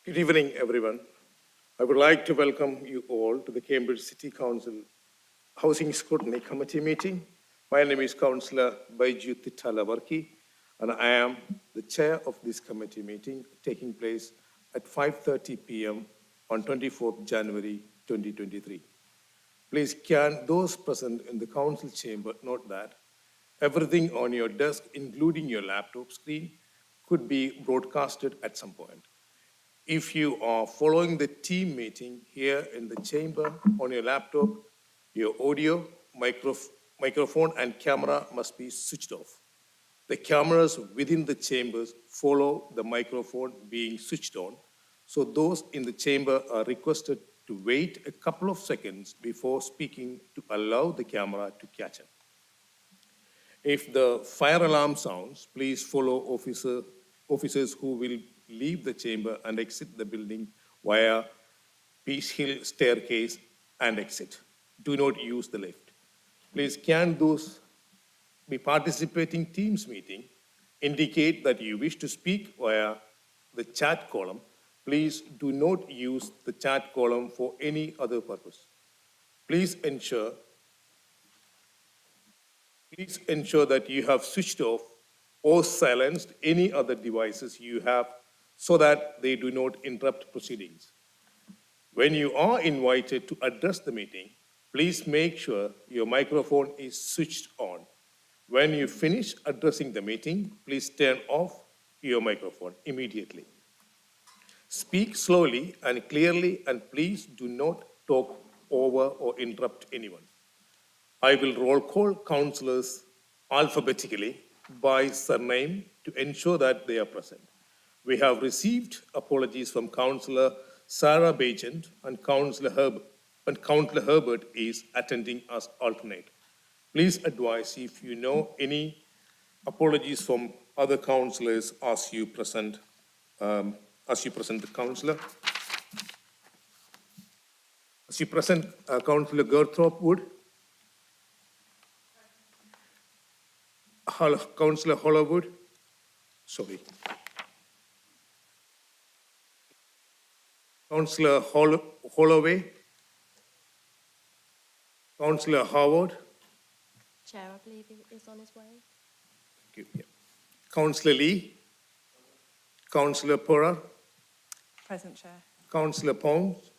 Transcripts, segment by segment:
Good evening, everyone. I would like to welcome you all to the Cambridge City Council Housing Scrutiny Committee meeting. My name is Councillor Baiju Tittalavarki, and I am the chair of this committee meeting taking place at 5:30 p.m. on 24th January 2023. Please can those present in the council chamber note that everything on your desk, including your laptop screen, could be broadcasted at some point. If you are following the team meeting here in the chamber on your laptop, your audio, microphone and camera must be switched off. The cameras within the chambers follow the microphone being switched on, so those in the chamber are requested to wait a couple of seconds before speaking to allow the camera to catch up. If the fire alarm sounds, please follow officers who will leave the chamber and exit the building via Peace Hill staircase and exit. Do not use the lift. Please can those be participating Teams meeting indicate that you wish to speak via the chat column. Please do not use the chat column for any other purpose. Please ensure that you have switched off or silenced any other devices you have so that they do not interrupt proceedings. When you are invited to address the meeting, please make sure your microphone is switched on. When you finish addressing the meeting, please turn off your microphone immediately. Speak slowly and clearly, and please do not talk over or interrupt anyone. I will roll call councillors alphabetically by surname to ensure that they are present. We have received apologies from Councillor Sarah Bagent and Councillor Herbert is attending as alternate. Please advise if you know any apologies from other councillors as you present the councillor. As you present Councillor Gerthrop Wood, Councillor Hollowood, sorry. Councillor Holloway, Councillor Howard. Chair, I believe he is on his way. Thank you. Yeah. Councillor Lee, Councillor Pura, Present, Chair. Councillor Pounds,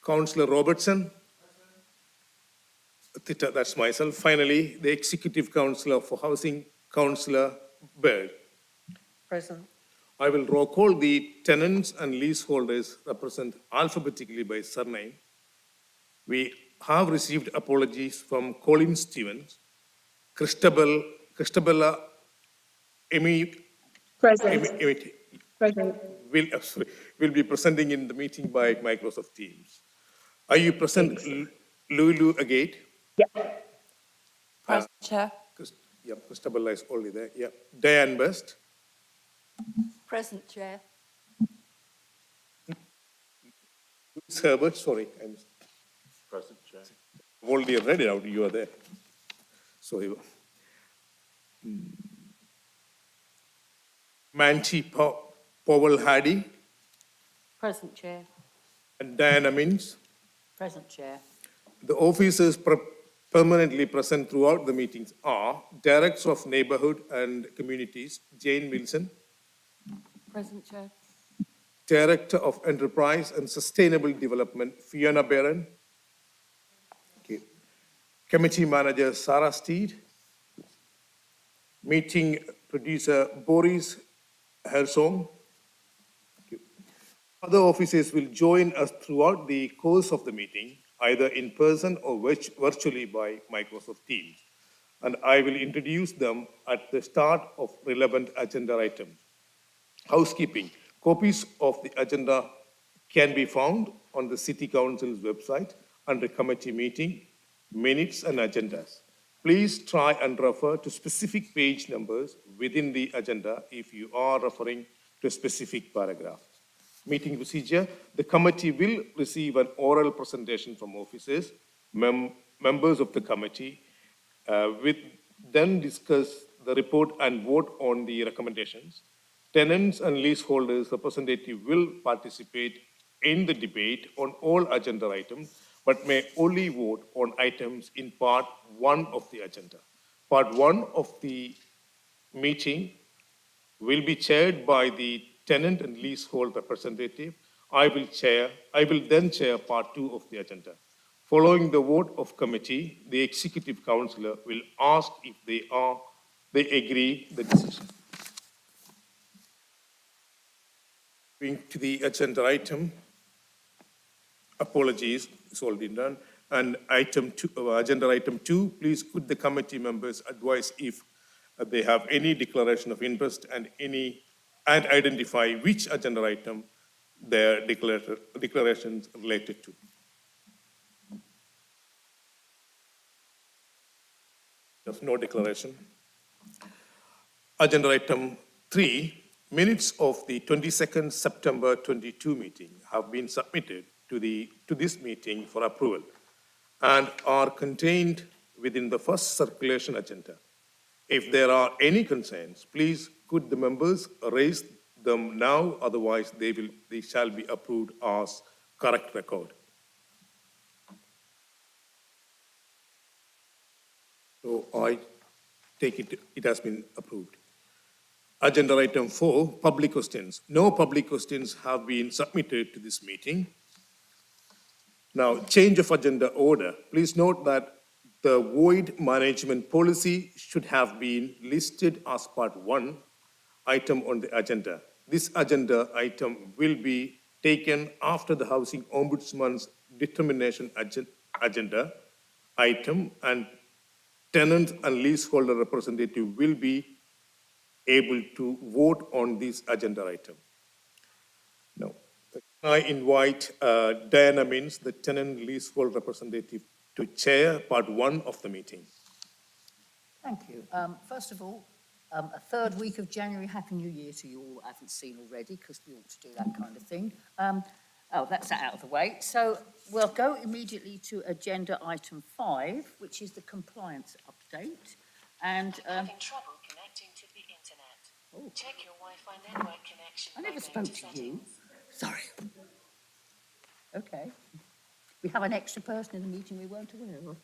Councillor Robertson. That's myself. Finally, the Executive Councillor for Housing, Councillor Bird. Present. I will roll call the tenants and leaseholders represented alphabetically by surname. We have received apologies from Colin Stevens, Christabella will be presenting in the meeting by Microsoft Teams. Are you present, Lulu Agate? Yeah. Present, Chair. Yeah, Christabella is already there. Yeah. Diane Best. Present, Chair. Herbert, sorry. Present, Chair. I've already read it out, you are there. Sorry. Manchi Powell Hardy. Present, Chair. And Diana Mins. Present, Chair. The officers permanently present throughout the meetings are Director of Neighbourhood and Communities, Jane Wilson. Present, Chair. Director of Enterprise and Sustainable Development, Fiona Barron. Okay. Committee Manager, Sarah Steed. Meeting Producer, Boris Herzog. Okay. Other officers will join us throughout the course of the meeting, either in person or virtually by Microsoft Teams. And I will introduce them at the start of relevant agenda items. Housekeeping. Copies of the agenda can be found on the City Council's website under committee meeting, minutes and agendas. Please try and refer to specific page numbers within the agenda if you are referring to a specific paragraph. Meeting procedure. The committee will receive an oral presentation from officers, members of the committee, then discuss the report and vote on the recommendations. tenants and leaseholders representative will participate in the debate on all agenda items, but may only vote on items in part one of the agenda. Part one of the meeting will be chaired by the tenant and leasehold representative. I will then chair part two of the agenda. Following the vote of committee, the executive councillor will ask if they agree the decision. Going to the agenda item, apologies, it's already done. And agenda item two, please could the committee members advise if they have any declaration of interest and identify which agenda item their declarations related to. There's no declaration. Agenda item 3, minutes of the 22nd September 22 meeting have been submitted to this meeting for approval and are contained within the first circulation agenda. If there are any concerns, please could the members raise them now, otherwise they shall be approved as correct record. So I take it has been approved. Agenda item 4, public questions. No public questions have been submitted to this meeting. Now, change of agenda order. Please note that the void management policy should have been listed as part 1 item on the agenda. This agenda item will be taken after the Housing Ombudsman's determination agenda item, and tenant and leaseholder representative will be able to vote on this agenda item. Now, I invite Diana Mins, the tenant leasehold representative, to chair part 1 of the meeting. Thank you. First of all, a third week of January. Happy New Year to you all I haven't seen already, because we ought to do that kind of thing. That's that out of the way. So we'll go immediately to agenda item 5, which is the compliance update. And Having trouble connecting to the internet. Oh. Check your Wi-Fi network connection. I never by going spoke to you. settings. Sorry. Okay. We have an extra person in the meeting we weren't aware of.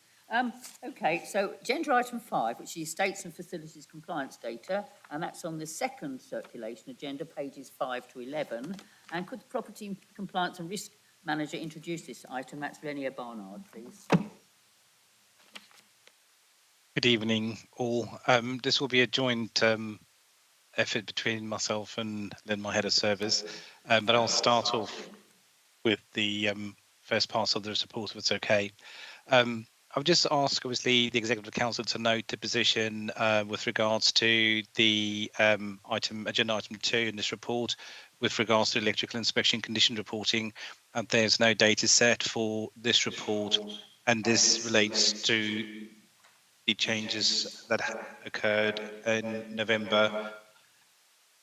Okay, so agenda item 5, which is estates and facilities compliance data, and that's on the second circulation agenda, pages 5 to 11. And could the property compliance and risk manager introduce this item? That's Lenia Barnard, please. Good evening, all. This will be a joint effort between myself and then my head of service, but I'll start off with the first part of the report, if it's okay. I would just ask, obviously, the Executive Council to note the position with regards to the agenda item 2 in this report, with regards to electrical inspection condition reporting. There's no data set for this report, and this relates to the changes that occurred in November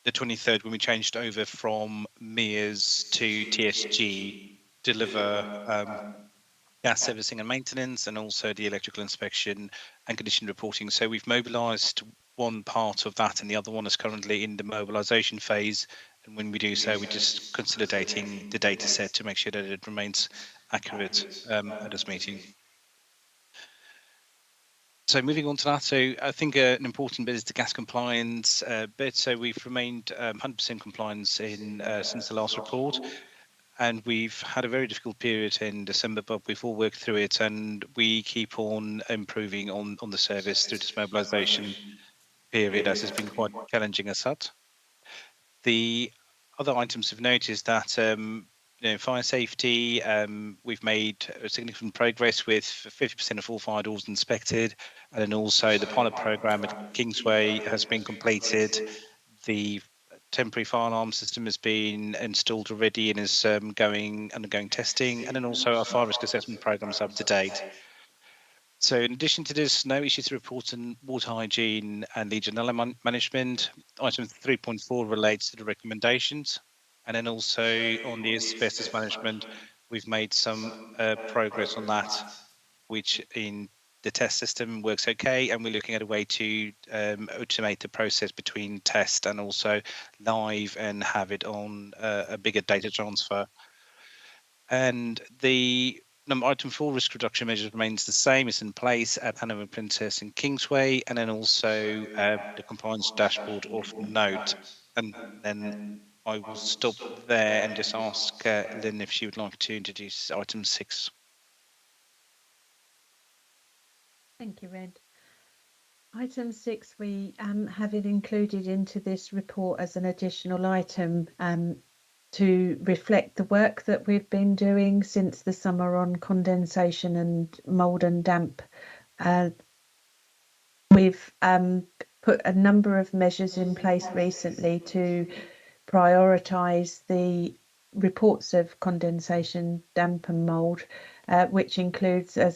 the 23rd, when we changed over from MEAS to TSG, deliver gas servicing and maintenance, and also the electrical inspection and condition reporting. So we've mobilised one part of that, and the other one is currently in the mobilisation phase. And when we do so, we're just consolidating the data set to make sure that it remains accurate at this meeting. So moving on to that, so I think an important bit is the gas compliance bit. So we've remained 100% compliance in since the last report, and we've had a very difficult period in December, but we've all worked through it, and we keep on improving on the service through this mobilisation period, as has been quite challenging as such. The other items have noticed that fire safety, we've made significant progress with 50% of all fire doors inspected, and then also the pilot program at Kingsway has been completed. The temporary fire alarm system has been installed already and is undergoing testing, and then also our fire risk assessment program is up to date. So in addition to this, no issues to report in water hygiene and Legionella management. Item 3.4 relates to the recommendations. And then also on the asbestos management, we've made some progress on that, which in the test system works okay, and we're looking at a way to automate the process between test and also live and have it on a bigger data transfer. And the item 4 risk reduction measures remains the same. It's in place at Hanover Princess and Kingsway, and then also the compliance dashboard of note. And then I will stop there and just ask Lynn if she would like to introduce item 6. Thank you, Red. Item 6, we have it included into this report as an additional item to reflect the work that we've been doing since the summer on condensation and mould and damp. We've put a number of measures in place recently to prioritise the reports of condensation, damp and mould, which includes a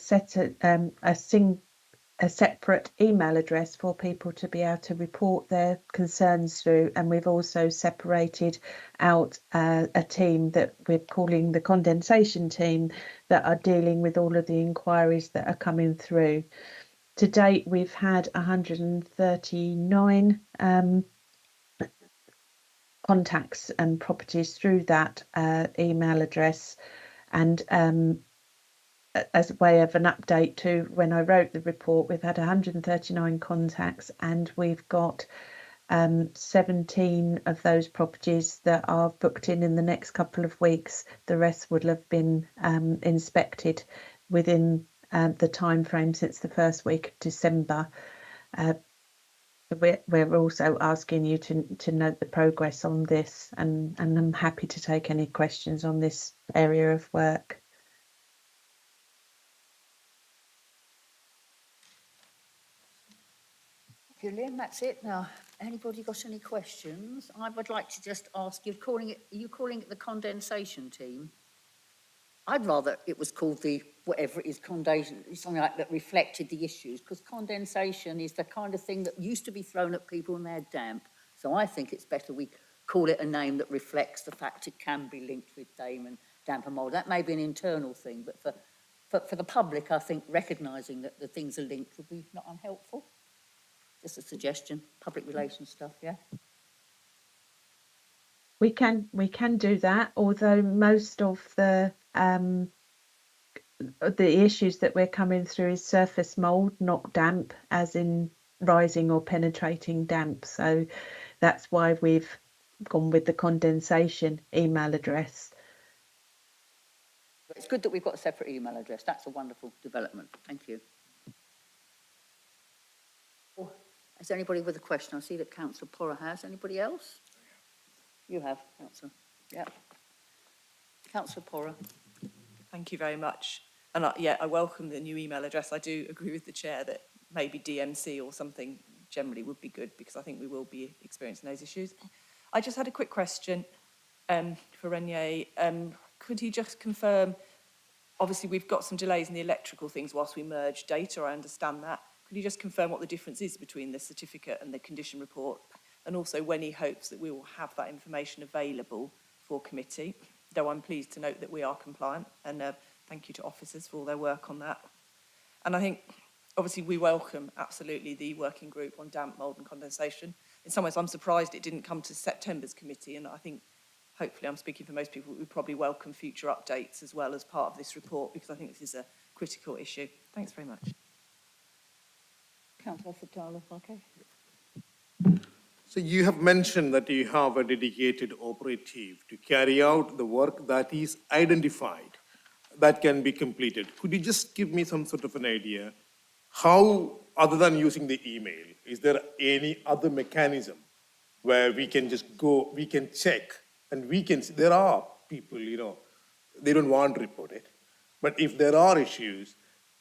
separate email address for people to be able to report their concerns through, and we've also separated out a team that we're calling the condensation team that are dealing with all of the inquiries that are coming through. To date, we've had 139 contacts and properties through that email address, and as a way of an update to when I wrote the report, we've had 139 contacts, and we've got 17 of those properties that are booked in the next couple of weeks. The rest would have been inspected within the time frame since the first week of December. We're also asking you to note the progress on this, and I'm happy to take any questions on this area of work. Julian, that's it. Now, anybody got any questions? I would like to just ask you, are you calling it the condensation team? I'd rather it was called the, whatever it is, condensation, something like that reflected the issues, because condensation is the kind of thing that used to be thrown at people when they're damp. So I think it's better we call it a name that reflects the fact it can be linked with damp and mould. That may be an internal thing, but for the public, I think recognising that the things are linked would be not unhelpful. Just a suggestion, public relations stuff, yeah? We can do that, although most of the issues that we're coming through is surface mould, not damp, as in rising or penetrating damp. So that's why we've gone with the condensation email address. It's good that we've got a separate email address. That's a wonderful development. Thank you. Is there anybody with a question? I see that Councillor Porra has. Anybody else? You have, Councillor. Yeah. Councillor Porra. Thank you very much. And I welcome the new email address. I do agree with the chair that maybe DMC or something generally would be good, because I think we will be experiencing those issues. I just had a quick question for Renier. Could he just confirm, obviously we've got some delays in the electrical things whilst we merge data, I understand that. Could you just confirm what the difference is between the certificate and the condition report, and also when he hopes that we will have that information available for committee, though I'm pleased to note that we are compliant, and thank you to officers for all their work on that. And I think, obviously, we welcome absolutely the working group on damp, mould and condensation. In some ways, I'm surprised it didn't come to September's committee, and I think, hopefully, I'm speaking for most people, we probably welcome future updates as well as part of this report, because I think this is a critical issue. Thanks very much. Councillor Fatala, okay. So you have mentioned that you have a dedicated operative to carry out the work that is identified, that can be completed. Could you just give me some sort of an idea how, other than using the email, is there any other mechanism where we can just go, we can check, and we can, there are people, they don't want to report it. But if there are issues,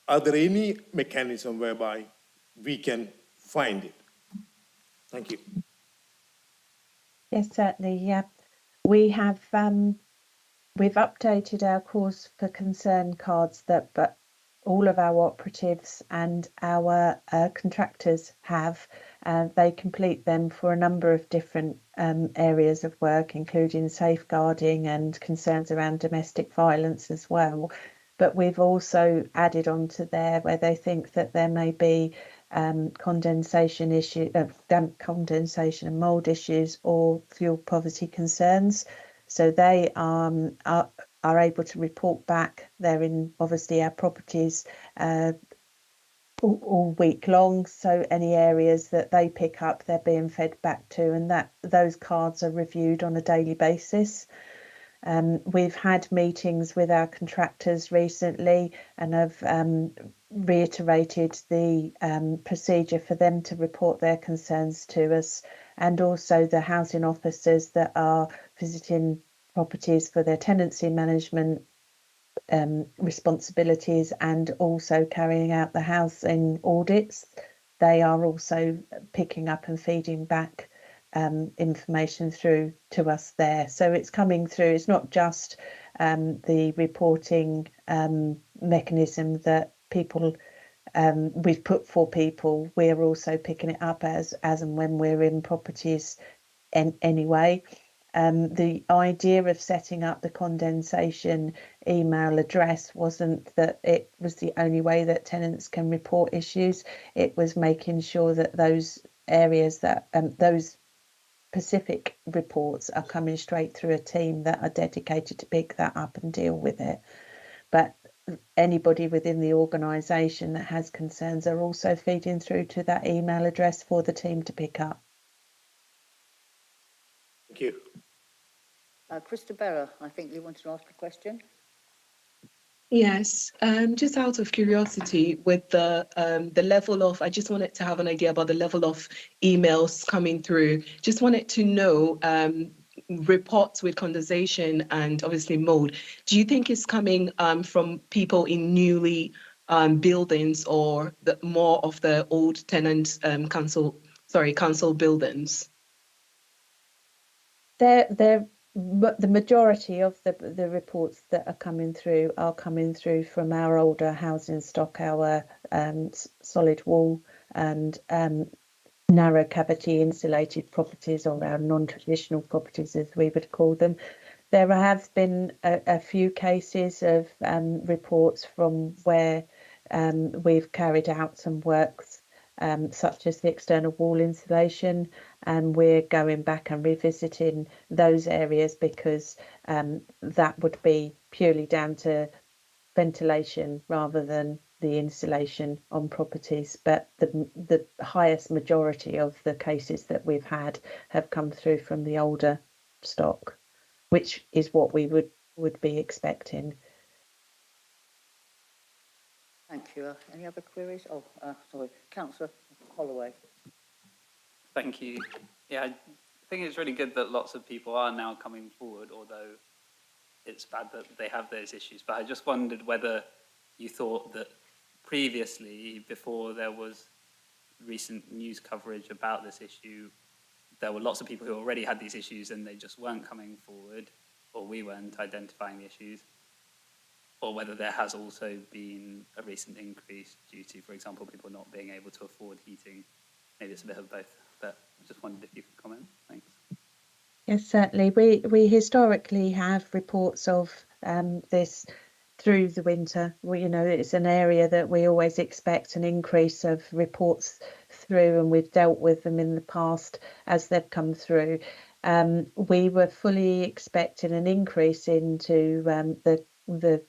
are there any mechanism whereby we can find it? Thank you. Yes, certainly. Yeah, we have we've updated our cause for concern cards but all of our operatives and our contractors have. They complete them for a number of different areas of work, including safeguarding and concerns around domestic violence as well. but we've also added on to there where they think that there may be condensation issue, damp condensation and mold issues or fuel poverty concerns. So they are able to report back. They're in obviously our properties all week long. So any areas that they pick up, they're being fed back to, and that those cards are reviewed on a daily basis. We've had meetings with our contractors recently and have reiterated the procedure for them to report their concerns to us, and also the housing officers that are visiting properties for their tenancy management responsibilities and also carrying out the housing audits. They are also picking up and feeding back information through to us there. So it's coming through. It's not just the reporting mechanism that people we've put for people. We're also picking it up as and when we're in properties anyway. The idea of setting up the condensation email address wasn't that it was the only way that tenants can report issues. It was making sure that those areas that those specific reports are coming straight through a team that are dedicated to pick that up and deal with it. But anybody within the organisation that has concerns are also feeding through to that email address for the team to pick up. Thank you. Christabella, I think you wanted to ask a question. Yes, just out of curiosity, with the level of, I just wanted to have an idea about the level of emails coming through. Just wanted to know reports with condensation and obviously mold. Do you think it's coming from people in newly buildings or more of the old tenant council buildings? The majority of the reports that are coming through from our older housing stock, our solid wall and narrow cavity insulated properties, or our non-traditional properties as we would call them. There have been a few cases of reports from where we've carried out some works such as the external wall insulation, and we're going back and revisiting those areas because that would be purely down to ventilation rather than the insulation on properties. But the highest majority of the cases that we've had have come through from the older stock, which is what we would be expecting. Thank you. Any other queries? Oh, sorry, Councillor Holloway. Thank you. Yeah, I think it's really good that lots of people are now coming forward, although it's bad that they have those issues. But I just wondered whether you thought that previously, before there was recent news coverage about this issue, there were lots of people who already had these issues and they just weren't coming forward, or we weren't identifying the issues, or whether there has also been a recent increase due to, for example, people not being able to afford heating. Maybe it's a bit of both, but I just wondered if you could comment. Thanks. Yes, certainly. We historically have reports of this through the winter. It's an area that we always expect an increase of reports through, and we've dealt with them in the past as they've come through. We were fully expecting an increase into the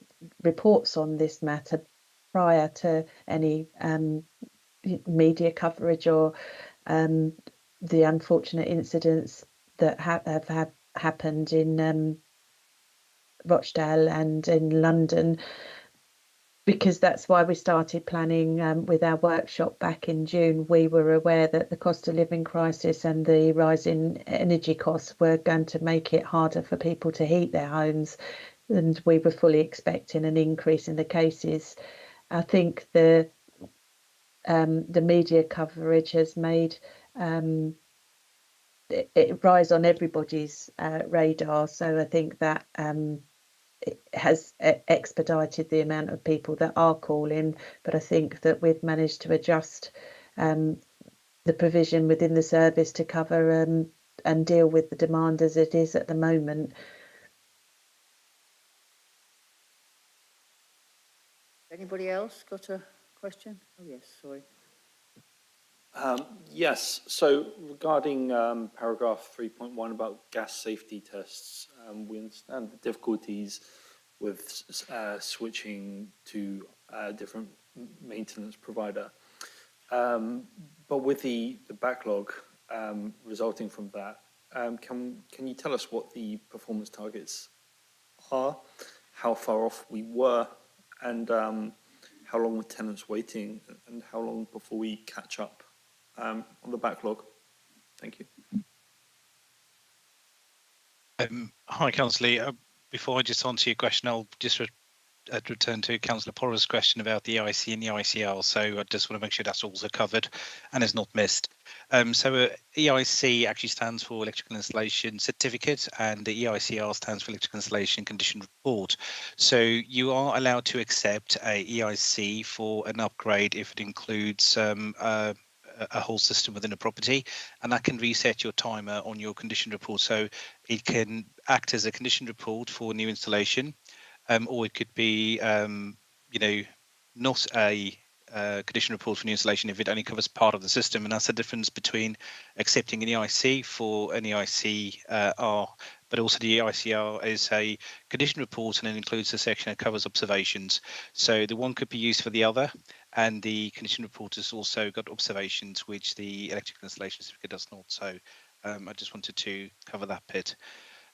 reports on this matter prior to any media coverage or the unfortunate incidents that have happened in Rochdale and in London, because that's why we started planning with our workshop back in June. We were aware that the cost of living crisis and the rise in energy costs were going to make it harder for people to heat their homes, and we were fully expecting an increase in the cases. I think the media coverage has made it rise on everybody's radar. So I think that it has expedited the amount of people that are calling, but I think that we've managed to adjust the provision within the service to cover and deal with the demand as it is at the moment. Anybody else got a question? Oh, yes, sorry. Yes, so regarding paragraph 3.1 about gas safety tests, we understand the difficulties with switching to a different maintenance provider. But with the backlog resulting from that, can you tell us what the performance targets are, how far off we were, and how long were tenants waiting, and how long before we catch up on the backlog? Thank you. Hi, Councillor. Before I just answer your question, I'll just return to Councillor Porter's question about the EIC and the ICR. So I just want to make sure that's also covered and is not missed. So EIC actually stands for Electrical Installation Certificate, and the EICR stands for Electrical Installation Condition Report. So you are allowed to accept a EIC for an upgrade if it includes a whole system within a property, and that can reset your timer on your condition report. So it can act as a condition report for new installation, or it could be, not a condition report for new installation if it only covers part of the system. And that's the difference between accepting an EIC for an EICR, but also the EICR is a condition report and it includes a section that covers observations. So the one could be used for the other, and the condition report has also got observations which the electrical installation certificate does not. So I just wanted to cover that bit.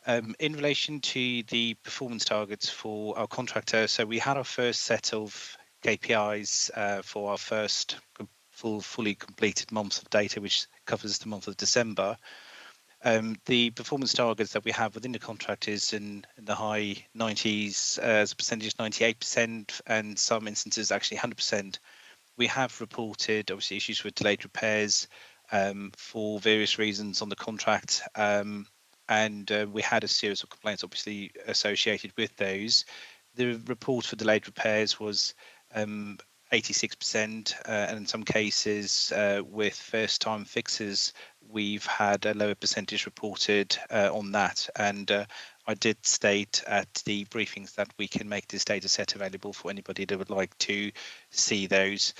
In relation to the performance targets for our contractor, so we had our first set of KPIs for our first fully completed month of data, which covers the month of December. The performance targets that we have within the contract is in the high 90s, as a percentage 98%, and some instances actually 100%. We have reported obviously issues with delayed repairs for various reasons on the contract, and we had a series of complaints obviously associated with those. The report for delayed repairs was 86%, and in some cases with first time fixes we've had a lower percentage reported on that. And I did state at the briefings that we can make this data set available for anybody that would like to see those.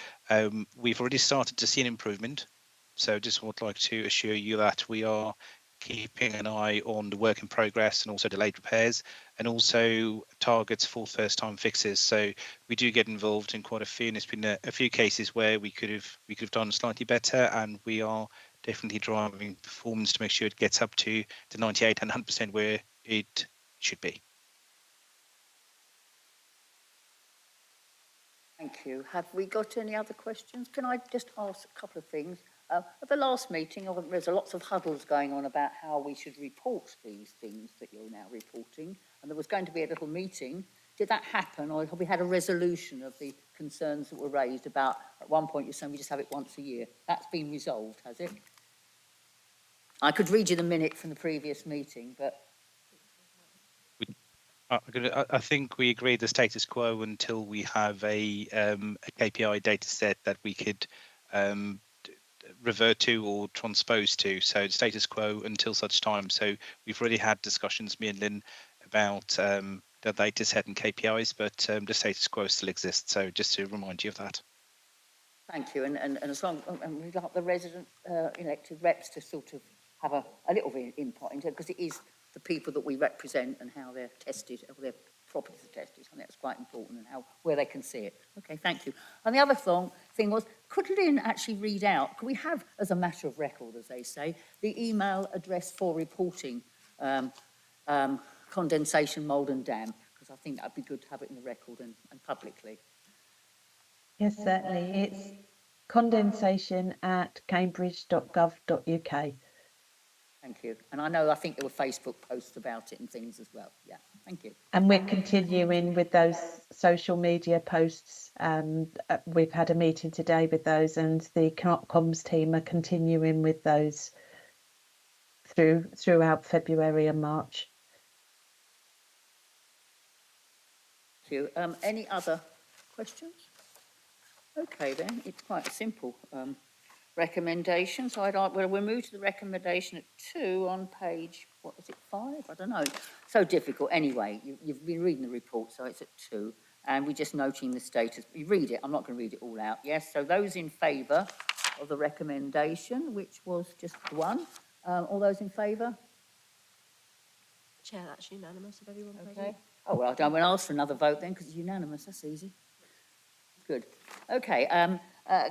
We've already started to see an improvement, so just would like to assure you that we are keeping an eye on the work in progress and also delayed repairs, and also targets for first time fixes. So we do get involved in quite a few, and there's been a few cases where we could have done slightly better, and we are definitely driving performance to make sure it gets up to the 98 and 100% where it should be. Thank you. Have we got any other questions? Can I just ask a couple of things? At the last meeting, there's lots of huddles going on about how we should report these things that you're now reporting, and there was going to be a little meeting. Did that happen, or have we had a resolution of the concerns that were raised about, at one point you're saying we just have it once a year? That's been resolved, has it? I could read you the minute from the previous meeting, but... I think we agreed the status quo until we have a KPI data set that we could revert to or transpose to. So the status quo until such time. So we've already had discussions, me and Lynn, about the data set and KPIs, but the status quo still exists. So just to remind you of that. Thank you. And as long as we'd like the resident elected reps to sort of have a little bit of input into it, because it is the people that we represent and how they're tested, how their properties are tested. I think that's quite important, and where they can see it. Okay, thank you. And the other thing was, could Lynn actually read out, could we have, as a matter of record, as they say, the email address for reporting condensation, mould and dam? Because I think that'd be good to have it in the record and publicly. Yes, certainly. It's condensation@cambridge.gov.uk. Thank you. And I think there were Facebook posts about it and things as well. Yeah, thank you. And we're continuing with those social media posts. We've had a meeting today with those, and the comms team are continuing with those throughout February and March. Thank you. Any other questions? Okay, then, it's quite a simple recommendation. So we'll move to the recommendation at 2 on page, what is it, 5? I don't know. So difficult. Anyway, you've been reading the report, so it's at 2. and we're just noting the status. You read it, I'm not going to read it all out, yes? So those in favour of the recommendation, which was just one, all those in favour? Chair, that's unanimous of everyone Okay. present. Oh, well, I don't want to ask for another vote then, because it's unanimous, that's easy. Good. Okay,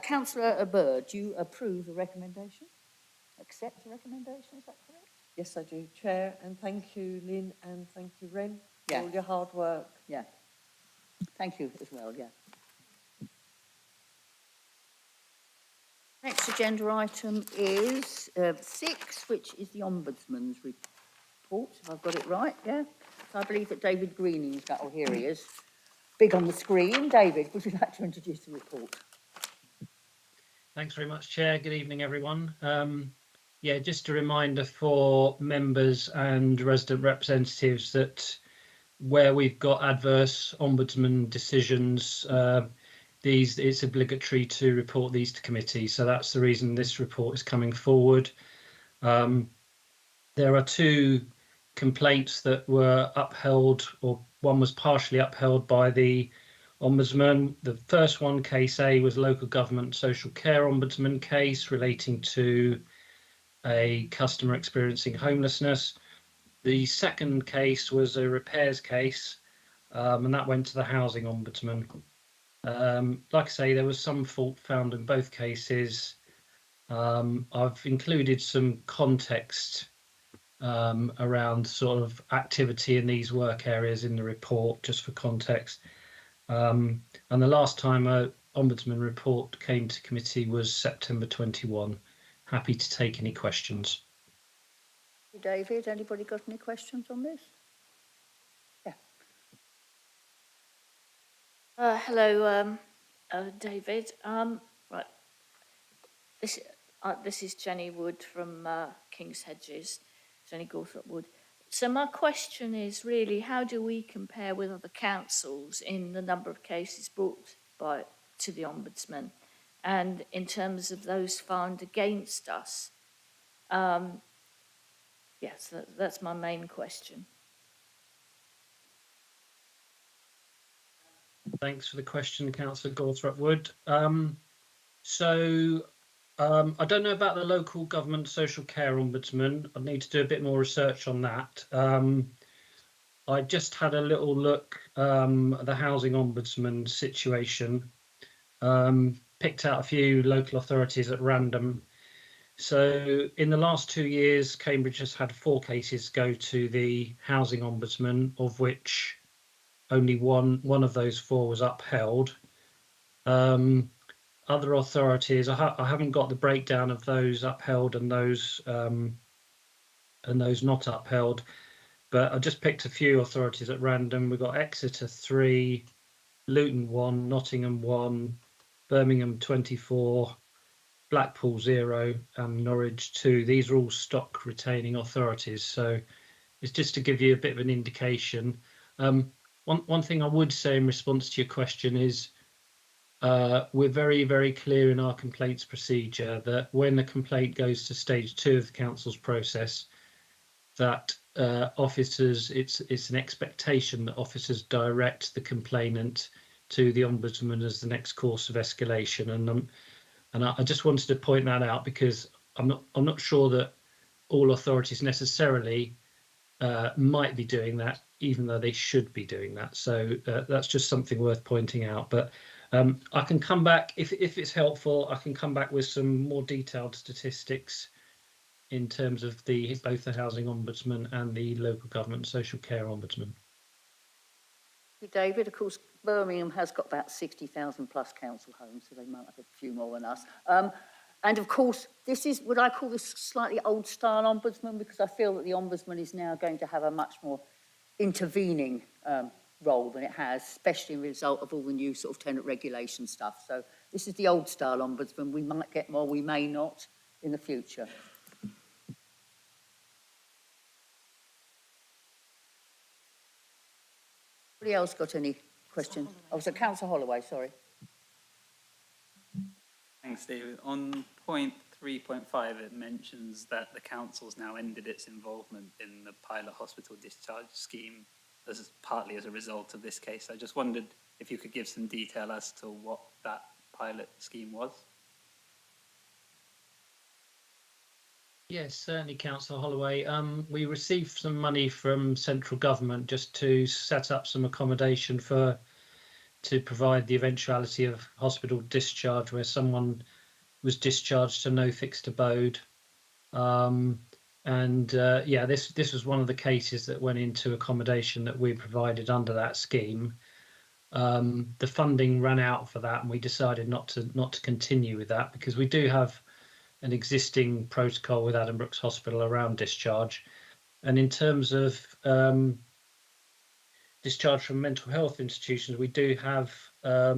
Councillor Bird, do you approve the recommendation? Accept the recommendation, is that correct? Yes, I do, Chair, and thank you, Lynn, and thank you, Ren, for Yeah. all your hard work. Yeah. Thank you as well, yeah. Next agenda item is 6, which is the Ombudsman's report, if I've got it right, yeah? So I believe that David Greening is that, oh, here he is. Big on the screen. David, would you like to introduce the report? Thanks very much, Chair. Good evening, everyone. Yeah, just a reminder for members and resident representatives that where we've got adverse ombudsman decisions, it's obligatory to report these to committee. So that's the reason this report is coming forward. There are 2 complaints that were upheld, or one was partially upheld by the Ombudsman. The first one, case A, was local government social care ombudsman case relating to a customer experiencing homelessness. The second case was a repairs case, and that went to the housing ombudsman. Like I say, there was some fault found in both cases. I've included some context around sort of activity in these work areas in the report, just for context. And the last time a Ombudsman report came to committee was September 21. Happy to take any questions. David, anybody got any questions on this? Yeah. Hello, David. Right. This is Jenny Wood from King's Hedges, Jenny Gawthorpe Wood. So my question is really, how do we compare with other councils in the number of cases brought to the Ombudsman, and in terms of those found against us? Yes, that's my main question. Thanks for the question, Councillor Gawthorpe Wood. I don't know about the local government social care ombudsman. I need to do a bit more research on that. I just had a little look at the housing ombudsman situation. Picked out a few local authorities at random. So in the last 2 years, Cambridge has had 4 cases go to the housing ombudsman, of which only one of those 4 was upheld. Other authorities, I haven't got the breakdown of those upheld and those not upheld, but I just picked a few authorities at random. We've got Exeter 3, Luton 1, Nottingham 1, Birmingham 24, Blackpool 0, and Norwich 2. These are all stock retaining authorities, so it's just to give you a bit of an indication. One thing I would say in response to your question is we're very, very clear in our complaints procedure that when the complaint goes to stage 2 of the council's process, that officers, it's an expectation that officers direct the complainant to the ombudsman as the next course of escalation. And I just wanted to point that out because I'm not sure that all authorities necessarily might be doing that, even though they should be doing that. So that's just something worth pointing out. But I can come back, if it's helpful, I can come back with some more detailed statistics in terms of both the housing ombudsman and the local government social care ombudsman. David, of course, Birmingham has got about 60,000 plus council homes, so they might have a few more than us. And of course, this is, would I call this slightly old style ombudsman? Because I feel that the ombudsman is now going to have a much more intervening role than it has, especially as a result of all the new sort of tenant regulation stuff. So this is the old style ombudsman. We might get more, we may not in the future. Anybody else got any questions? Oh, so Councillor Holloway, sorry. Thanks, David. On point 3.5, it mentions that the council's now ended its involvement in the pilot hospital discharge scheme partly as a result of this case. I just wondered if you could give some detail as to what that pilot scheme was. Yes, certainly, Councillor Holloway. We received some money from central government just to set up some accommodation to provide the eventuality of hospital discharge where someone was discharged to no fixed abode. This was one of the cases that went into accommodation that we provided under that scheme. The funding ran out for that, and we decided not to continue with that because we do have an existing protocol with Adam Brooks Hospital around discharge. And in terms of discharge from mental health institutions, we do have a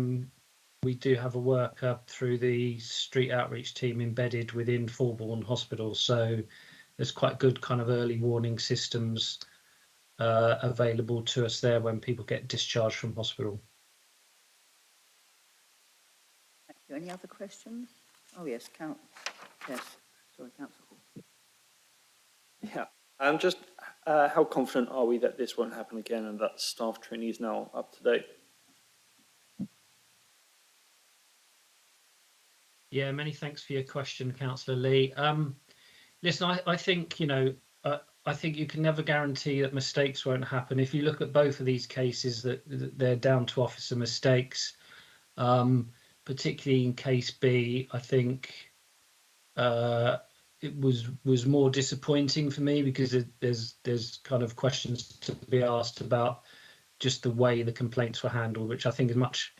worker through the street outreach team embedded within Fulbourn Hospital. So there's quite good kind of early warning systems available to us there when people get discharged from hospital. Thank you. Any other questions? Oh, yes, yes, sorry, Councillor Hall. Yeah, just how confident are we that this won't happen again and that staff training is now up to date? Yeah, many thanks for your question, Councillor Lee. Listen, I think, I think you can never guarantee that mistakes won't happen. If you look at both of these cases, that they're down to officer mistakes, particularly in case B, I think it was more disappointing for me because there's kind of questions to be asked about just the way the complaints were handled, which I think is much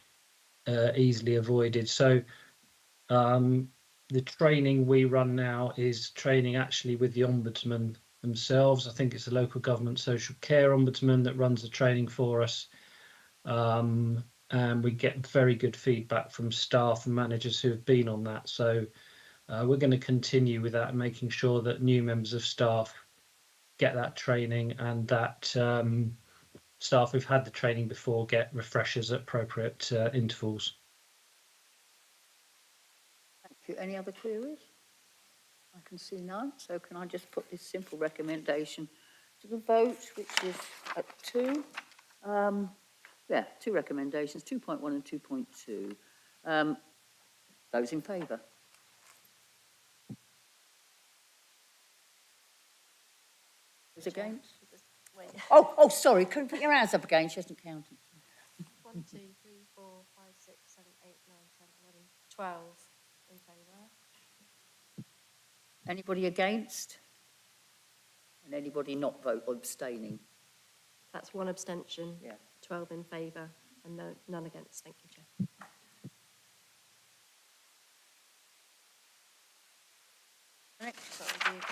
easily avoided. So the training we run now is training actually with the ombudsman themselves. I think it's a local government social care ombudsman that runs the training for us. And we get very good feedback from staff and managers who have been on that. So we're going to continue with that and making sure that new members of staff get that training and that staff who've had the training before get refreshers at appropriate intervals. Thank you. Any other queries? I can see none. So can I just put this simple recommendation to the vote, which is at 2? Two recommendations, 2.1 and 2.2. Those in favour? Those against? Oh, sorry. Couldn't put your hands up again. She hasn't counted. 1, 2, 3, 4, 5, 6, 7, 8, 9, 10, 11, 12 in favour. Anybody against? And anybody not vote or abstaining? That's 1 abstention, Yeah. 12 in favour, and none against. Thank you, Chair.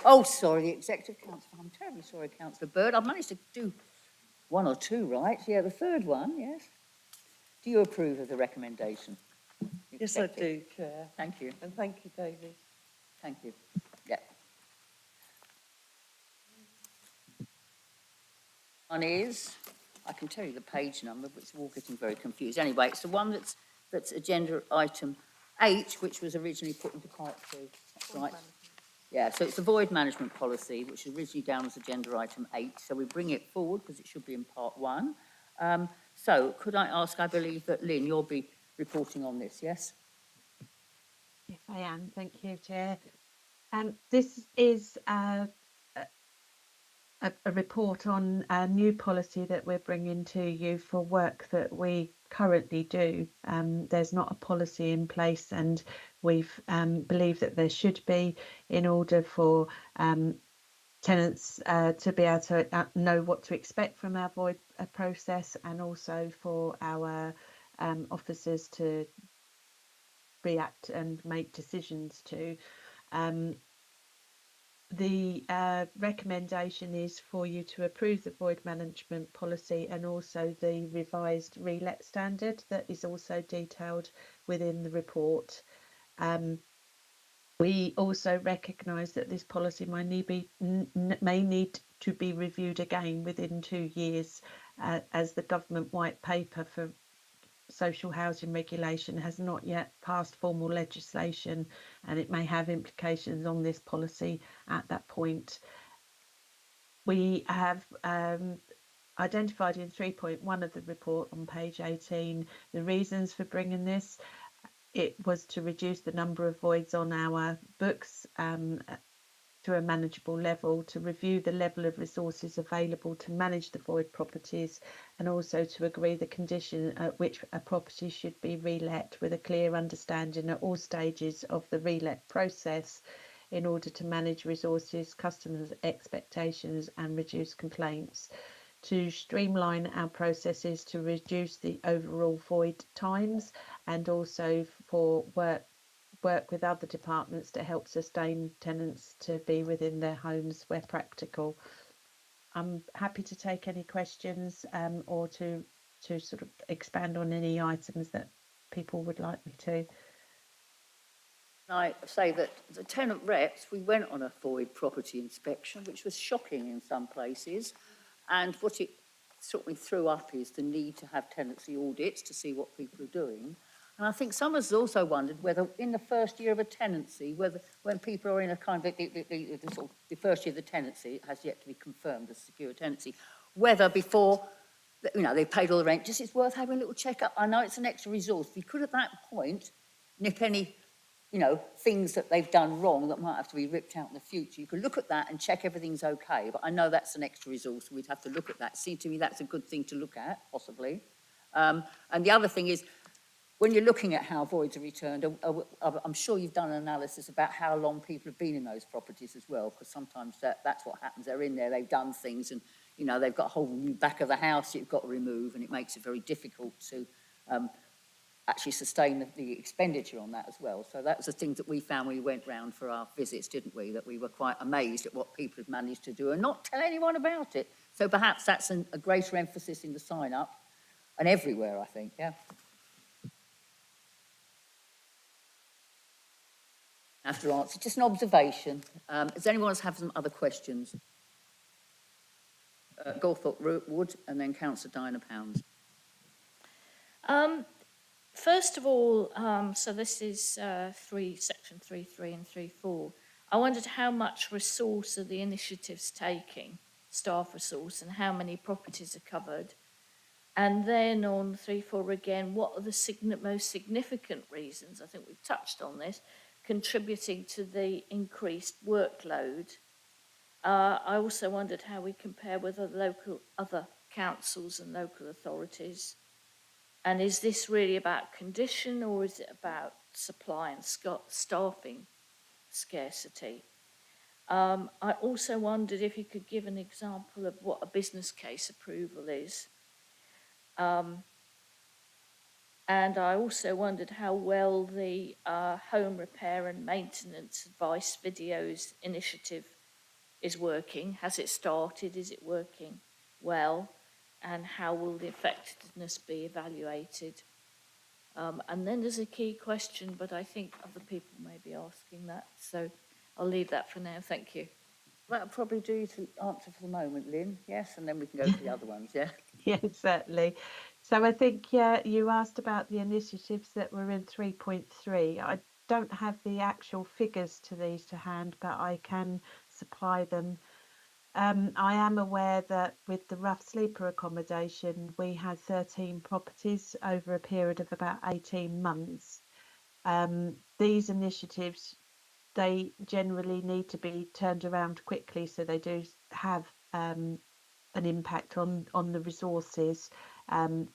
Oh, sorry, the Executive Council. I'm terribly sorry, Councillor Bird. I've managed to do 1 or 2 right. Yeah, the third one, yes. Do you approve of the recommendation? Yes, I do, Chair. Thank you. And thank you, David. Thank you. Yeah. One is, I can tell you the page number, but it's all getting very confused. Anyway, it's the one that's agenda item 8, which was originally put into part 2. That's right. Yeah, so it's the void management policy, which is originally down as agenda item 8. So we bring it forward because it should be in part 1. So could I ask, I believe that Lynn, you'll be reporting on this, yes? Yes, I am. Thank you, Chair. This is a report on a new policy that we're bringing to you for work that we currently do. There's not a policy in place, and we've believed that there should be in order for tenants to be able to know what to expect from our void process, and also for our officers to react and make decisions to. The recommendation is for you to approve the void management policy and also the revised relet standard that is also detailed within the report. We also recognise that this policy may need to be reviewed again within 2 years, as the government white paper for social housing regulation has not yet passed formal legislation, and it may have implications on this policy at that point. We have identified in 3.1 of the report on page 18 the reasons for bringing this. It was to reduce the number of voids on our books to a manageable level, to review the level of resources available to manage the void properties, and also to agree the condition at which a property should be relet with a clear understanding at all stages of the relet process in order to manage resources, customers' expectations and reduce complaints, to streamline our processes to reduce the overall void times, and also for work with other departments to help sustain tenants to be within their homes where practical. I'm happy to take any questions or to sort of expand on any items that people would like me to. I say that the tenant reps, we went on a void property inspection, which was shocking in some places. And what it sort of threw up is the need to have tenancy audits to see what people are doing. And I think some of us also wondered whether in the first year of a tenancy, whether when people are in a kind of the first year of the tenancy, it has yet to be confirmed as secure tenancy, whether before, you know, they paid all the rent, just it's worth having a little check-up. I know it's an extra resource. If you could at that point nip any, you know, things that they've done wrong that might have to be ripped out in the future. You could look at that and check everything's okay, but I know that's an extra resource. We'd have to look at that. It seems to me that's a good thing to look at, possibly. And the other thing is, when you're looking at how voids are returned, I'm sure you've done an analysis about how long people have been in those properties as well, because sometimes that's what happens. They're in there, they've done things, and, you know, they've got a whole new back of the house you've got to remove, and it makes it very difficult to actually sustain the expenditure on that as well. So that's the things that we found when we went round for our visits, didn't we? That we were quite amazed at what people had managed to do and not tell anyone about it. So perhaps that's a greater emphasis in the sign-up and everywhere, I think, yeah. Have to answer, just an observation. Does anyone else have some other questions? Gawthorpe Wood and then Councillor Diana Pounds. First of all, so this is section 3.3 and 3.4. I wondered how much resource are the initiatives taking, staff resource, and how many properties are covered. And then on 3.4 again, what are the most significant reasons, I think we've touched on this, contributing to the increased workload? I also wondered how we compare with other councils and local authorities. And is this really about condition or is it about supply and staffing scarcity? I also wondered if you could give an example of what a business case approval is. And I also wondered how well the home repair and maintenance advice videos initiative is working. Has it started? Is it working well? And how will the effectiveness be evaluated? And then there's a key question, but I think other people may be asking that. So I'll leave that for now. Thank you. That'll probably do to answer for the moment, Lynn. Yes, and then we can go to the other ones, yeah? Yeah, certainly. So I think, yeah, you asked about the initiatives that were in 3.3. I don't have the actual figures to these to hand, but I can supply them. I am aware that with the rough sleeper accommodation, we had 13 properties over a period of about 18 months. These initiatives, they generally need to be turned around quickly, so they do have an impact on the resources. But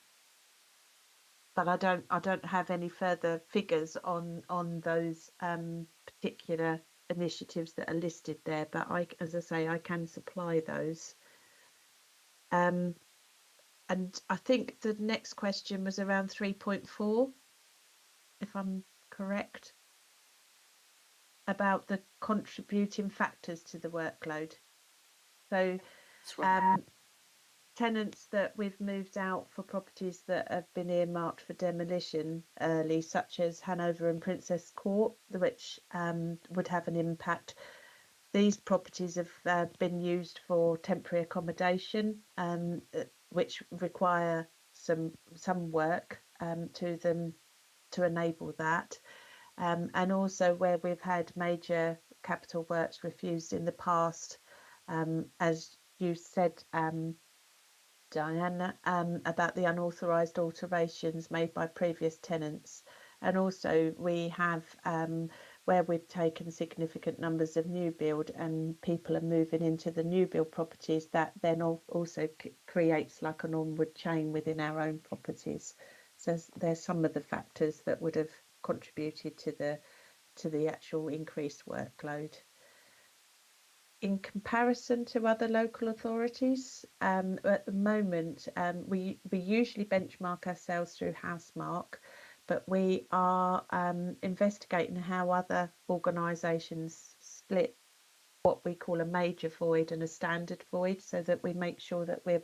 I don't have any further figures on those particular initiatives that are listed there, but as I say, I can supply those. And I think the next question was around 3.4, if I'm correct, about the contributing factors to the workload. So tenants that we've moved out for properties that have been earmarked for demolition early, such as Hanover and Princess Court, which would have an impact. These properties have been used for temporary accommodation, which require some work to them to enable that. And also where we've had major capital works refused in the past, as you said, Diana, about the unauthorised alterations made by previous tenants. And also we have, where we've taken significant numbers of new build and people are moving into the new build properties, that then also creates like an onward chain within our own properties. So there's some of the factors that would have contributed to the actual increased workload. In comparison to other local authorities, at the moment, we usually benchmark ourselves through Housemark, but we are investigating how other organisations split what we call a major void and a standard void, so that we make sure that we're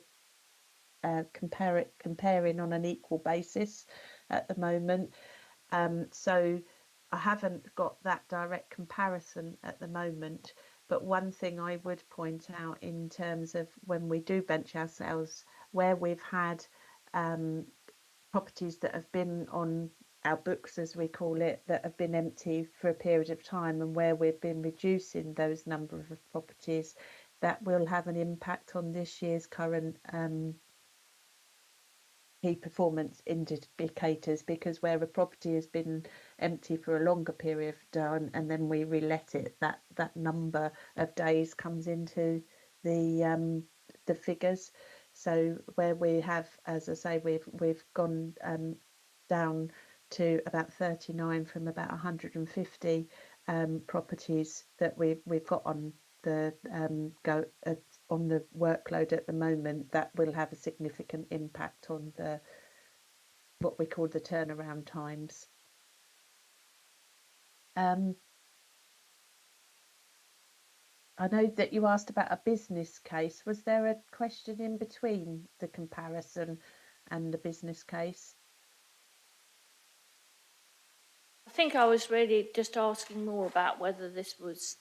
comparing on an equal basis at the moment. So I haven't got that direct comparison at the moment, but one thing I would point out in terms of when we do bench ourselves, where we've had properties that have been on our books, as we call it, that have been empty for a period of time, and where we've been reducing those number of properties, that will have an impact on this year's current key performance indicators, because where a property has been empty for a longer period of time and then we relet it, that number of days comes into the figures. So where we have, as I say, we've gone down to about 39 from about 150 properties that we've got on the on the workload at the moment, that will have a significant impact on the what we call the turnaround times. I know that you asked about a business case. Was there a question in between the comparison and the business case? I think I was really just asking more about whether this was,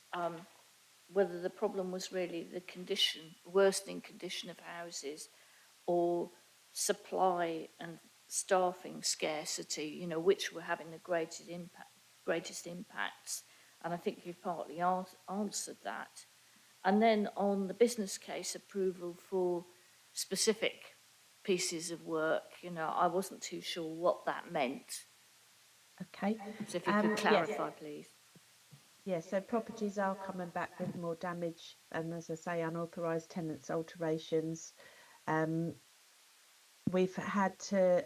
whether the problem was really the condition, worsening condition of houses, or supply and staffing scarcity, you know, which were having the greatest impacts. And I think you've partly answered that. And then on the business case approval for specific pieces of work, you know, I wasn't too sure what that meant. Okay. So if you could clarify, please. Yeah, so properties are coming back with more damage, and as I say, unauthorised tenants alterations. We've had to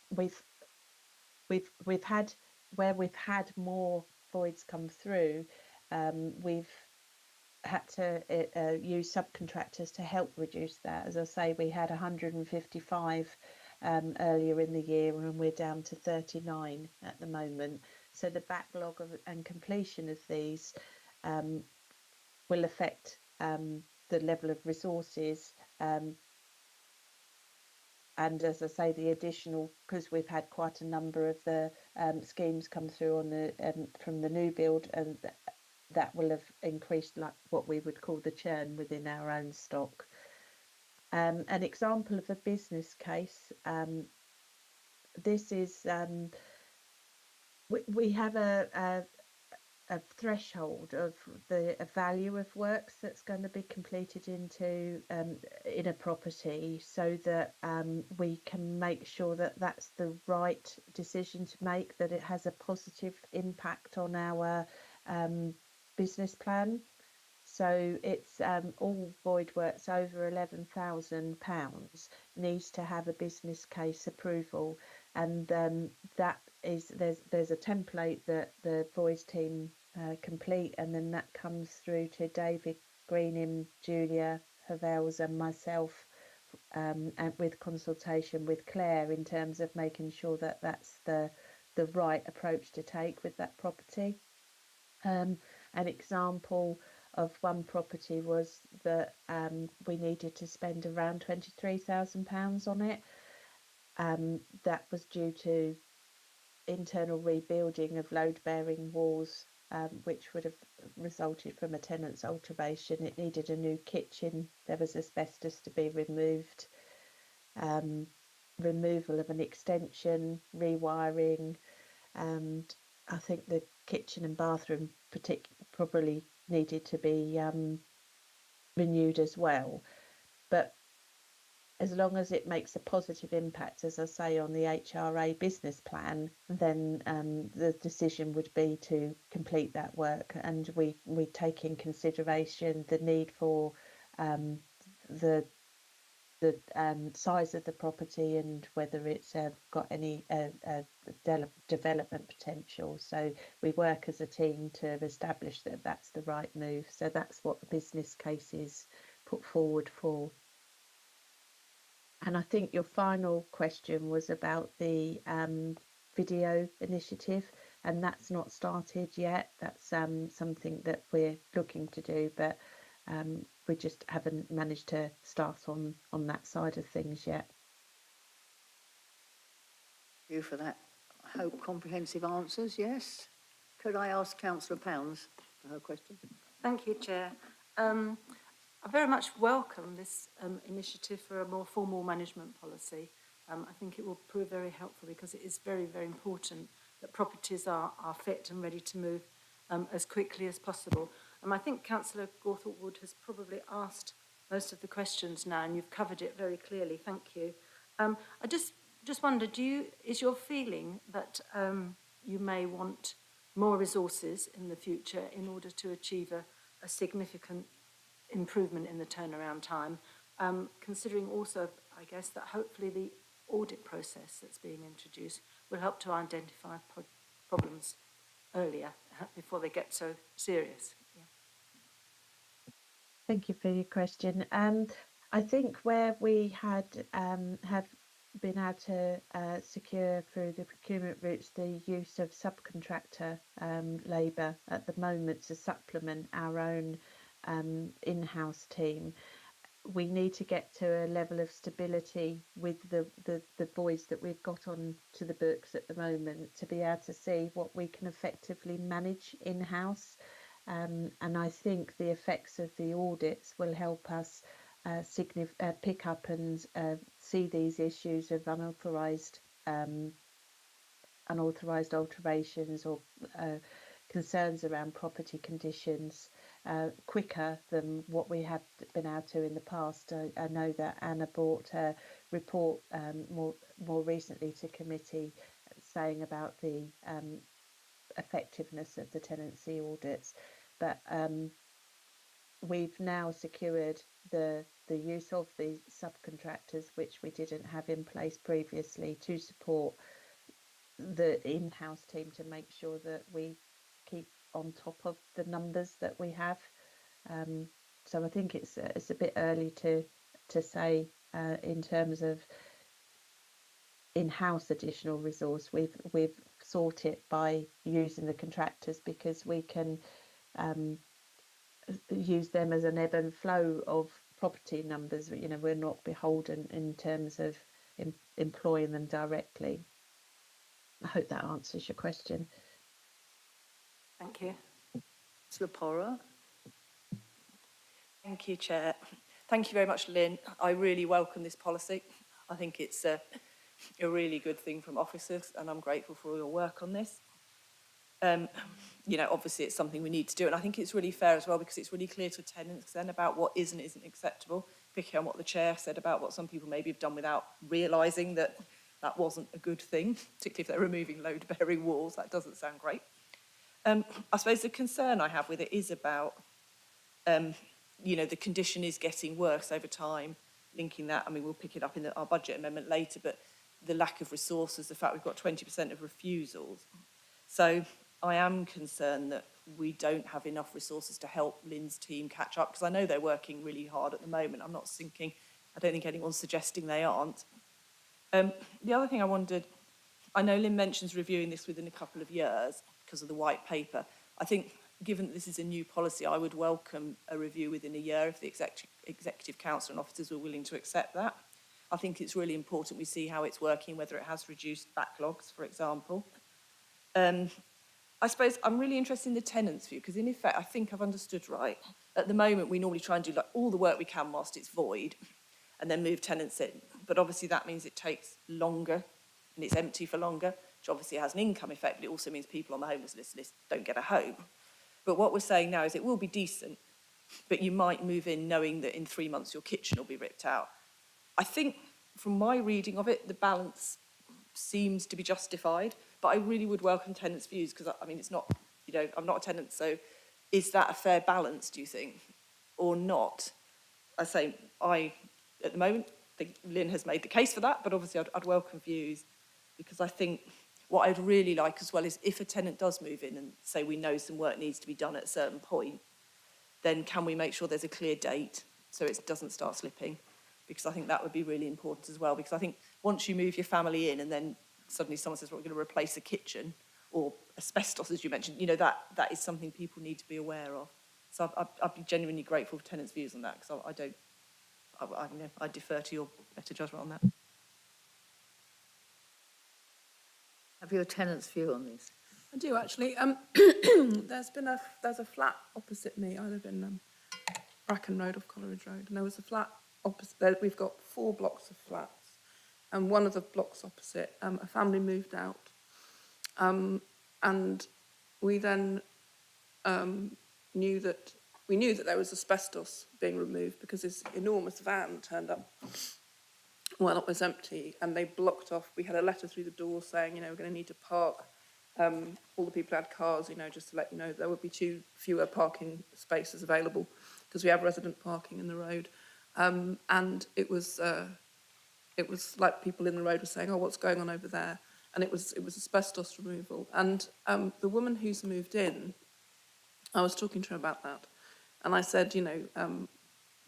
we've had, where we've had more voids come through, we've had to use subcontractors to help reduce that. As I say, we had 155 earlier in the year, and we're down to 39 at the moment. So the backlog and completion of these will affect the level of resources, and as I say, the additional, because we've had quite a number of the schemes come through on the from the new build, and that will have increased like what we would call the churn within our own stock. An example of a business case, this is we have a threshold of the value of works that's going to be completed into in a property, so that we can make sure that that's the right decision to make, that it has a positive impact on our business plan. So it's all void works over £11,000 needs to have a business case approval, and that is there's a template that the voids team complete, and then that comes through to David Greenham, Julia Havels, and myself, and with consultation with Claire in terms of making sure that that's the right approach to take with that property. An example of one property was that we needed to spend around £23,000 on it. That was due to internal rebuilding of load-bearing walls, which would have resulted from a tenant's alteration. It needed a new kitchen. There was asbestos to be removed. Removal of an extension, rewiring, and I think the kitchen and bathroom probably needed to be renewed as well. But as long as it makes a positive impact, as I say, on the HRA business plan, then the decision would be to complete that work, and we take in consideration the need for the size of the property and whether it's got any development potential. So we work as a team to establish that that's the right move. So that's what the business case is put forward for. And I think your final question was about the video initiative, and that's not started yet. That's something that we're looking to do, but we just haven't managed to start on that side of things yet. Thank you for that, I hope, comprehensive answers. Yes. Could I ask Councillor Pounds for her question? Thank you, Chair. I very much welcome this initiative for a more formal management policy. I think it will prove very helpful because it is very, very important that properties are fit and ready to move as quickly as possible. And I think Councillor Gawthorpe-Wood has probably asked most of the questions now, and you've covered it very clearly. Thank you. I just wonder, is your feeling that you may want more resources in the future in order to achieve a significant improvement in the turnaround time, considering also, I guess, that hopefully the audit process that's being introduced will help to identify problems earlier before they get so serious. Yeah. Thank you for your question. I think where we have been able to secure through the procurement routes the use of subcontractor labour at the moment to supplement our own in-house team, we need to get to a level of stability with the boys that we've got on to the books at the moment to be able to see what we can effectively manage in-house. And I think the effects of the audits will help us pick up and see these issues of unauthorised alterations or concerns around property conditions quicker than what we have been able to in the past. I know that Anna brought a report more recently to committee saying about the effectiveness of the tenancy audits, but we've now secured the use of the subcontractors, which we didn't have in place previously, to support the in-house team to make sure that we keep on top of the numbers that we have. So I think it's a bit early to say in terms of in-house additional resource. We've sought it by using the contractors because we can use them as an ebb and flow of property numbers. You know, we're not beholden in terms of employing them directly. I hope that answers your question. Thank you. Councillor Porra. Thank you, Chair. Thank you very much, Lynn. I really welcome this policy. I think it's a really good thing from officers, and I'm grateful for all your work on this. You know, obviously it's something we need to do, and I think it's really fair as well because it's really clear to tenants then about what is and isn't acceptable, picking on what the Chair said about what some people maybe have done without realising that that wasn't a good thing, particularly if they're removing load-bearing walls. That doesn't sound great. I suppose the concern I have with it is about, you know, the condition is getting worse over time, linking that, I mean, we'll pick it up in our budget amendment later, but the lack of resources, the fact we've got 20% of refusals. So I am concerned that we don't have enough resources to help Lynn's team catch up, because I know they're working really hard at the moment. I don't think anyone's suggesting they aren't. The other thing I wondered, I know Lynn mentions reviewing this within a couple of years because of the white paper. I think given that this is a new policy, I would welcome a review within a year if the Executive Council and officers were willing to accept that. I think it's really important we see how it's working, whether it has reduced backlogs, for example. I suppose I'm really interested in the tenants' view, because in effect, I think I've understood right. At the moment, we normally try and do like all the work we can whilst it's void and then move tenants in. But obviously that means it takes longer and it's empty for longer, which obviously has an income effect, but it also means people on the homeless list don't get a home. But what we're saying now is it will be decent, but you might move in knowing that in 3 months your kitchen will be ripped out. I think from my reading of it, the balance seems to be justified, but I really would welcome tenants' views because, I mean, it's not, you know, I'm not a tenant, so is that a fair balance, do you think, or not? I say, at the moment, think Lynn has made the case for that, but obviously I'd welcome views because I think what I'd really like as well is if a tenant does move in and say we know some work needs to be done at a certain point, then can we make sure there's a clear date so it doesn't start slipping? Because I think that would be really important as well. Because I think once you move your family in and then suddenly someone says, well, we're going to replace a kitchen or asbestos, as you mentioned, you know, that is something people need to be aware of. So I'd be genuinely grateful for tenants' views on that because I defer to your better judgment on that. Have you a tenant's view on this? I do actually. There's a flat opposite me. I live in Bracken Road off Coleridge Road, and there was a flat opposite there. We've got 4 blocks of flats, and one of the blocks opposite, a family moved out, and we then knew that there was asbestos being removed because this enormous van turned up while it was empty, and they blocked off. We had a letter through the door saying, you know, we're going to need to park. All the people had cars, you know, just to let you know there would be 2 fewer parking spaces available because we have resident parking in the road. And it was like people in the road were saying, oh, what's going on over there? And it was asbestos removal. And the woman who's moved in, I was talking to her about that. And I said, you know,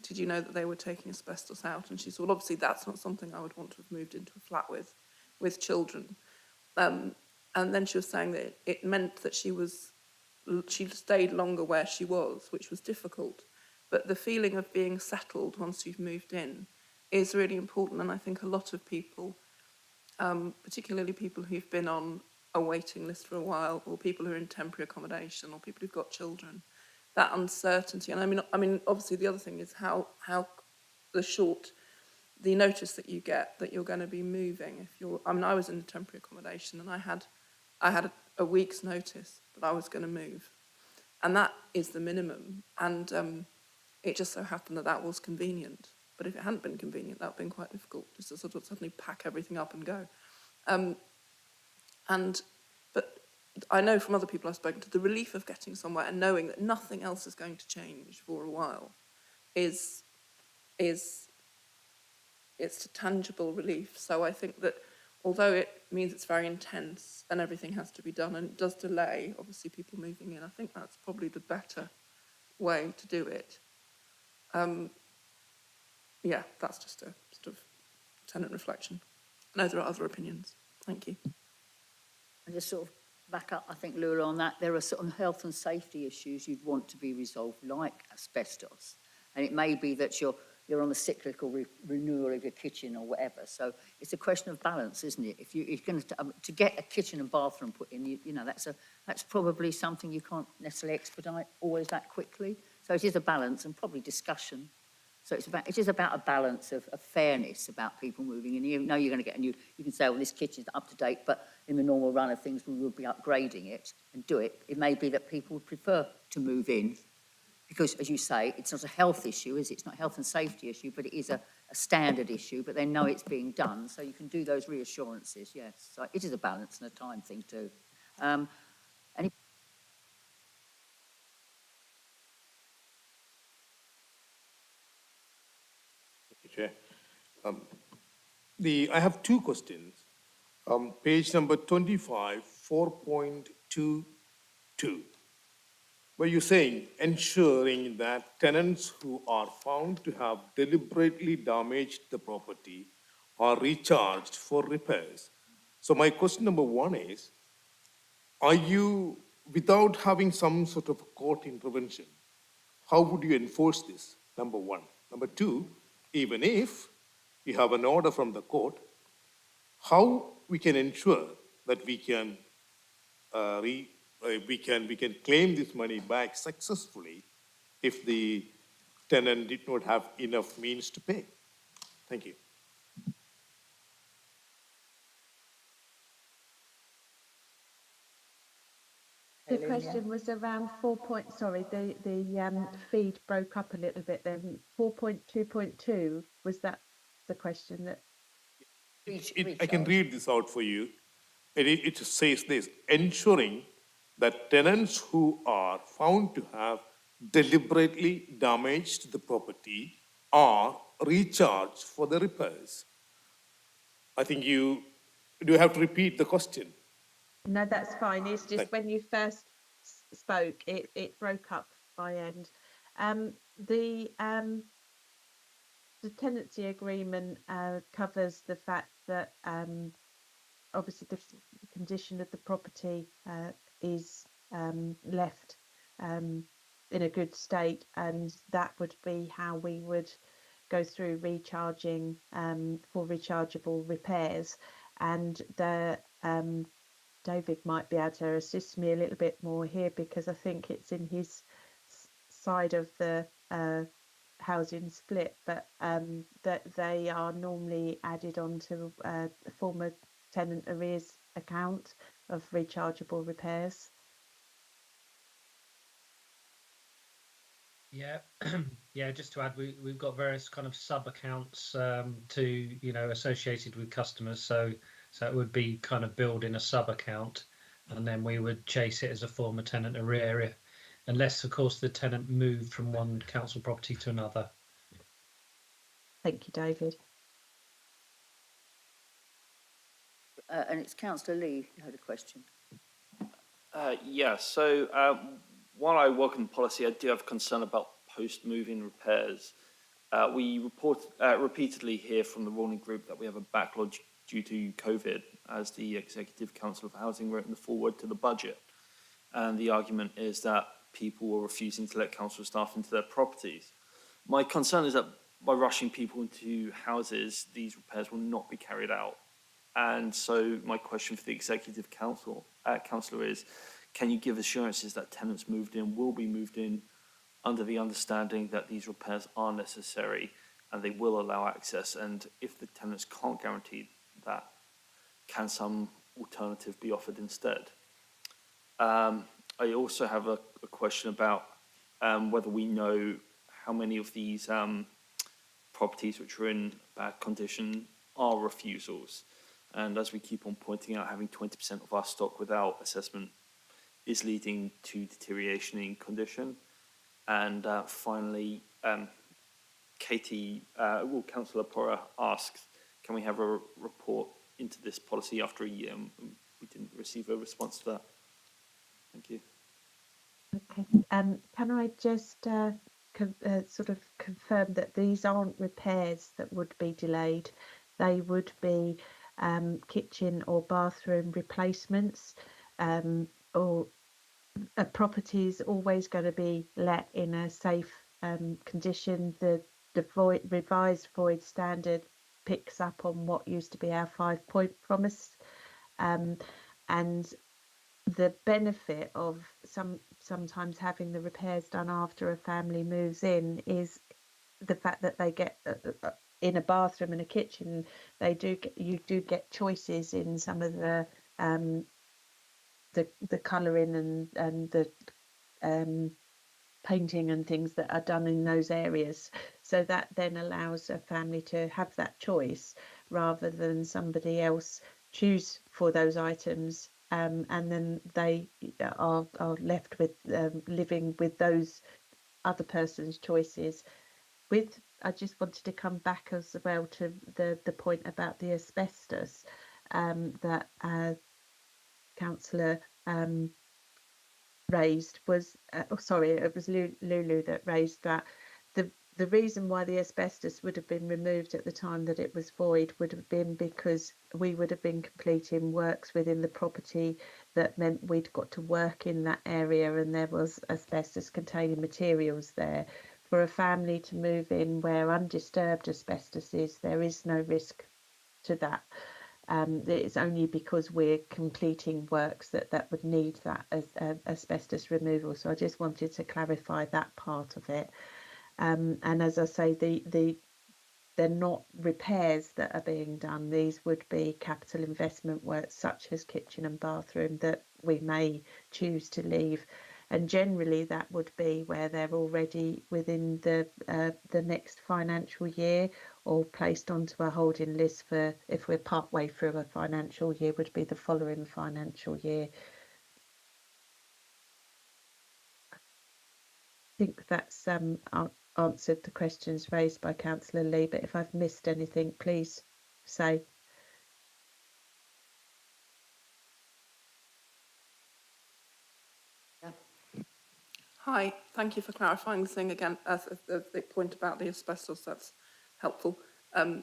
did you know that they were taking asbestos out? And she said, well, obviously that's not something I would want to have moved into a flat with children. And then she was saying that it meant that she stayed longer where she was, which was difficult. But the feeling of being settled once you've moved in is really important. And I think a lot of people, particularly people who've been on a waiting list for a while, or people who are in temporary accommodation, or people who've got children, that uncertainty. And I mean, obviously the other thing is how the notice that you get that you're going to be moving. I was in temporary accommodation and I had a week's notice that I was going to move, and that is the minimum. And it just so happened that was convenient. But if it hadn't been convenient, that would have been quite difficult, just to sort of suddenly pack everything up and go. But I know from other people I've spoken to, the relief of getting somewhere and knowing that nothing else is going to change for a while it's a tangible relief. So I think that although it means it's very intense and everything has to be done and it does delay, obviously, people moving in, I think that's probably the better way to do it. Yeah, that's just a sort of tenant reflection. I know there are other opinions. Thank you. And just sort of back up, I think, Lula, on that, there are certain health and safety issues you'd want to be resolved, like asbestos. And it may be that you're on the cyclical renewal of your kitchen or whatever. So it's a question of balance, isn't it? If you're going to get a kitchen and bathroom put in, you know, that's probably something you can't necessarily expedite always that quickly. So it is a balance and probably discussion. So it is about a balance of fairness about people moving in. You know you're going to get a new, you can say, well, this kitchen's up to date, but in the normal run of things, we will be upgrading it and do it. It may be that people would prefer to move in because, as you say, it's not a health issue, is it? It's not a health and safety issue, but it is a standard issue, but they know it's being done, so you can do those reassurances, yes. So it is a balance and a time thing too. Any Chair. I have 2 questions. Page number 25, 4.22, where you're saying ensuring that tenants who are found to have deliberately damaged the property are recharged for repairs. So my question number 1 is, are you, without having some sort of court intervention, how would you enforce this? Number 1. Number 2, even if you have an order from the court, how we can ensure that we can claim this money back successfully if the tenant did not have enough means to pay? Thank you. The question was around the feed broke up a little bit then. 4.2.2, was that the question that I can read this out for you. It says this: ensuring that tenants who are found to have deliberately damaged the property are recharged for the repairs. I think you have to repeat the question. no, that's fine. It's just Thank- when you first spoke, it broke up my end. Um, the um, the tenancy agreement covers the fact that obviously the condition of the property is left in a good state, and that would be how we would go through recharging for rechargeable repairs. And the David might be able to assist me a little bit more here, because I think it's in his side of the housing split, but that they are normally added onto a former tenant arrears account of rechargeable repairs. Yeah, yeah. Just to add, we've got various kind of sub accounts associated with customers. So it would be kind of billed in a sub account, and then we would chase it as a former tenant arrear, unless of course the tenant moved from one council property to another. Thank you, David. And it's Councillor Lee who had a question. While I work in policy, I do have concern about post-move-in repairs. We repeatedly hear from the ruling group that we have a backlog due to COVID, as the Executive Council of Housing wrote in the foreword to the budget. And the argument is that people were refusing to let council staff into their properties. My concern is that by rushing people into houses, these repairs will not be carried out. And so my question for the Executive Councillor is, can you give assurances that tenants moved in will be moved in under the understanding that these repairs are necessary and they will allow access? And if the tenants can't guarantee that, can some alternative be offered instead? I also have a question about whether we know how many of these properties which are in bad condition are refusals. And as we keep on pointing out, having 20% of our stock without assessment is leading to deterioration in condition. And finally, Councillor Porra asks, can we have a report into this policy after a year? And we didn't receive a response to that. Thank you. Okay. Can I just sort of confirm that these aren't repairs that would be delayed? They would be kitchen or bathroom replacements, or a property is always going to be let in a safe condition. The revised void standard picks up on what used to be our 5-point promise, and the benefit of sometimes having the repairs done after a family moves in is the fact that they get in a bathroom and a kitchen, you do get choices in some of the colouring and the painting and things that are done in those areas. So that then allows a family to have that choice rather than somebody else choose for those items, and then they are left with living with those other person's choices. I just wanted to come back as well to the point about the asbestos that Councillor raised was, it was Lulu that raised that. The reason why the asbestos would have been removed at the time that it was void would have been because we would have been completing works within the property that meant we'd got to work in that area and there was asbestos containing materials there. For a family to move in where undisturbed asbestos is, there is no risk to that. It's only because we're completing works that would need that as asbestos removal. So I just wanted to clarify that part of it. And as I say, they're not repairs that are being done. These would be capital investment works such as kitchen and bathroom that we may choose to leave and generally that would be where they're already within the next financial year or placed onto a holding list for, if we're part way through a financial year, would be the following financial year. I think that's answered the questions raised by Councillor Lee, but if I've missed anything, please say. Hi, thank you for clarifying the thing again, the point about the asbestos, that's helpful. I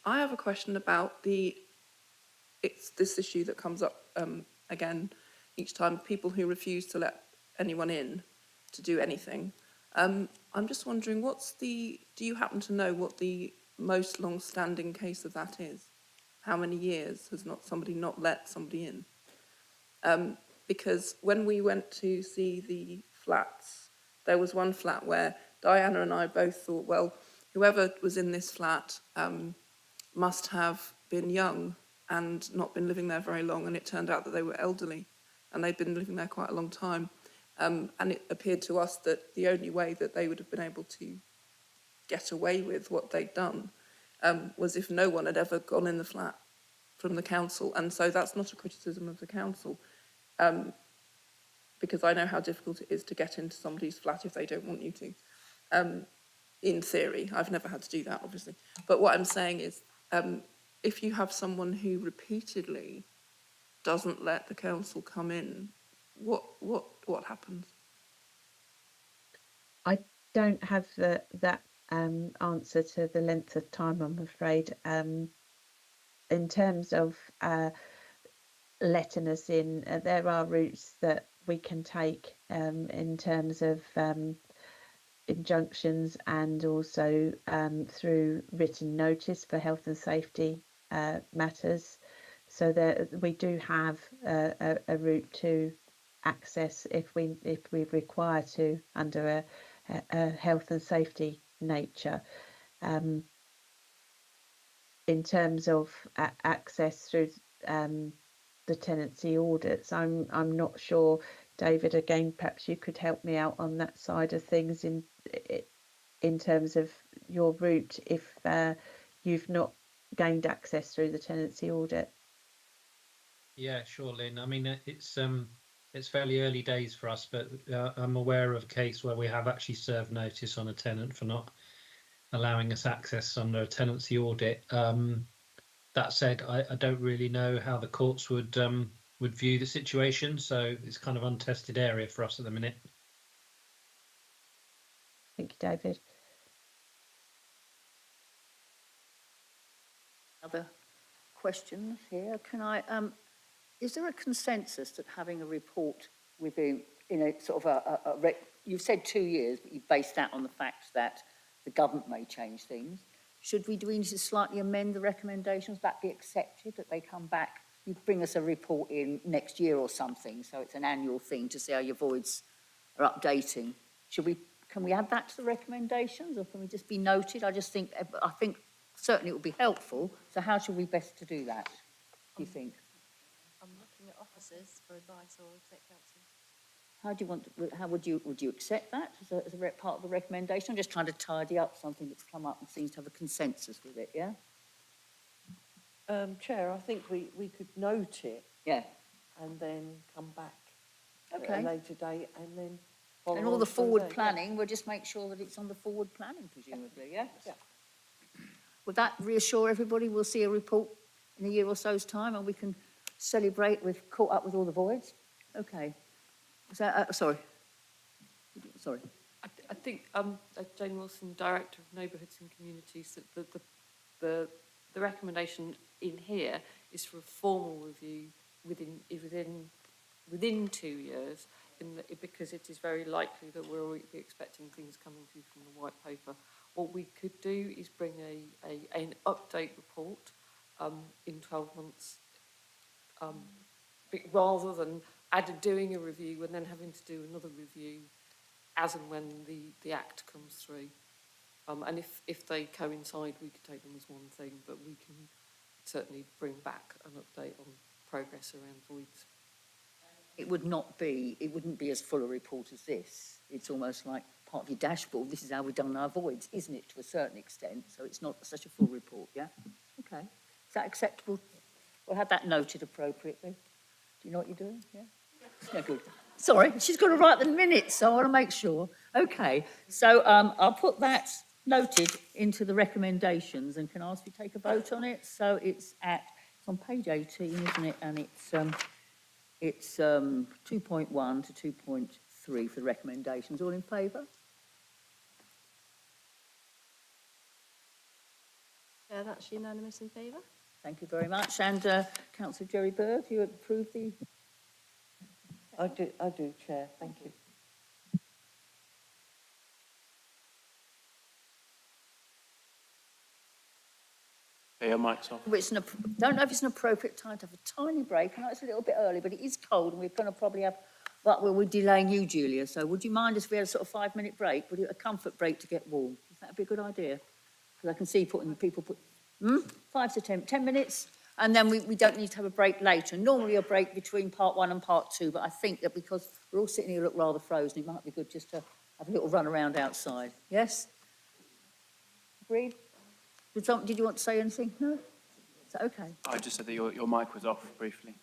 have a question about it's this issue that comes up again each time, people who refuse to let anyone in to do anything. I'm just wondering, do you happen to know what the most long-standing case of that is? How many years has somebody not let somebody in? Because when we went to see the flats, there was one flat where Diana and I both thought, well, whoever was in this flat must have been young and not been living there very long, and it turned out that they were elderly and they'd been living there quite a long time. And it appeared to us that the only way that they would have been able to get away with what they'd done was if no one had ever gone in the flat from the council. And so that's not a criticism of the council, because I know how difficult it is to get into somebody's flat if they don't want you to. In theory, I've never had to do that, obviously. But what I'm saying is, if you have someone who repeatedly doesn't let the council come in, what happens? I don't have that answer to the length of time, I'm afraid. In terms of letting us in, there are routes that we can take in terms of injunctions and also through written notice for health and safety matters. So that we do have a route to access if we require to under a health and safety nature. In terms of access through the tenancy audits, I'm not sure, David. Again, perhaps you could help me out on that side of things in terms of your route if you've not gained access through the tenancy audit. Yeah, sure, Lynn. I mean, it's fairly early days for us, but I'm aware of a case where we have actually served notice on a tenant for not allowing us access under a tenancy audit. That said, I don't really know how the courts would view the situation, so it's kind of untested area for us at the minute. Thank you, David. Other questions here? Can I? Is there a consensus that having a report within, sort of you've said 2 years, but you've based that on the fact that the government may change things. Do we need to slightly amend the recommendations? That be accepted, that they come back, you bring us a report in next year or something, so it's an annual thing to see how your voids are updating. Can we add that to the recommendations, or can we just be noted? I think certainly it would be helpful. So how should we best to do that, do you think? I'm looking at officers for advice or exec council. How would you accept that as a part of the recommendation? I'm just trying to tidy up something that's come up and seems to have a consensus with it, yeah? Chair, I think we could note it. Yeah. And then come back Okay. at a later date and then follow And all on the from forward there, planning, we'll just make sure that it's on the forward planning, presumably, yeah? Yeah. Would that reassure everybody? We'll see a report in a year or so's time and we can celebrate we've caught up with all the voids? Okay. Sorry. I think Jane Wilson, Director of Neighbourhoods and Communities, that the recommendation in here is for a formal review within 2 years, because it is very likely that we'll be expecting things coming through from the white paper. What we could do is bring an update report in 12 months, rather than doing a review and then having to do another review as and when the Act comes through. And if they coincide, we could take them as one thing, but we can certainly bring back an update on progress around voids. it wouldn't be as full a report as this. It's almost like part of your dashboard. This is how we've done our voids, isn't it, to a certain extent? So it's not such a full report, yeah? Okay. Is that acceptable? We'll have that noted appropriately. Do you know what you're doing? Yeah? Yeah, good. Sorry, she's got to write the minutes, so I want to make sure. Okay, so I'll put that noted into the recommendations and can ask you to take a vote on it. So it's on page 18, isn't it? And it's 2.1 to 2.3 for the recommendations. All in favour? Yeah, that's unanimous in favour. Thank you very much. And Councillor Jerry Bird, you approve the... I do, Chair. Thank you. Okay, your mic's off. Don't know if it's an appropriate time to have a tiny break. I know it's a little bit early, but it is cold and we're going to probably have... But we're delaying you, Julia. So would you mind if we had a sort of 5-minute break? Would it a comfort break to get warm? Would that be a good idea? Because I can see people put... 5 to 10 minutes? And then we don't need to have a break later. Normally a break between part 1 and part 2, but I think that because we're all sitting here look rather frozen, it might be good just to have a little run around outside. Yes? Agreed? Did you want to say anything? No? Is that okay? I just said that your mic was off briefly.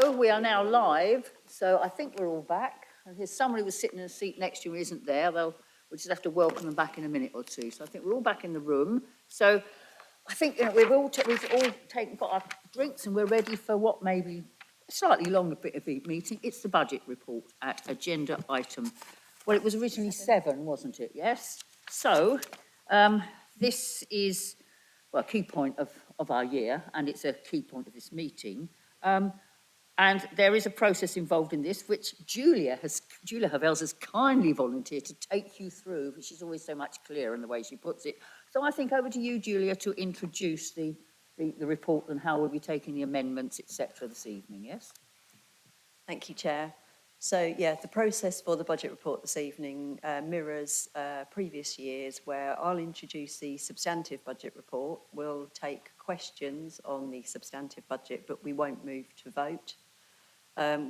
Oh, we are now live, so I think we're all back. And here's somebody who was sitting in a seat next to you isn't there. We'll just have to welcome them back in a minute or two. So I think we're all back in the room. So I think we've all got our drinks and we're ready for what may be a slightly longer bit of the meeting. It's the budget report at agenda item. Well, it was originally 7, wasn't it? Yes. So this is a key point of our year, and it's a key point of this meeting. And there is a process involved in this, which Julia Havels has kindly volunteered to take you through, which is always so much clearer in the way she puts it. So I think over to you, Julia, to introduce the report and how we'll be taking the amendments, etc. this evening, yes? Thank you, Chair. So, yeah, the process for the budget report this evening mirrors previous years, where I'll introduce the substantive budget report. We'll take questions on the substantive budget, but we won't move to vote.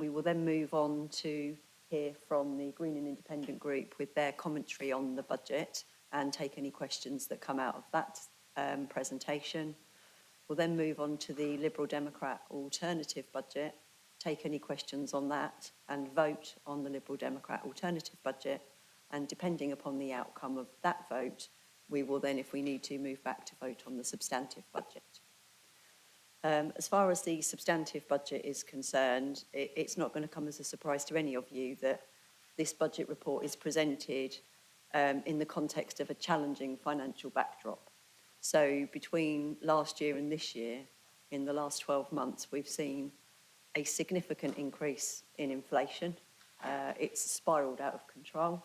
We will then move on to hear from the Green and Independent Group with their commentary on the budget and take any questions that come out of that presentation. We'll then move on to the Liberal Democrat alternative budget, take any questions on that and vote on the Liberal Democrat alternative budget. And depending upon the outcome of that vote, we will then, if we need to, move back to vote on the substantive budget. As far as the substantive budget is concerned, it's not going to come as a surprise to any of you that this budget report is presented in the context of a challenging financial backdrop. So between last year and this year, in the last 12 months, we've seen a significant increase in inflation. It's spiralled out of control.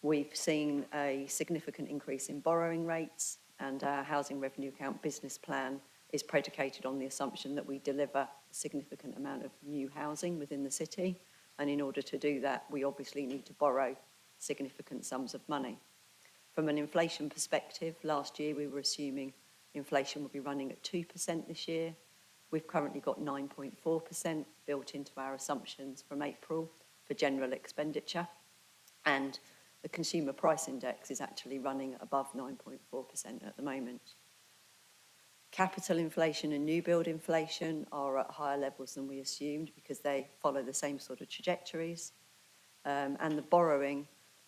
We've seen a significant increase in borrowing rates, and our housing revenue account business plan is predicated on the assumption that we deliver a significant amount of new housing within the city. And in order to do that, we obviously need to borrow significant sums of money. From an inflation perspective, last year we were assuming inflation will be running at 2% this year. We've currently got 9.4% built into our assumptions from April for general expenditure. And the consumer price index is actually running above 9.4% at the moment. Capital inflation and new build inflation are at higher levels than we assumed because they follow the same sort of trajectories. And the borrowing,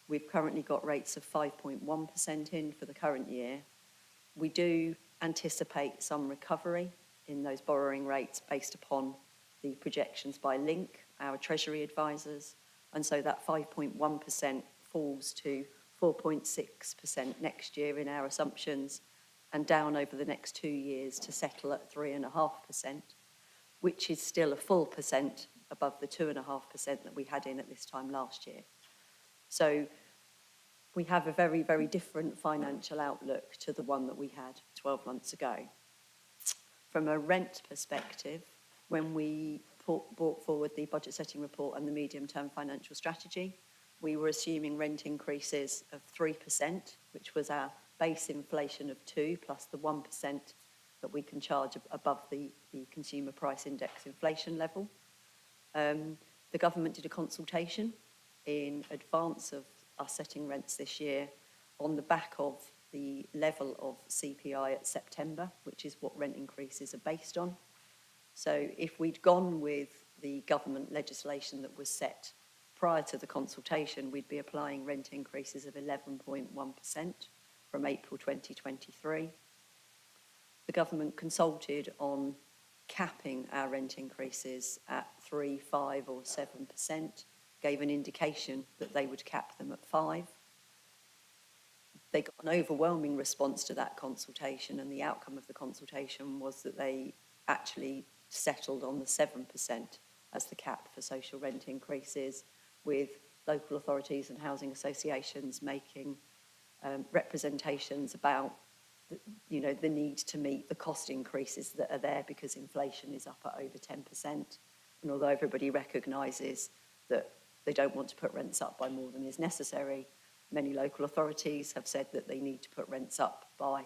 we've currently got rates of 5.1% in for the current year. We do anticipate some recovery in those borrowing rates based upon the projections by Link, our Treasury advisors. And so that 5.1% falls to 4.6% next year in our assumptions, and down over the next 2 years to settle at 3.5%, which is still a full percent above the 2.5% that we had in at this time last year. So we have a very, very different financial outlook to the one that we had 12 months ago. From a rent perspective, when we brought forward the budget setting report and the medium-term financial strategy, we were assuming rent increases of 3%, which was our base inflation of 2% plus the 1% that we can charge above the consumer price index inflation level. The government did a consultation in advance of us setting rents this year on the back of the level of CPI at September, which is what rent increases are based on. So if we'd gone with the government legislation that was set prior to the consultation, we'd be applying rent increases of 11.1% from April 2023. The government consulted on capping our rent increases at 3%, 5% or 7%, gave an indication that they would cap them at 5%. They got an overwhelming response to that consultation, and the outcome of the consultation was that they actually settled on the 7% as the cap for social rent increases, with local authorities and housing associations making representations about the need to meet the cost increases that are there because inflation is up at over 10%. And although everybody recognises that they don't want to put rents up by more than is necessary, many local authorities have said that they need to put rents up by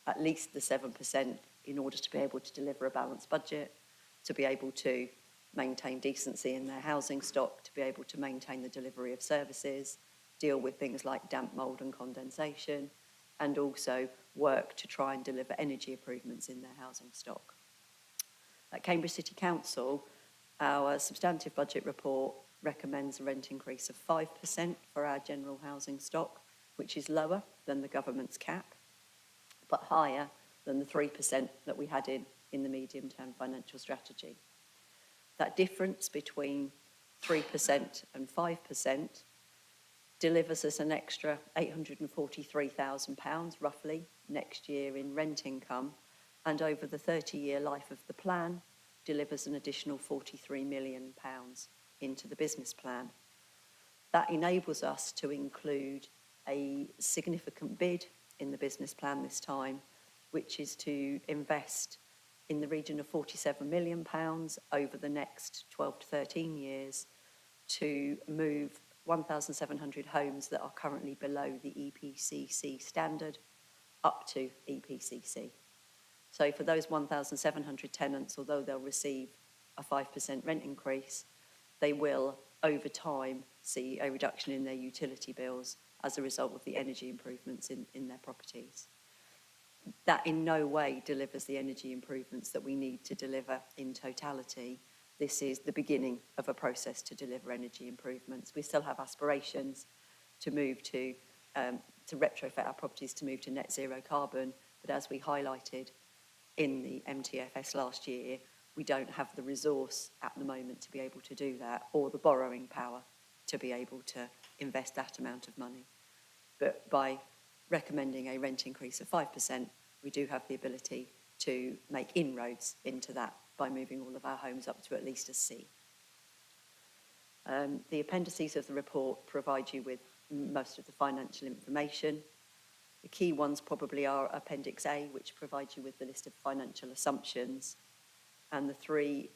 at least the 7% in order to be able to deliver a balanced budget, to be able to maintain decency in their housing stock, to be able to maintain the delivery of services, deal with things like damp, mould and condensation, and also work to try and deliver energy improvements in their housing stock. At Cambridge City Council, our substantive budget report recommends a rent increase of 5% for our general housing stock, which is lower than the government's cap, but higher than the 3% that we had in the medium-term financial strategy. That difference between 3% and 5% delivers us an extra £843,000 roughly next year in rent income, and over the 30-year life of the plan delivers an additional £43 million into the business plan. That enables us to include a significant bid in the business plan this time, which is to invest in the region of £47 million over the next 12 to 13 years to move 1,700 homes that are currently below the EPCC standard up to EPCC. So for those 1,700 tenants, although they'll receive a 5% rent increase, they will, over time, see a reduction in their utility bills as a result of the energy improvements in their properties. That in no way delivers the energy improvements that we need to deliver in totality. This is the beginning of a process to deliver energy improvements. We still have aspirations to move to retrofit our properties to move to net zero carbon, but as we highlighted in the MTFS last year, we don't have the resource at the moment to be able to do that, or the borrowing power to be able to invest that amount of money. But by recommending a rent increase of 5%, we do have the ability to make inroads into that by moving all of our homes up to at least a C. The appendices of the report provide you with most of the financial information. The key ones probably are Appendix A, which provides you with the list of financial assumptions, and the three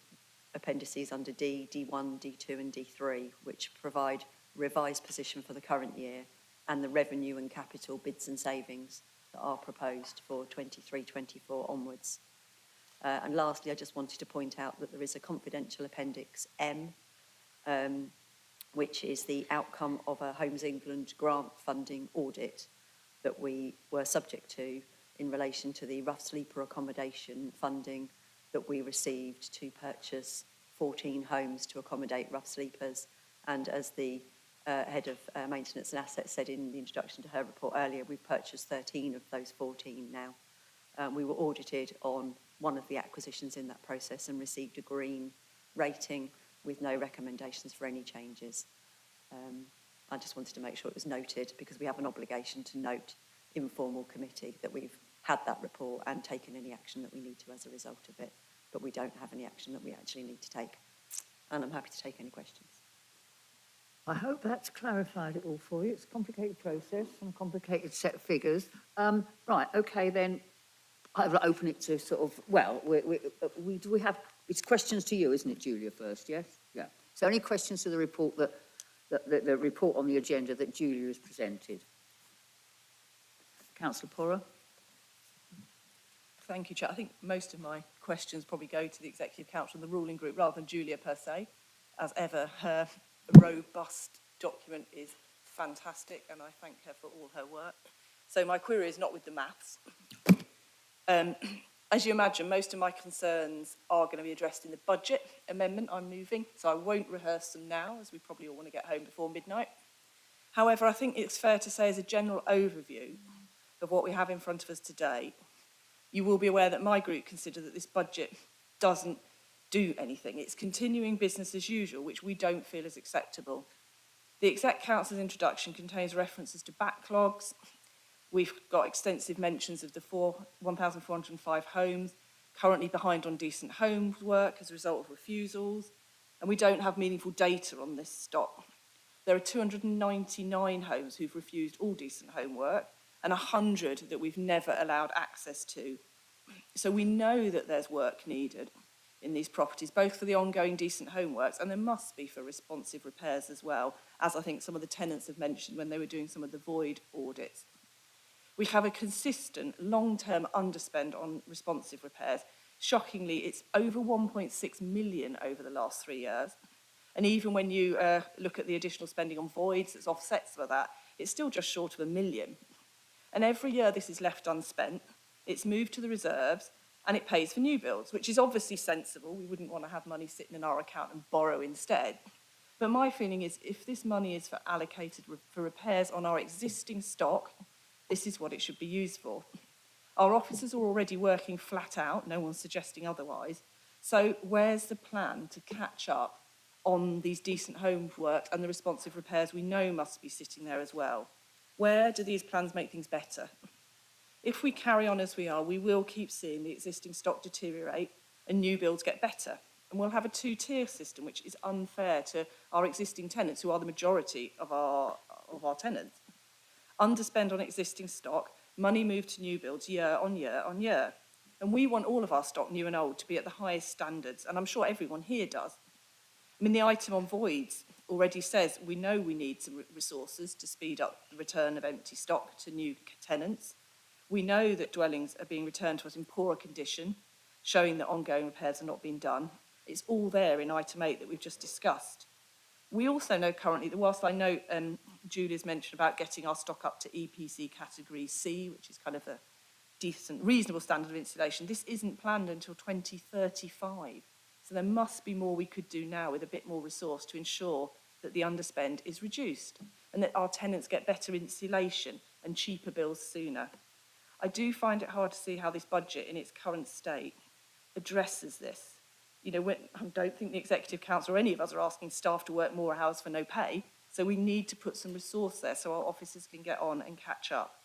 appendices under D, D1, D2 and D3, which provide revised position for the current year and the revenue and capital bids and savings that are proposed for 23-24 onwards. And lastly, I just wanted to point out that there is a confidential Appendix M, which is the outcome of a Homes England grant funding audit that we were subject to in relation to the rough sleeper accommodation funding that we received to purchase 14 homes to accommodate rough sleepers. And as the head of maintenance and assets said in the introduction to her report earlier, we've purchased 13 of those 14 now. We were audited on one of the acquisitions in that process and received a green rating with no recommendations for any changes. I just wanted to make sure it was noted because we have an obligation to note in formal committee that we've had that report and taken any action that we need to as a result of it, but we don't have any action that we actually need to take. And I'm happy to take any questions. I hope that's clarified it all for you. It's a complicated process, some complicated set of figures. Right, okay, then I'll open it to sort of, well, we have, it's questions to you, isn't it, Julia, first, yes? Yeah. So any questions to the report the report on the agenda that Julia has presented? Councillor Porrer. Thank you, Chair. I think most of my questions probably go to the Executive Council and the ruling group rather than Julia per se. As ever, her robust document is fantastic and I thank her for all her work. So my query is not with the maths. As you imagine, most of my concerns are going to be addressed in the budget amendment I'm moving, so I won't rehearse them now as we probably all want to get home before midnight. However, I think it's fair to say as a general overview of what we have in front of us today, you will be aware that my group consider that this budget doesn't do anything. It's continuing business as usual, which we don't feel is acceptable. The Exec Council's introduction contains references to backlogs. We've got extensive mentions of the 1,405 homes currently behind on decent home work as a result of refusals, and we don't have meaningful data on this stock. There are 299 homes who've refused all decent home work and 100 that we've never allowed access to. So we know that there's work needed in these properties, both for the ongoing decent home works and there must be for responsive repairs as well, as I think some of the tenants have mentioned when they were doing some of the void audits. We have a consistent long-term underspend on responsive repairs. Shockingly, it's over 1.6 million over the last 3 years. And even when you look at the additional spending on voids that's offset some of that, it's still just short of £1 million. And every year this is left unspent. It's moved to the reserves and it pays for new builds, which is obviously sensible. We wouldn't want to have money sitting in our account and borrow instead. But my feeling is if this money is allocated for repairs on our existing stock, this is what it should be used for. Our officers are already working flat out, no one's suggesting otherwise. So where's the plan to catch up on these decent homes work and the responsive repairs we know must be sitting there as well? Where do these plans make things better? If we carry on as we are, we will keep seeing the existing stock deteriorate and new builds get better. And we'll have a two-tier system, which is unfair to our existing tenants, who are the majority of our tenants. Underspend on existing stock, money moved to new builds year on year on year. And we want all of our stock, new and old, to be at the highest standards, and I'm sure everyone here does. I mean, the item on voids already says we know we need some resources to speed up the return of empty stock to new tenants. We know that dwellings are being returned to us in poorer condition, showing that ongoing repairs are not being done. It's all there in item 8 that we've just discussed. We also know currently that whilst I know Julie's mentioned about getting our stock up to EPC category C, which is kind of a decent, reasonable standard of insulation, this isn't planned until 2035. So there must be more we could do now with a bit more resource to ensure that the underspend is reduced and that our tenants get better insulation and cheaper bills sooner. I do find it hard to see how this budget in its current state addresses this. You know, I don't think the Executive Council or any of us are asking staff to work more hours for no pay, so we need to put some resource there so our officers can get on and catch up.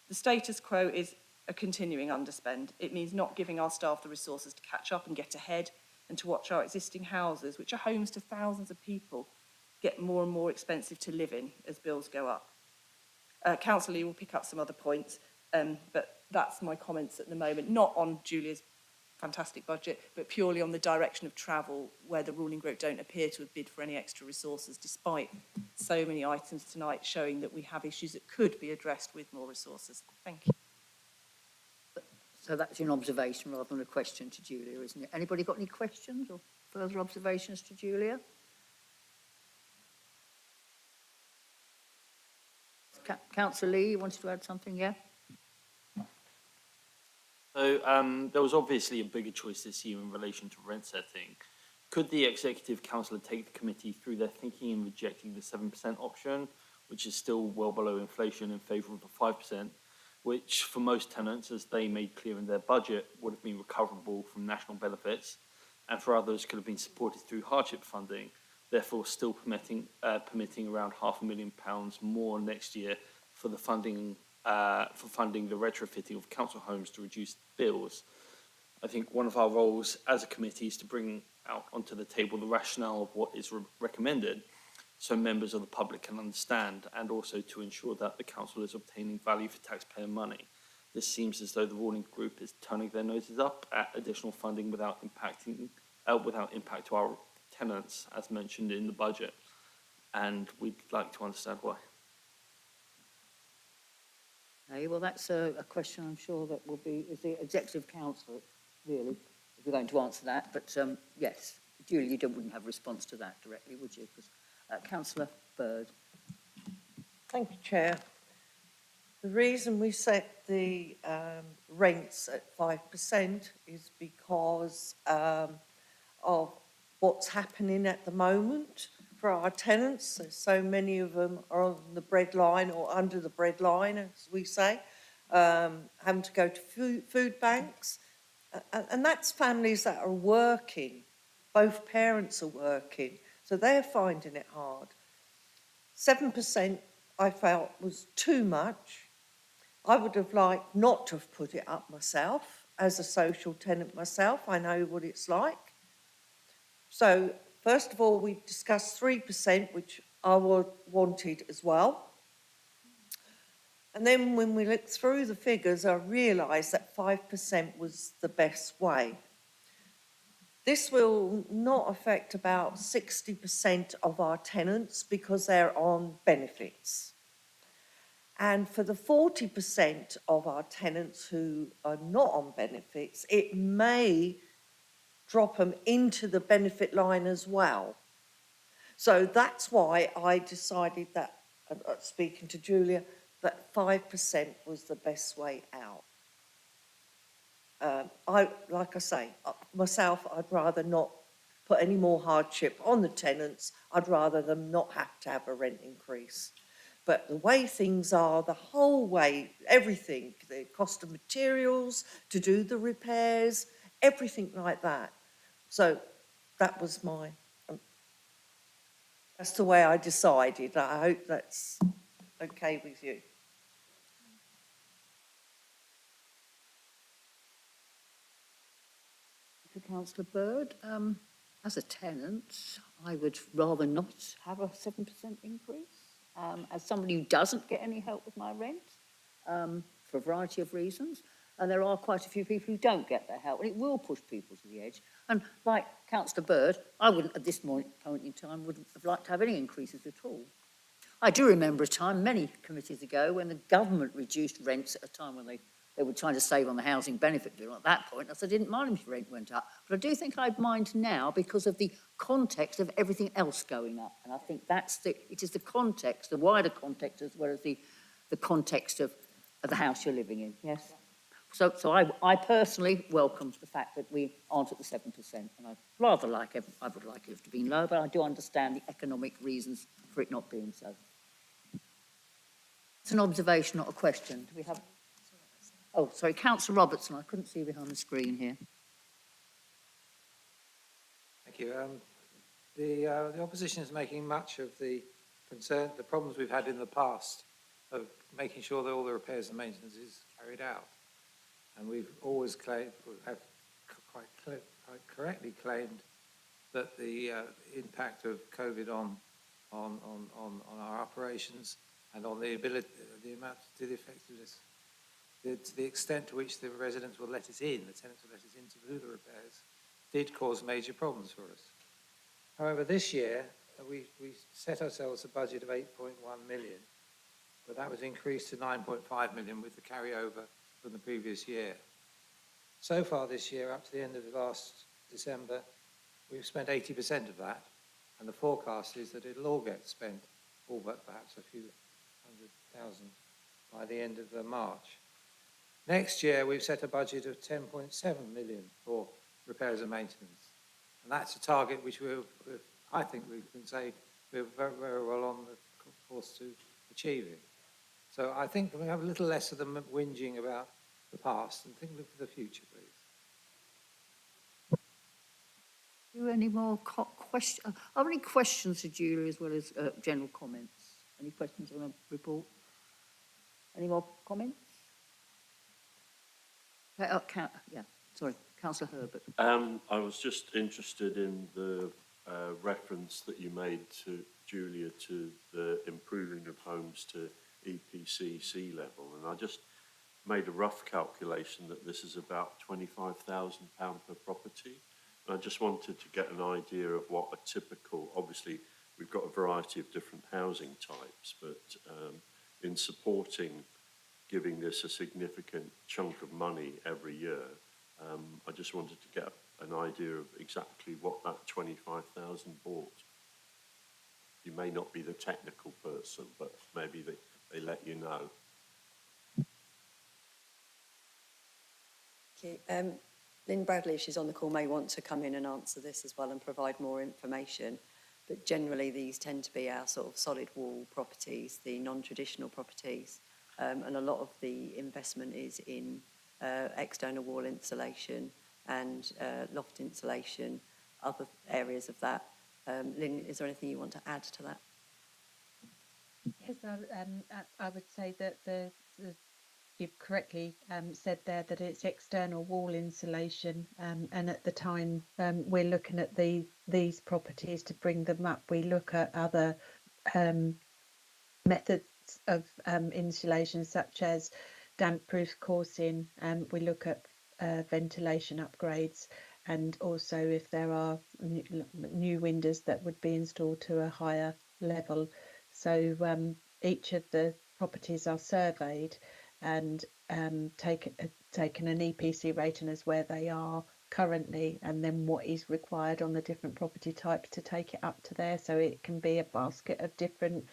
The status quo is a continuing underspend. It means not giving our staff the resources to catch up and get ahead and to watch our existing houses, which are homes to thousands of people, get more and more expensive to live in as bills go up. Councillor Lee will pick up some other points, but that's my comments at the moment, not on Julia's fantastic budget, but purely on the direction of travel, where the ruling group don't appear to have bid for any extra resources, despite so many items tonight showing that we have issues that could be addressed with more resources. Thank you. So that's an observation rather than a question to Julia, isn't it? Anybody got any questions or further observations to Julia? Councillor Lee, you wanted to add something, yeah? So there was obviously a bigger choice this year in relation to rent setting. Could the Executive Council take the committee through their thinking in rejecting the 7% option, which is still well below inflation, in favour of the 5%, which for most tenants, as they made clear in their budget, would have been recoverable from national benefits, and for others could have been supported through hardship funding, therefore still permitting around £500,000 more next year for the funding the retrofitting of council homes to reduce bills. I think one of our roles as a committee is to bring out onto the table the rationale of what is recommended, so members of the public can understand, and also to ensure that the council is obtaining value for taxpayer money. This seems as though the ruling group is turning their noses up at additional funding without impact to our tenants, as mentioned in the budget, and we'd like to understand why. Okay, well, that's a question I'm sure that will be, is the Executive Council, really, if you're going to answer that. But yes, Julie, you wouldn't have a response to that directly, would you? Because Councillor Bird. Thank you, Chair. The reason we set the rents at 5% is because of what's happening at the moment for our tenants. So many of them are on the breadline or under the breadline, as we say, having to go to food banks. And that's families that are working. Both parents are working, so they're finding it hard. 7% I felt was too much. I would have liked not to have put it up myself. As a social tenant myself, I know what it's like. So first of all, we discussed 3%, which I wanted as well. And then when we looked through the figures, I realised that 5% was the best way. This will not affect about 60% of our tenants because they're on benefits. And for the 40% of our tenants who are not on benefits, it may drop them into the benefit line as well. So that's why I decided that, speaking to Julia, that 5% was the best way out. Like I say, myself, I'd rather not put any more hardship on the tenants. I'd rather them not have to have a rent increase. But the way things are, the whole way, everything, the cost of materials to do the repairs, everything like that. So that was that's the way I decided. I hope that's okay with you. Councillor Bird, as a tenant, I would rather not have a 7% increase. As somebody who doesn't get any help with my rent, for a variety of reasons, and there are quite a few people who don't get their help, and it will push people to the edge. And like Councillor Bird, I wouldn't, at this point in time, wouldn't have liked to have any increases at all. I do remember a time, many committees ago, when the government reduced rents at a time when they were trying to save on the housing benefit bill. At that point, I said I didn't mind if rent went up, but I do think I'd mind now because of the context of everything else going up. And I think it is the context, the wider context, as well as the context of the house you're living in, yes? So I personally welcome the fact that we aren't at the 7%, and I would like it to be lower, but I do understand the economic reasons for it not being so. It's an observation, not a question. Do we have? Oh, sorry, Councillor Robertson. I couldn't see behind the screen here. Thank you. The opposition is making much of the problems we've had in the past of making sure that all the repairs and maintenance is carried out. And we've always quite correctly claimed that the impact of COVID on our operations and on the ability, the effectiveness, to the extent to which the residents will let us in, the tenants will let us in to do the repairs, did cause major problems for us. However, this year, we set ourselves a budget of 8.1 million, but that was increased to 9.5 million with the carryover from the previous year. So far this year, up to the end of last December, we've spent 80% of that, and the forecast is that it'll all get spent, all but perhaps a few 100,000 by the end of March. Next year, we've set a budget of 10.7 million for repairs and maintenance, and that's a target which I think we can say we're very, very well on the course to achieving. So I think we have a little less of them whinging about the past and think of the future, please. Do any more questions? Are there any questions to Julie as well as general comments? Any questions on the report? Any more comments? Yeah, sorry, Councillor Herbert. I was just interested in the reference that you made to Julia to the improving of homes to EPC C level, and I just made a rough calculation that this is about £25,000 per property. And I just wanted to get an idea of what a typical, obviously we've got a variety of different housing types, but in supporting giving this a significant chunk of money every year, I just wanted to get an idea of exactly what that 25,000 bought. You may not be the technical person, but maybe they let you know. Okay. Lynn Bradley, if she's on the call, may want to come in and answer this as well and provide more information. But generally, these tend to be our sort of solid wall properties, the non-traditional properties. And a lot of the investment is in external wall insulation and loft insulation, other areas of that. Lynn, is there anything you want to add to that? Yes, I would say that you've correctly said there that it's external wall insulation, and at the time we're looking at these properties to bring them up. We look at other methods of insulation such as damp-proof coursing. We look at ventilation upgrades, and also if there are new windows that would be installed to a higher level. So each of the properties are surveyed and taken an EPC rating as where they are currently, and then what is required on the different property types to take it up to there. So it can be a basket of different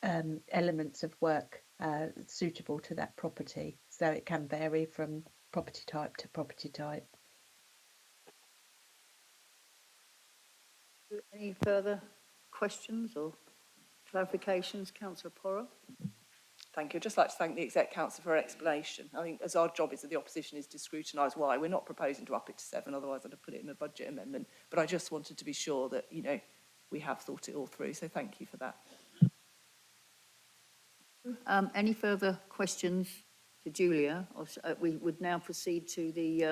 elements of work suitable to that property. So it can vary from property type to property type. Any further questions or clarifications, Councillor Porra? Thank you. I'd just like to thank the Exec Council for her explanation. I think as our job is that the opposition is to scrutinise why. We're not proposing to up it to 7, otherwise I'd have put it in a budget amendment. But I just wanted to be sure that, you know, we have thought it all through. So thank you for that. Any further questions to Julia? Or we would now proceed to the,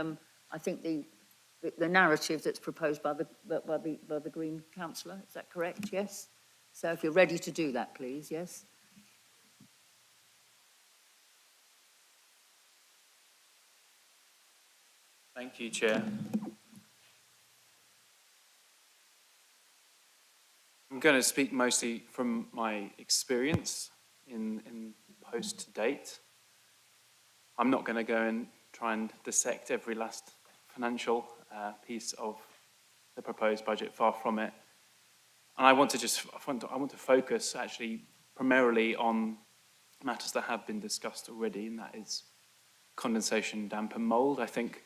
I think the narrative that's proposed by the Green Councillor. Is that correct? Yes. So if you're ready to do that, please. Yes. Thank you, Chair. I'm going to speak mostly from my experience in post to date. I'm not going to go and try and dissect every last financial piece of the proposed budget, far from it. And I want to focus actually primarily on matters that have been discussed already, and that is condensation, damp and mould. I think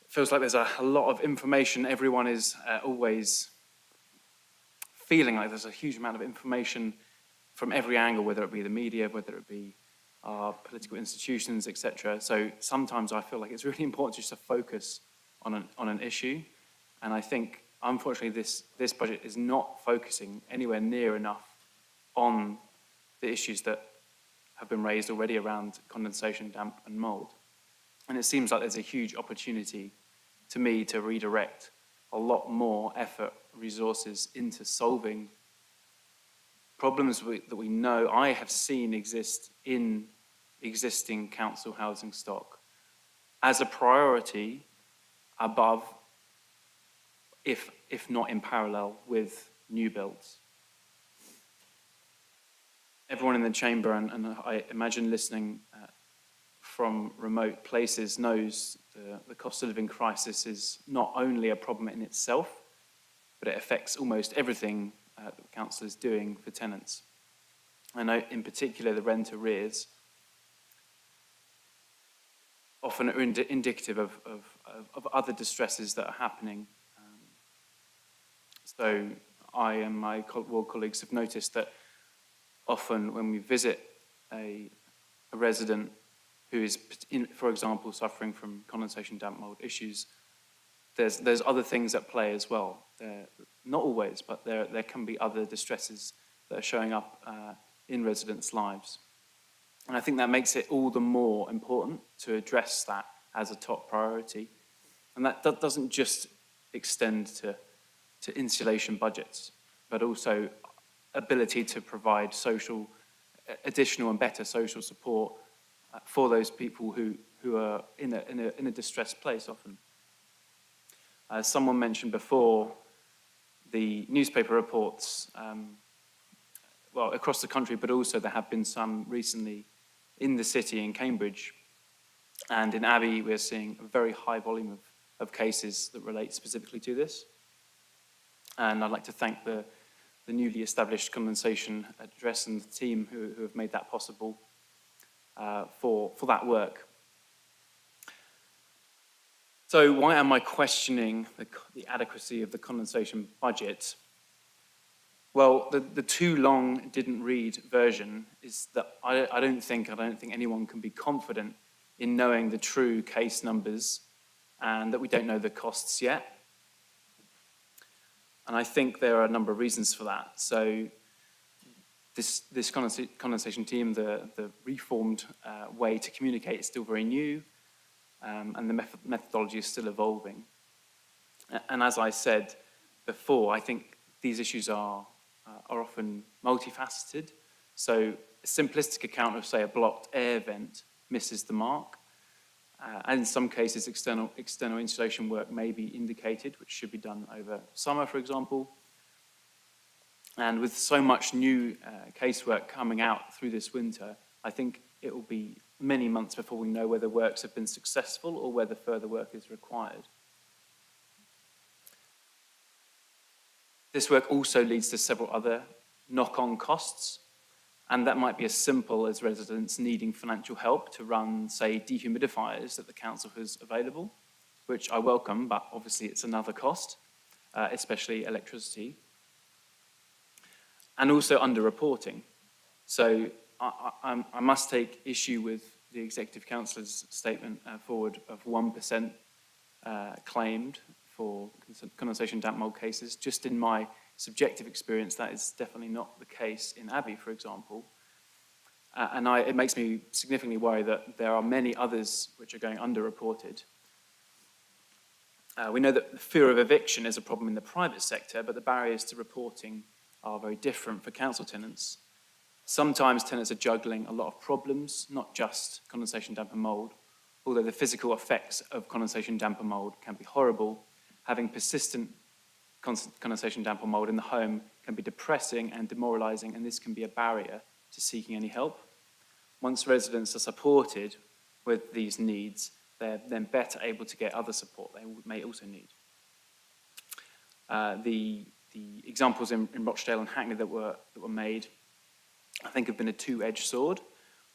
it feels like there's a lot of information. Everyone is always feeling like there's a huge amount of information from every angle, whether it be the media, whether it be our political institutions, etc. So sometimes I feel like it's really important just to focus on an issue. And I think, unfortunately, this budget is not focusing anywhere near enough on the issues that have been raised already around condensation, damp and mould. And it seems like there's a huge opportunity to me to redirect a lot more effort, resources into solving problems that we know I have seen exist in existing council housing stock as a priority above, if not in parallel with new builds. Everyone in the chamber, and I imagine listening from remote places, knows the cost of living crisis is not only a problem in itself, but it affects almost everything that the council is doing for tenants. I know in particular the rent arrears often are indicative of other distresses that are happening. So I and my ward colleagues have noticed that often when we visit a resident who is, for example, suffering from condensation damp mould issues, there's other things at play as well. Not always, but there can be other distresses that are showing up in residents' lives. And I think that makes it all the more important to address that as a top priority. And that doesn't just extend to insulation budgets, but also ability to provide additional and better social support for those people who are in a distressed place often. As someone mentioned before, the newspaper reports, well, across the country, but also there have been some recently in the city, in Cambridge, and in Abbey, we're seeing a very high volume of cases that relate specifically to this. And I'd like to thank the newly established condensation address and the team who have made that possible for that work. So why am I questioning the adequacy of the condensation budget? Well, the too long didn't read version is that I don't think anyone can be confident in knowing the true case numbers and that we don't know the costs yet. And I think there are a number of reasons for that. So this condensation team, the reformed way to communicate is still very new, and the methodology is still evolving. And as I said before, I think these issues are often multifaceted. So a simplistic account of, say, a blocked air vent misses the mark. And in some cases, external insulation work may be indicated, which should be done over summer, for example. And with so much new casework coming out through this winter, I think it will be many months before we know whether works have been successful or whether further work is required. This work also leads to several other knock-on costs. And that might be as simple as residents needing financial help to run, say, dehumidifiers that the council has available, which I welcome, but obviously it's another cost, especially electricity. And also underreporting. So I must take issue with the Executive Councillor's statement forward of 1% claimed for condensation damp mould cases. Just in my subjective experience, that is definitely not the case in Abbey, for example. And it makes me significantly worry that there are many others which are going underreported. We know that the fear of eviction is a problem in the private sector, but the barriers to reporting are very different for council tenants. Sometimes tenants are juggling a lot of problems, not just condensation damp and mould. Although the physical effects of condensation damp and mould can be horrible, having persistent condensation damp or mould in the home can be depressing and demoralising, and this can be a barrier to seeking any help. Once residents are supported with these needs, they're then better able to get other support they may also need. The examples in Rochdale and Hackney that were made, I think, have been a two-edged sword,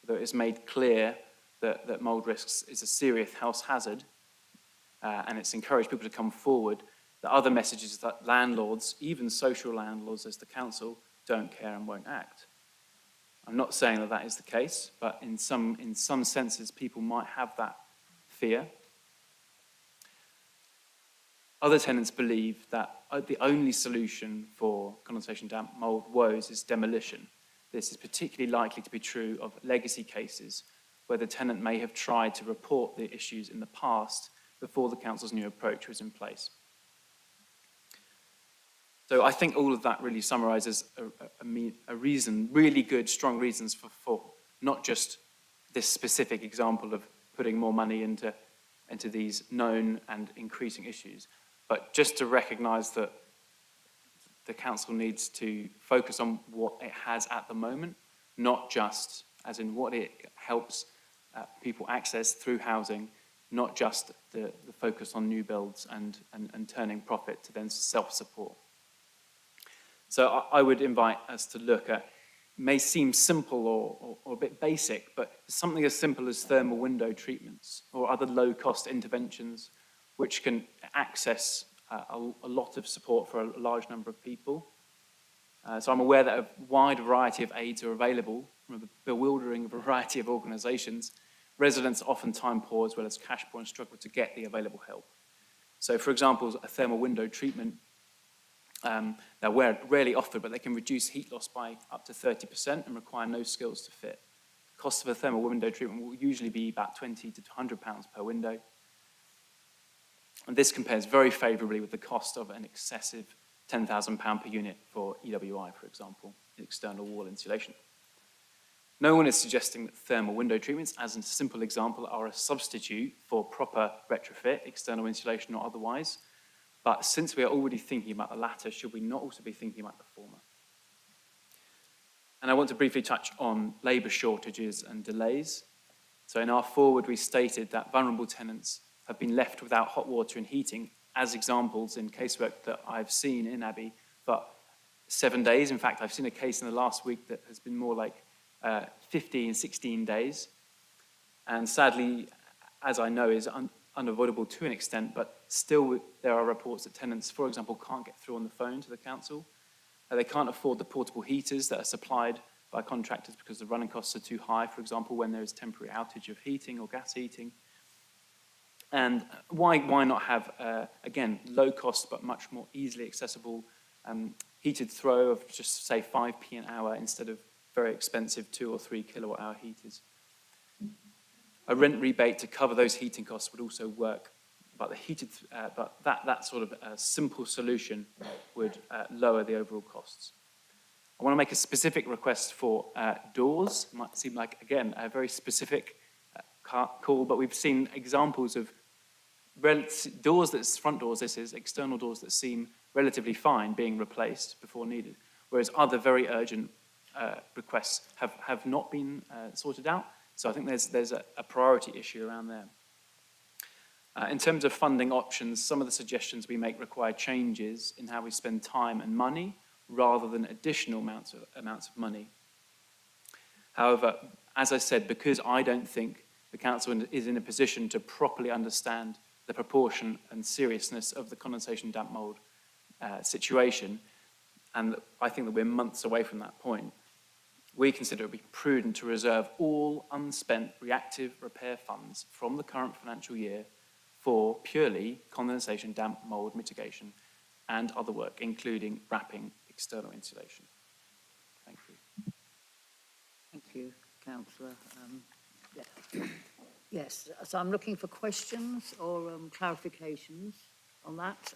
although it's made clear that mould risks is a serious house hazard, and it's encouraged people to come forward. The other message is that landlords, even social landlords as the council, don't care and won't act. I'm not saying that that is the case, but in some senses, people might have that fear. Other tenants believe that the only solution for condensation damp mould woes is demolition. This is particularly likely to be true of legacy cases where the tenant may have tried to report the issues in the past before the council's new approach was in place. So I think all of that really summarises a reason, really good, strong reasons for not just this specific example of putting more money into these known and increasing issues, but just to recognise that the council needs to focus on what it has at the moment, not just as in what it helps people access through housing, not just the focus on new builds and turning profit to then self-support. So I would invite us to look at, may seem simple or a bit basic, but something as simple as thermal window treatments or other low-cost interventions which can access a lot of support for a large number of people. So I'm aware that a wide variety of aids are available from a bewildering variety of organisations. Residents are often time poor as well as cash poor and struggle to get the available help. So for example, a thermal window treatment, they're rarely offered, but they can reduce heat loss by up to 30% and require no skills to fit. The cost of a thermal window treatment will usually be about £20 to £100 per window. And this compares very favourably with the cost of an excessive £10,000 per unit for EWI, for example, external wall insulation. No one is suggesting that thermal window treatments, as a simple example, are a substitute for proper retrofit, external insulation or otherwise. But since we are already thinking about the latter, should we not also be thinking about the former? And I want to briefly touch on labour shortages and delays. So in our forward, we stated that vulnerable tenants have been left without hot water and heating as examples in casework that I've seen in Abbey for 7 days. In fact, I've seen a case in the last week that has been more like 15, 16 days. And sadly, as I know, is unavoidable to an extent, but still there are reports that tenants, for example, can't get through on the phone to the council. They can't afford the portable heaters that are supplied by contractors because the running costs are too high, for example, when there is temporary outage of heating or gas heating. And why not have, again, low cost but much more easily accessible heated throw of just, say, 5p an hour instead of very expensive 2 or 3 kilowatt hour heaters. A rent rebate to cover those heating costs would also work, but that sort of simple solution would lower the overall costs. I want to make a specific request for doors. It might seem like, again, a very specific call, but we've seen examples of doors that's front doors, this is external doors that seem relatively fine being replaced before needed, whereas other very urgent requests have not been sorted out. So I think there's a priority issue around there. In terms of funding options, some of the suggestions we make require changes in how we spend time and money rather than additional amounts of money. However, as I said, because I don't think the council is in a position to properly understand the proportion and seriousness of the condensation damp mould situation, and I think that we're months away from that point, we consider it would be prudent to reserve all unspent reactive repair funds from the current financial year for purely condensation damp mould mitigation and other work, including wrapping external insulation. Thank you. Thank you, councillor. Yeah. Yes, so I'm looking for questions or clarifications on that.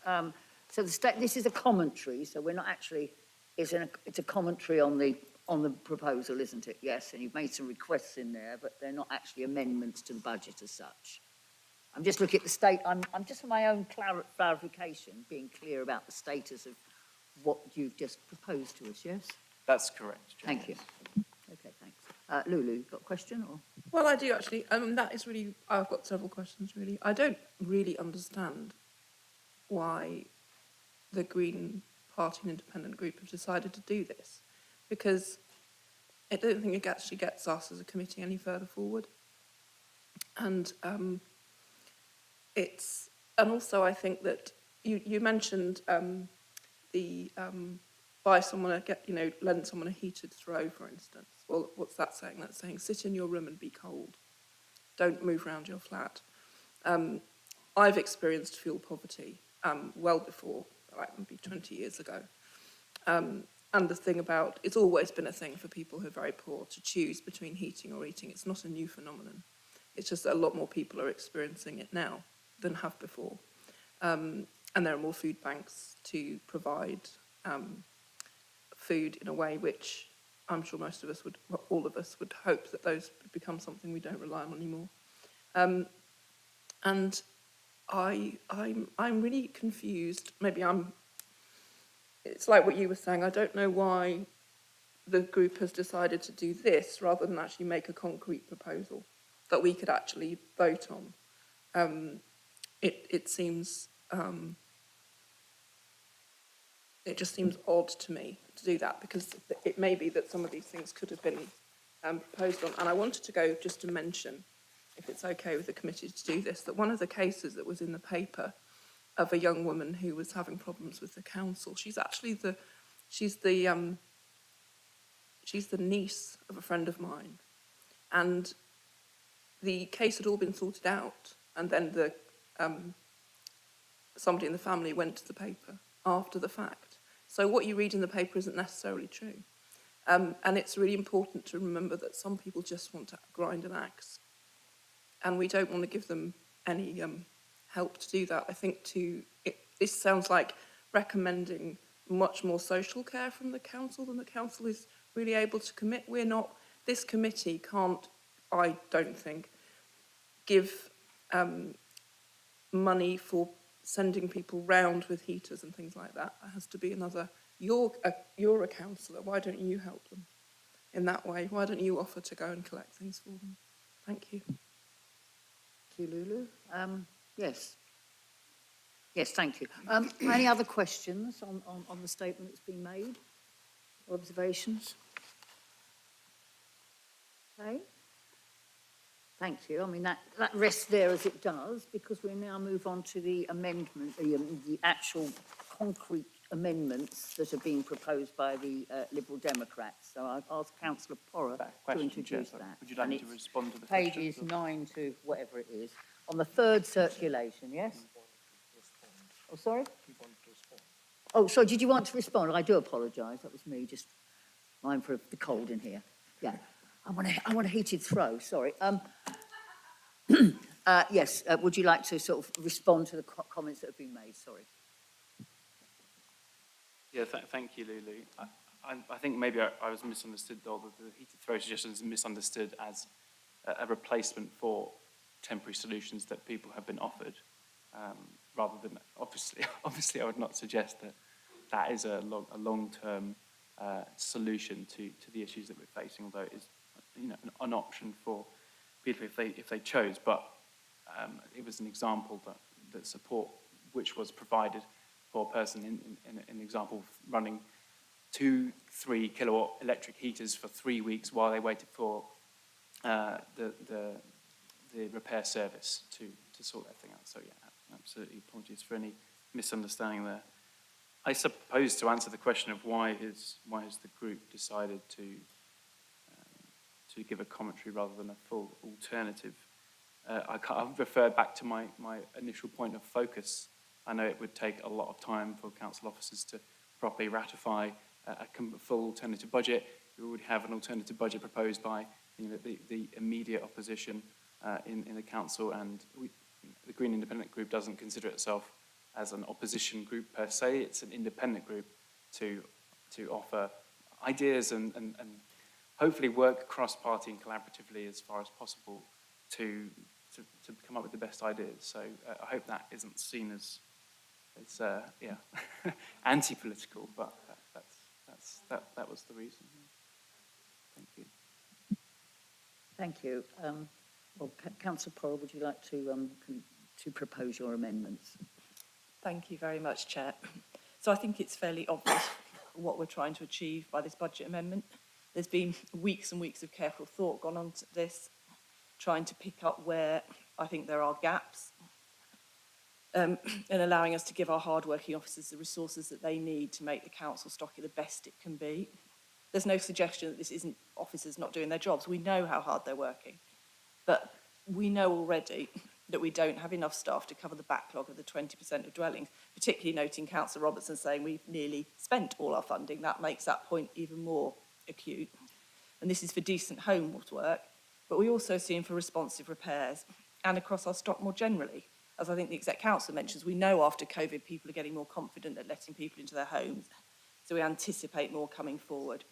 So this is a commentary, so we're not actually, it's a commentary on the proposal, isn't it? Yes, and you've made some requests in there, but they're not actually amendments to the budget as such. I'm just looking at the state, I'm just for my own clarification, being clear about the status of what you've just proposed to us, yes? That's correct, Chair. Thank you. Okay, thanks. Lulu, you got a question or? Well, I do actually. That is really, I've got several questions really. I don't really understand why the Green Party and Independent Group have decided to do this, because I don't think it actually gets us as a committee any further forward. And also I think that you mentioned the buy someone lend someone a heated throw, for instance. Well, what's that saying? That's saying sit in your room and be cold. Don't move around your flat. I've experienced fuel poverty well before, like maybe 20 years ago. And the thing about, it's always been a thing for people who are very poor to choose between heating or eating. It's not a new phenomenon. It's just that a lot more people are experiencing it now than have before. And there are more food banks to provide food in a way which I'm sure most of us would, all of us would hope that those become something we don't rely on anymore. And I'm really confused. Maybe it's like what you were saying. I don't know why the group has decided to do this rather than actually make a concrete proposal that we could actually vote on. It seems, it just seems odd to me to do that, because it may be that some of these things could have been proposed on. And I wanted to go just to mention, if it's okay with the committee to do this, that one of the cases that was in the paper of a young woman who was having problems with the council, she's actually she's the niece of a friend of mine. And the case had all been sorted out, and then somebody in the family went to the paper after the fact. So what you read in the paper isn't necessarily true. And it's really important to remember that some people just want to grind an axe, and we don't want to give them any help to do that. I think this sounds like recommending much more social care from the council than the council is really able to commit. This committee can't, I don't think, give money for sending people round with heaters and things like that. It has to be another, you're a councillor, why don't you help them in that way? Why don't you offer to go and collect things for them? Thank you. Thank you, Lulu. Yes. Yes, thank you. Any other questions on the statement that's been made? Or observations? Okay. Thank you. I mean, that rests there as it does, because we now move on to the amendment, the actual concrete amendments that are being proposed by the Liberal Democrats. So I've asked Councillor Porrer to introduce that. Would you like me to respond to the pages 9 to whatever it is, on the third circulation, yes? Oh, sorry? Oh, sorry, did you want to respond? I do apologise, that was me, just mindful of the cold in here. Yeah, I want a heated throw, sorry. Yes, would you like to sort of respond to the comments that have been made? Sorry. Yeah, thank you, Lulu. I think maybe I was misunderstood, or the heated throw suggestion is misunderstood as a replacement for temporary solutions that people have been offered, rather than, obviously I would not suggest that is a long-term solution to the issues that we're facing, although it is an option for people if they chose. But it was an example that support which was provided for a person in example running 2-3 kilowatt electric heaters for 3 weeks while they waited for the repair service to sort that thing out. So yeah, absolutely apologies for any misunderstanding there. I suppose to answer the question of why has the group decided to give a commentary rather than a full alternative, I'll refer back to my initial point of focus. I know it would take a lot of time for council officers to properly ratify a full alternative budget. We would have an alternative budget proposed by the immediate opposition in the council, and the Green Independent Group doesn't consider itself as an opposition group per se. It's an independent group to offer ideas and hopefully work cross-party and collaboratively as far as possible to come up with the best ideas. So I hope that isn't seen as anti-political, but that was the reason. Thank you. Thank you. Well, Councillor Porrell, would you like to propose your amendments? Thank you very much, Chair. So I think it's fairly obvious what we're trying to achieve by this budget amendment. There's been weeks and weeks of careful thought gone on to this, trying to pick up where I think there are gaps, and allowing us to give our hard-working officers the resources that they need to make the council stocky the best it can be. There's no suggestion that this isn't officers not doing their jobs. We know how hard they're working, but we know already that we don't have enough staff to cover the backlog of the 20% of dwellings, particularly noting Councillor Robertson saying we've nearly spent all our funding. That makes that point even more acute. And this is for decent homes work, but we also see them for responsive repairs and across our stock more generally. As I think the Exec Council mentions, we know after COVID people are getting more confident at letting people into their homes, so we anticipate more coming forward.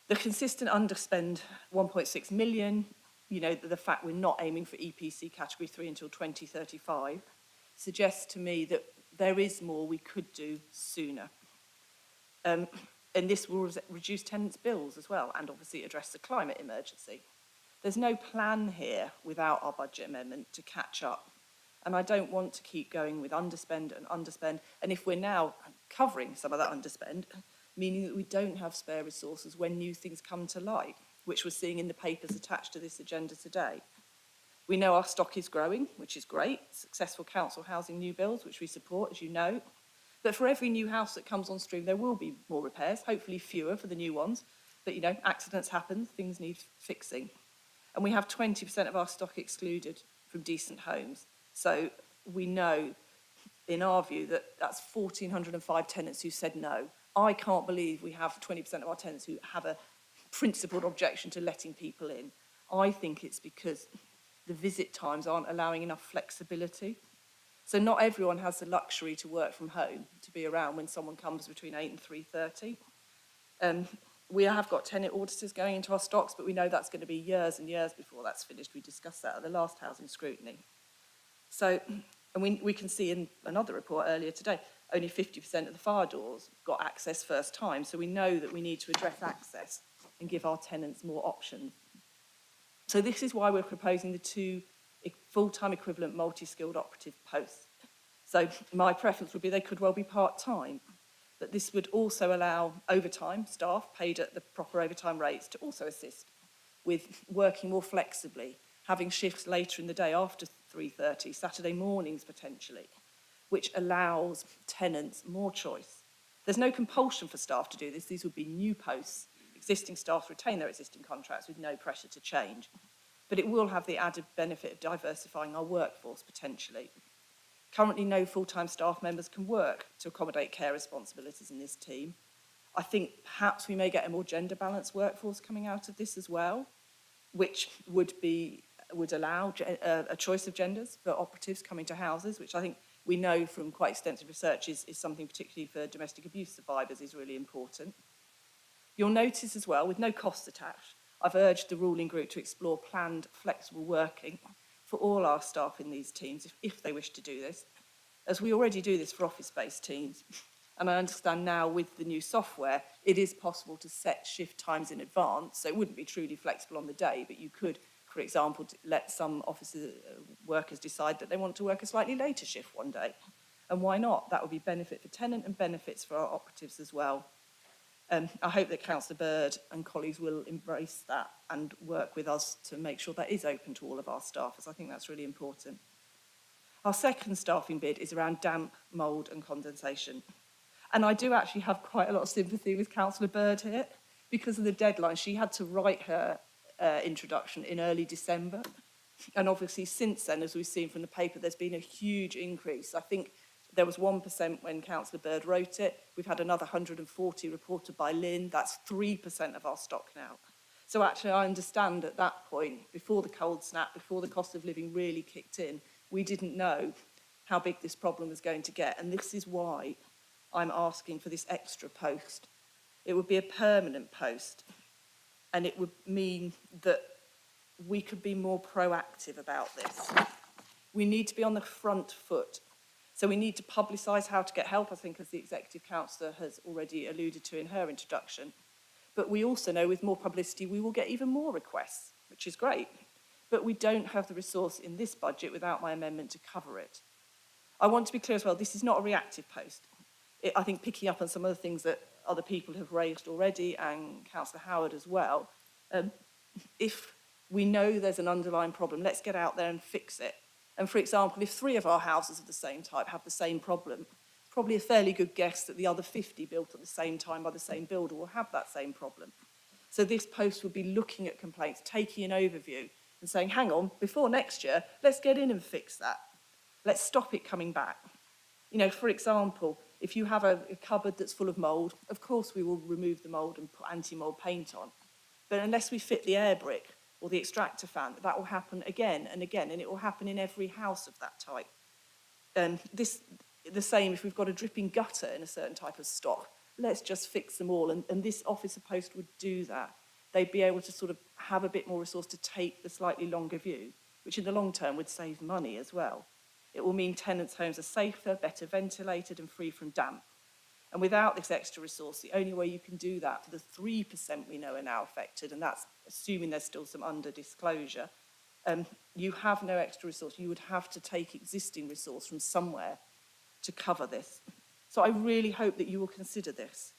The consistent underspend, 1.6 million, the fact we're not aiming for EPC Category 3 until 2035, suggests to me that there is more we could do sooner. And this will reduce tenants' bills as well, and obviously address the climate emergency. There's no plan here without our budget amendment to catch up. And I don't want to keep going with underspend. And if we're now covering some of that underspend, meaning that we don't have spare resources when new things come to light, which we're seeing in the papers attached to this agenda today. We know our stock is growing, which is great. Successful council housing new builds, which we support, as you know. But for every new house that comes on stream, there will be more repairs, hopefully fewer for the new ones. But, accidents happen, things need fixing. And we have 20% of our stock excluded from decent homes. So we know, in our view, that that's 1,405 tenants who said no. I can't believe we have 20% of our tenants who have a principled objection to letting people in. I think it's because the visit times aren't allowing enough flexibility. So not everyone has the luxury to work from home, to be around when someone comes between 8 and 3:30. We have got tenant auditors going into our stocks, but we know that's going to be years and years before that's finished. We discussed that at the last housing scrutiny. So, and we can see in another report earlier today, only 50% of the fire doors got access first time. So we know that we need to address access and give our tenants more options. So this is why we're proposing the 2 full-time equivalent multi-skilled operative posts. So my preference would be they could well be part-time, but this would also allow overtime staff paid at the proper overtime rates to also assist with working more flexibly, having shifts later in the day after 3:30, Saturday mornings potentially, which allows tenants more choice. There's no compulsion for staff to do this. These would be new posts. Existing staff retain their existing contracts with no pressure to change. But it will have the added benefit of diversifying our workforce potentially. Currently, no full-time staff members can work to accommodate care responsibilities in this team. I think perhaps we may get a more gender-balanced workforce coming out of this as well, which would allow a choice of genders for operatives coming to houses, which I think we know from quite extensive research is something particularly for domestic abuse survivors is really important. You'll notice as well, with no costs attached, I've urged the ruling group to explore planned flexible working for all our staff in these teams, if they wish to do this, as we already do this for office-based teams. And I understand now with the new software, it is possible to set shift times in advance, so it wouldn't be truly flexible on the day, but you could, for example, let some workers decide that they want to work a slightly later shift one day. And why not? That would be benefit for tenant and benefits for our operatives as well. I hope that Councillor Bird and colleagues will embrace that and work with us to make sure that is open to all of our staff, as I think that's really important. Our second staffing bid is around damp, mould and condensation. And I do actually have quite a lot of sympathy with Councillor Bird here because of the deadline. She had to write her introduction in early December. And obviously since then, as we've seen from the paper, there's been a huge increase. I think there was 1% when Councillor Bird wrote it. We've had another 140 reported by Lynn. That's 3% of our stock now. So actually I understand at that point, before the cold snap, before the cost of living really kicked in, we didn't know how big this problem was going to get. And this is why I'm asking for this extra post. It would be a permanent post, and it would mean that we could be more proactive about this. We need to be on the front foot. So we need to publicise how to get help, I think, as the Executive Councillor has already alluded to in her introduction. But we also know with more publicity, we will get even more requests, which is great. But we don't have the resource in this budget without my amendment to cover it. I want to be clear as well, this is not a reactive post. I think picking up on some of the things that other people have raised already, and Councillor Howard as well, if we know there's an underlying problem, let's get out there and fix it. And for example, if 3 of our houses of the same type have the same problem, it's probably a fairly good guess that the other 50 built at the same time by the same builder will have that same problem. So this post would be looking at complaints, taking an overview and saying, hang on, before next year, let's get in and fix that. Let's stop it coming back. You know, for example, if you have a cupboard that's full of mould, of course we will remove the mould and put anti-mould paint on. But unless we fit the air brick or the extractor fan, that will happen again and again, and it will happen in every house of that type. The same if we've got a dripping gutter in a certain type of stock. Let's just fix them all, and this officer post would do that. They'd be able to sort of have a bit more resource to take the slightly longer view, which in the long term would save money as well. It will mean tenants' homes are safer, better ventilated and free from damp. And without this extra resource, the only way you can do that for the 3% we know are now affected, and that's assuming there's still some under-disclosure, you have no extra resource. You would have to take existing resource from somewhere to cover this. So I really hope that you will consider this.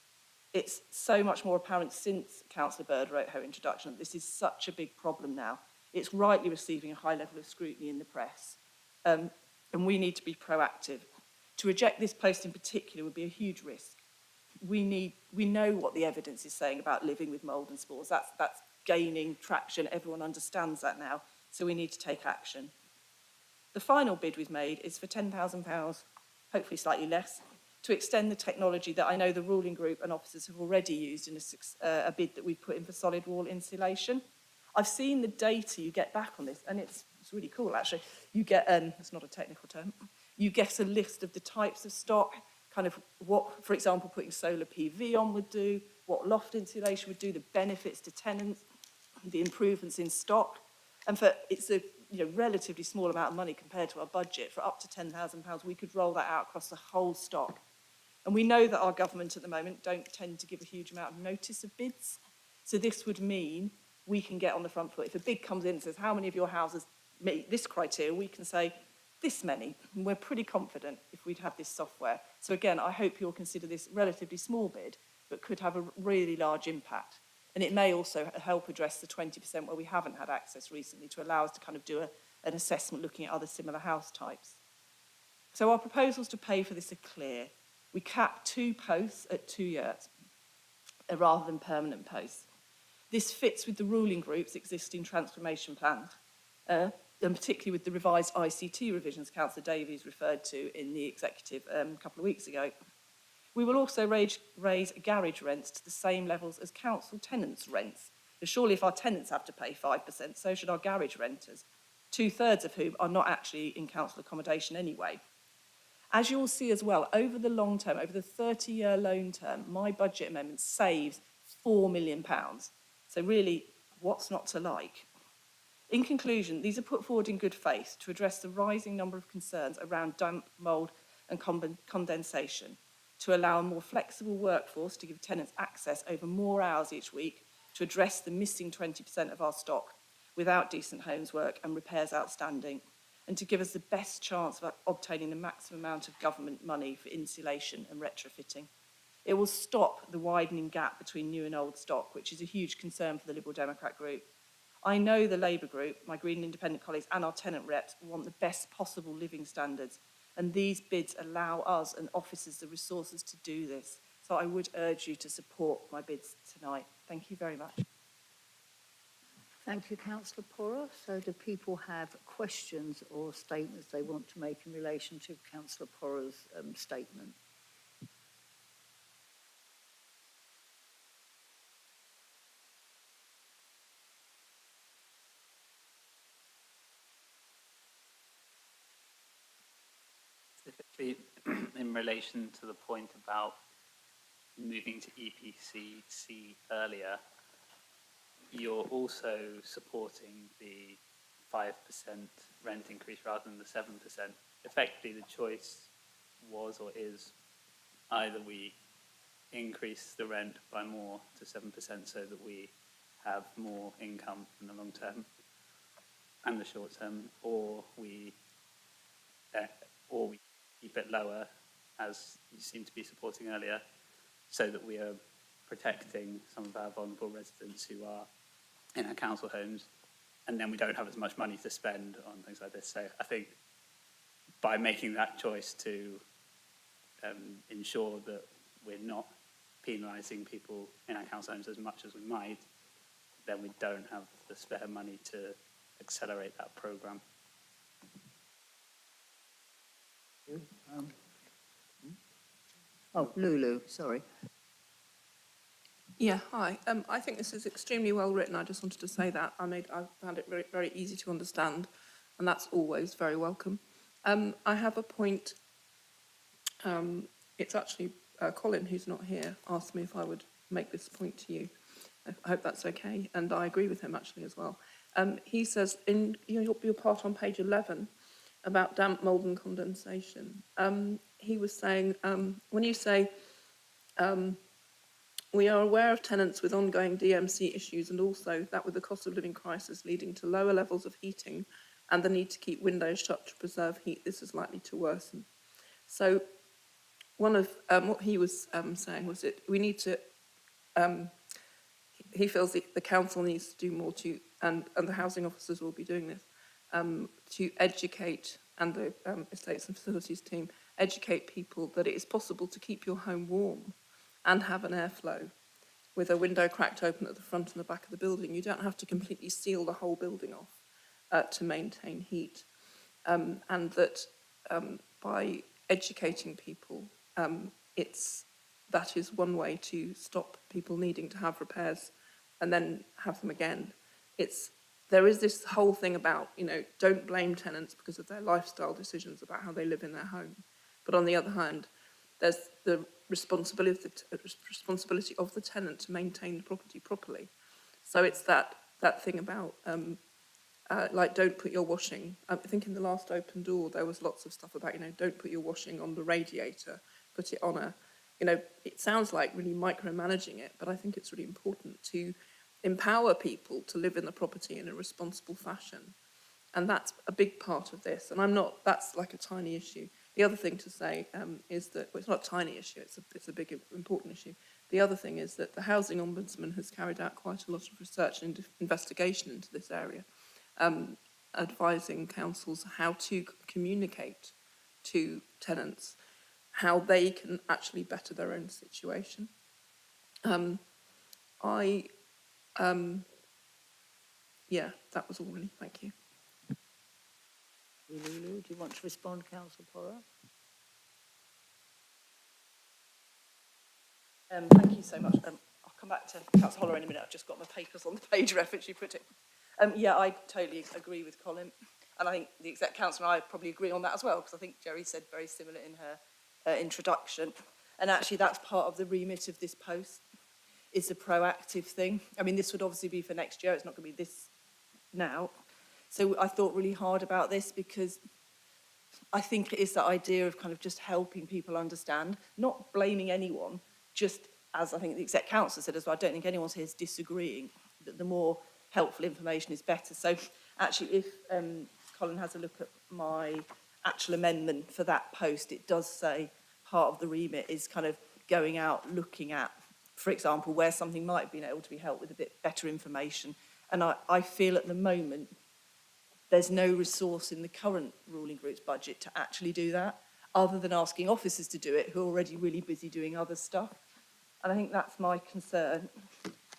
It's so much more apparent since Councillor Bird wrote her introduction that this is such a big problem now. It's rightly receiving a high level of scrutiny in the press. And we need to be proactive. To reject this post in particular would be a huge risk. We know what the evidence is saying about living with mould and spores. That's gaining traction. Everyone understands that now. So we need to take action. The final bid we've made is for £10,000, hopefully slightly less, to extend the technology that I know the ruling group and officers have already used in a bid that we've put in for solid wall insulation. I've seen the data you get back on this, and it's really cool, actually. You get, it's not a technical term, you get a list of the types of stock, kind of what, for example, putting solar PV on would do, what loft insulation would do, the benefits to tenants, the improvements in stock. And it's a relatively small amount of money compared to our budget. For up to £10,000, we could roll that out across the whole stock. And we know that our government at the moment don't tend to give a huge amount of notice of bids. So this would mean we can get on the front foot. If a bid comes in and says, how many of your houses meet this criteria, we can say this many. And we're pretty confident if we'd have this software. So again, I hope you'll consider this relatively small bid, but could have a really large impact. And it may also help address the 20% where we haven't had access recently to allow us to kind of do an assessment looking at other similar house types. So our proposals to pay for this are clear. We cap 2 posts at 2 years rather than permanent posts. This fits with the ruling group's existing transformation plan, and particularly with the revised ICT revisions Councillor Davies referred to in the executive a couple of weeks ago. We will also raise garage rents to the same levels as council tenants' rents. Because surely if our tenants have to pay 5%, so should our garage renters, 2/3 of whom are not actually in council accommodation anyway. As you will see as well, over the long term, over the 30-year loan term, my budget amendment saves £4 million. So really, what's not to like? In conclusion, these are put forward in good faith to address the rising number of concerns around damp, mould and condensation, to allow a more flexible workforce to give tenants access over more hours each week to address the missing 20% of our stock without decent homes work and repairs outstanding, and to give us the best chance of obtaining the maximum amount of government money for insulation and retrofitting. It will stop the widening gap between new and old stock, which is a huge concern for the Liberal Democrat group. I know the Labour group, my Green and Independent colleagues and our tenant reps want the best possible living standards, and these bids allow us and officers the resources to do this. So I would urge you to support my bids tonight. Thank you very much. Thank you, Councillor Porter. So do people have questions or statements they want to make in relation to Councillor Porter's statement? Specifically in relation to the point about moving to EPCC earlier, you're also supporting the 5% rent increase rather than the 7%. Effectively, the choice was or is either we increase the rent by more to 7% so that we have more income in the long term and the short term, or we keep it lower, as you seem to be supporting earlier, so that we are protecting some of our vulnerable residents who are in our council homes, and then we don't have as much money to spend on things like this. So I think by making that choice to ensure that we're not penalising people in our council homes as much as we might, then we don't have the spare money to accelerate that programme. Oh, Lulu, sorry. Yeah, hi. I think this is extremely well written. I just wanted to say that. I found it very, very easy to understand, and that's always very welcome. I have a point. It's actually Colin, who's not here, asked me if I would make this point to you. I hope that's okay, and I agree with him actually as well. He says in your part on page 11 about damp, mould and condensation. He was saying, when you say, we are aware of tenants with ongoing DMC issues and also that with the cost of living crisis leading to lower levels of heating and the need to keep windows shut to preserve heat, this is likely to worsen. So one of what he was saying was that we need to, he feels the council needs to do more to, and the housing officers will be doing this, to educate, and the estates and facilities team, educate people that it is possible to keep your home warm and have an airflow with a window cracked open at the front and the back of the building. You don't have to completely seal the whole building off to maintain heat. And that by educating people, that is one way to stop people needing to have repairs and then have them again. There is this whole thing about, don't blame tenants because of their lifestyle decisions about how they live in their home. But on the other hand, there's the responsibility of the tenant to maintain the property properly. So it's that thing about like don't put your washing. I think in the last open door there was lots of stuff about don't put your washing on the radiator, put it on it sounds like really micromanaging it, but I think it's really important to empower people to live in the property in a responsible fashion. And that's a big part of this. And that's like a tiny issue. The other thing to say is that, well, it's not a tiny issue, it's a big, important issue. The other thing is that the Housing Ombudsman has carried out quite a lot of research and investigation into this area, advising councils how to communicate to tenants, how they can actually better their own situation. Yeah, that was all really. Thank you. Lulu, do you want to respond, Councillor Porter? Thank you so much. I'll come back to Councillor Holler in a minute. I've just got my papers on the page reference you put it. Yeah, I totally agree with Colin. And I think the Exec Council and I probably agree on that as well, because I think Jerry said very similar in her introduction. And actually that's part of the remit of this post, is the proactive thing. I mean, this would obviously be for next year. It's not going to be this now. So I thought really hard about this because I think it is the idea of kind of just helping people understand, not blaming anyone, just as I think the Exec Council said as well, I don't think anyone here is disagreeing that the more helpful information is better. So actually, if Colin has a look at my actual amendment for that post, it does say part of the remit is kind of going out, looking at, for example, where something might have been able to be helped with a bit better information. And I feel at the moment there's no resource in the current ruling group's budget to actually do that, other than asking officers to do it who are already really busy doing other stuff. And I think that's my concern.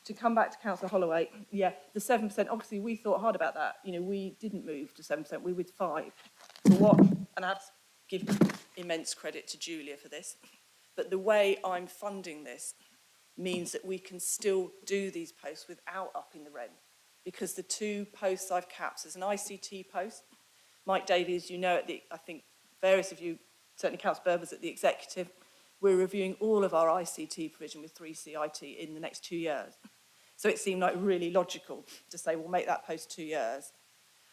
To come back to Councillor Holloway, yeah, the 7%, obviously we thought hard about that. You know, we didn't move to 7%, we were with 5%. So what, and I have to give immense credit to Julia for this, but the way I'm funding this means that we can still do these posts without upping the rent, because the 2 posts I've capped, there's an ICT post. Mike Davies, you know, I think various of you, certainly Councillor Berbers at the executive, we're reviewing all of our ICT provision with 3CIT in the next 2 years. So it seemed like really logical to say, we'll make that post 2 years.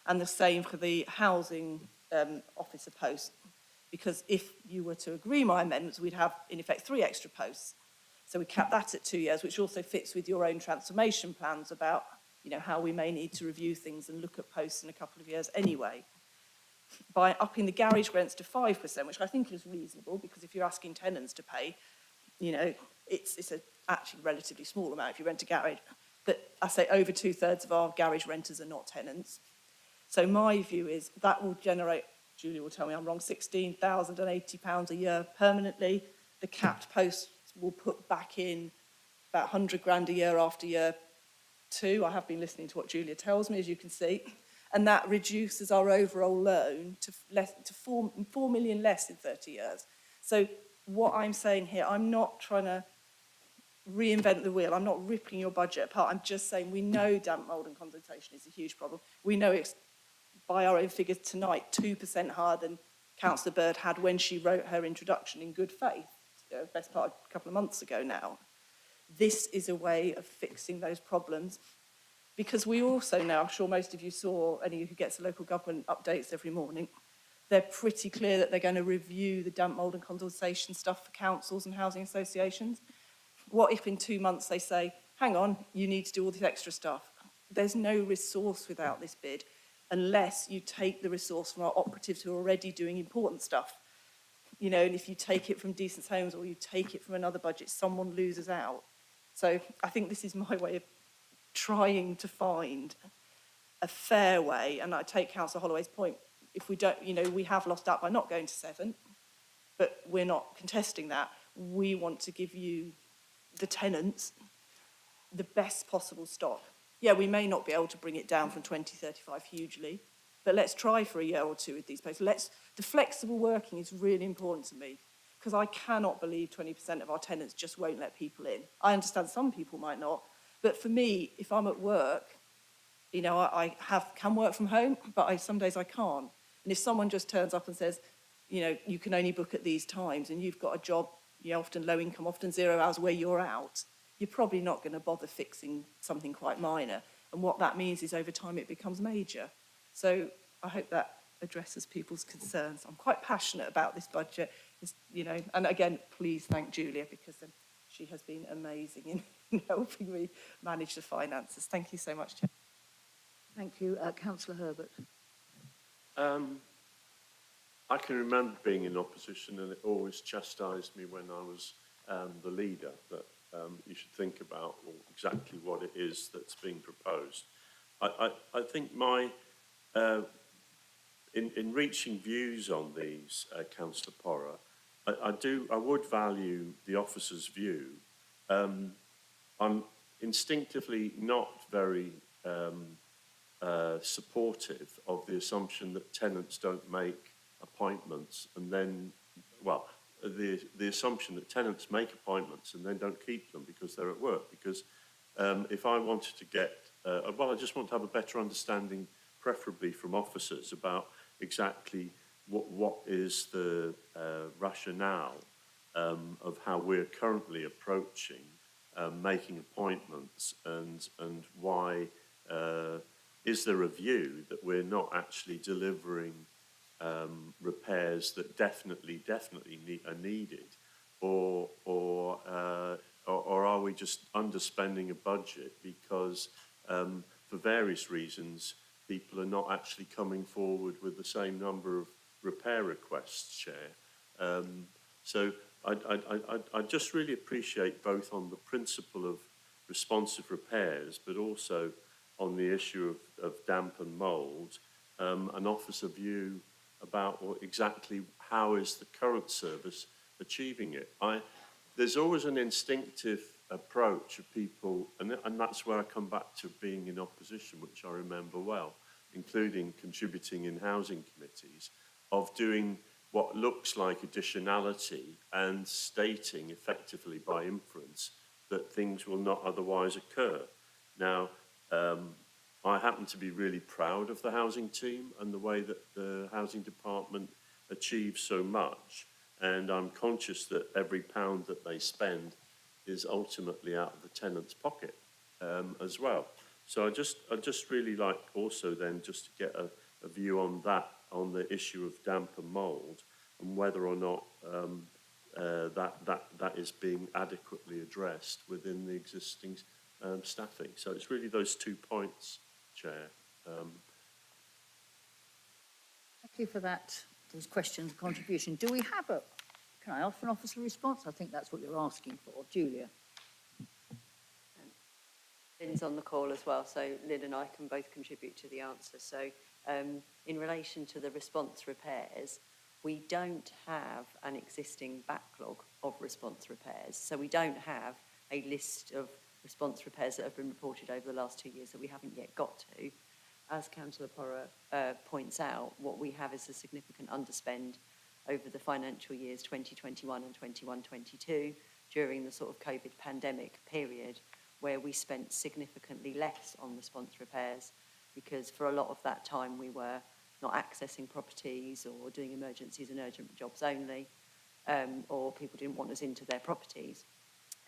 And the same for the housing officer post, because if you were to agree my amendments, we'd have, in effect, 3 extra posts. So we capped that at 2 years, which also fits with your own transformation plans about, you know, how we may need to review things and look at posts in a couple of years anyway. By upping the garage rents to 5%, which I think is reasonable, because if you're asking tenants to pay, you know, it's a actually relatively small amount if you rent a garage. But I say over 2/3 of our garage renters are not tenants. So my view is that will generate, Julia will tell me I'm wrong, £16,080 a year permanently. The capped posts will put back in about 100 grand a year after year 2. I have been listening to what Julia tells me, as you can see. And that reduces our overall loan to 4 million less in 30 years. So what I'm saying here, I'm not trying to reinvent the wheel. I'm not ripping your budget apart. I'm just saying we know damp, mould and condensation is a huge problem. We know it's, by our own figures tonight, 2% higher than Councillor Bird had when she wrote her introduction in good faith, best part of a couple of months ago now. This is a way of fixing those problems. Because we also know, I'm sure most of you saw, any who gets the local government updates every morning, they're pretty clear that they're going to review the damp, mould and condensation stuff for councils and housing associations. What if in 2 months they say, hang on, you need to do all this extra stuff? There's no resource without this bid, unless you take the resource from our operatives who are already doing important stuff. You know, and if you take it from Decent Homes or you take it from another budget, someone loses out. So I think this is my way of trying to find a fair way, and I take Councillor Holloway's point, if we don't, you know, we have lost out by not going to 7, but we're not contesting that. We want to give you, the tenants, the best possible stock. Yeah, we may not be able to bring it down from 2035 hugely, but let's try for a year or 2 with these places. The flexible working is really important to me, because I cannot believe 20% of our tenants just won't let people in. I understand some people might not, but for me, if I'm at work, you know, I can work from home, but some days I can't. And if someone just turns up and says, you know, you can only book at these times and you've got a job, you're often low income, often 0 hours where you're out, you're probably not going to bother fixing something quite minor. And what that means is over time it becomes major. So I hope that addresses people's concerns. I'm quite passionate about this budget, you know, and again, please thank Julia, because she has been amazing in helping me manage the finances. Thank you so much, Chair. Thank you. Councillor Herbert. I can remember being in opposition, and it always chastised me when I was the leader that you should think about exactly what it is that's being proposed. I think my in reaching views on these, Councillor Porra, I would value the officer's view. I'm instinctively not very supportive of the assumption that tenants don't make appointments and then, well, the assumption that tenants make appointments and then don't keep them because they're at work. Because if I wanted to get, well, I just want to have a better understanding, preferably from officers, about exactly what is the rationale of how we're currently approaching making appointments, and why is there a view that we're not actually delivering repairs that definitely are needed, or are we just underspending a budget because for various reasons people are not actually coming forward with the same number of repair requests, Chair? So I just really appreciate both on the principle of responsive repairs, but also on the issue of damp and mould, an officer view about exactly how is the current service achieving it. There's always an instinctive approach of people, and that's where I come back to being in opposition, which I remember well, including contributing in housing committees, of doing what looks like additionality and stating effectively by inference that things will not otherwise occur. Now, I happen to be really proud of the housing team and the way that the housing department achieves so much. And I'm conscious that every pound that they spend is ultimately out of the tenant's pocket as well. So I just really like also then just to get a view on that, on the issue of damp and mould, and whether or not that is being adequately addressed within the existing staffing. So it's really those 2 points, Chair. Thank you for that, those questions and contribution. Do we have can I ask for an officer response? I think that's what you're asking for. Julia. Lynn's on the call as well, so Lynn and I can both contribute to the answer. So in relation to the response repairs, we don't have an existing backlog of response repairs. So we don't have a list of response repairs that have been reported over the last 2 years that we haven't yet got to. As Councillor Porra points out, what we have is a significant underspend over the financial years 2021 and 21-22 during the sort of COVID pandemic period, where we spent significantly less on response repairs because for a lot of that time we were not accessing properties or doing emergencies and urgent jobs only, or people didn't want us into their properties.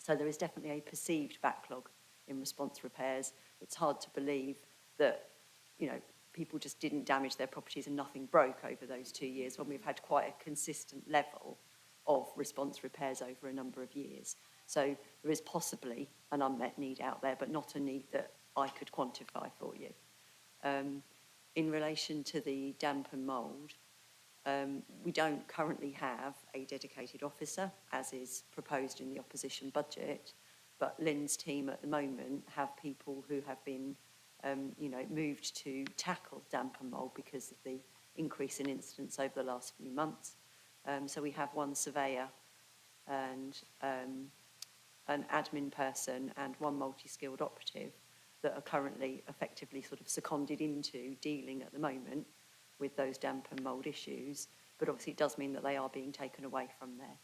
So there is definitely a perceived backlog in response repairs. It's hard to believe that, you know, people just didn't damage their properties and nothing broke over those 2 years when we've had quite a consistent level of response repairs over a number of years. So there is possibly an unmet need out there, but not a need that I could quantify for you. In relation to the damp and mould, we don't currently have a dedicated officer, as is proposed in the opposition budget, but Lynn's team at the moment have people who have been moved to tackle damp and mould because of the increase in incidents over the last few months. So we have one surveyor and an admin person and one multi-skilled operative that are currently effectively sort of seconded into dealing at the moment with those damp and mould issues. But obviously it does mean that they are being taken away from their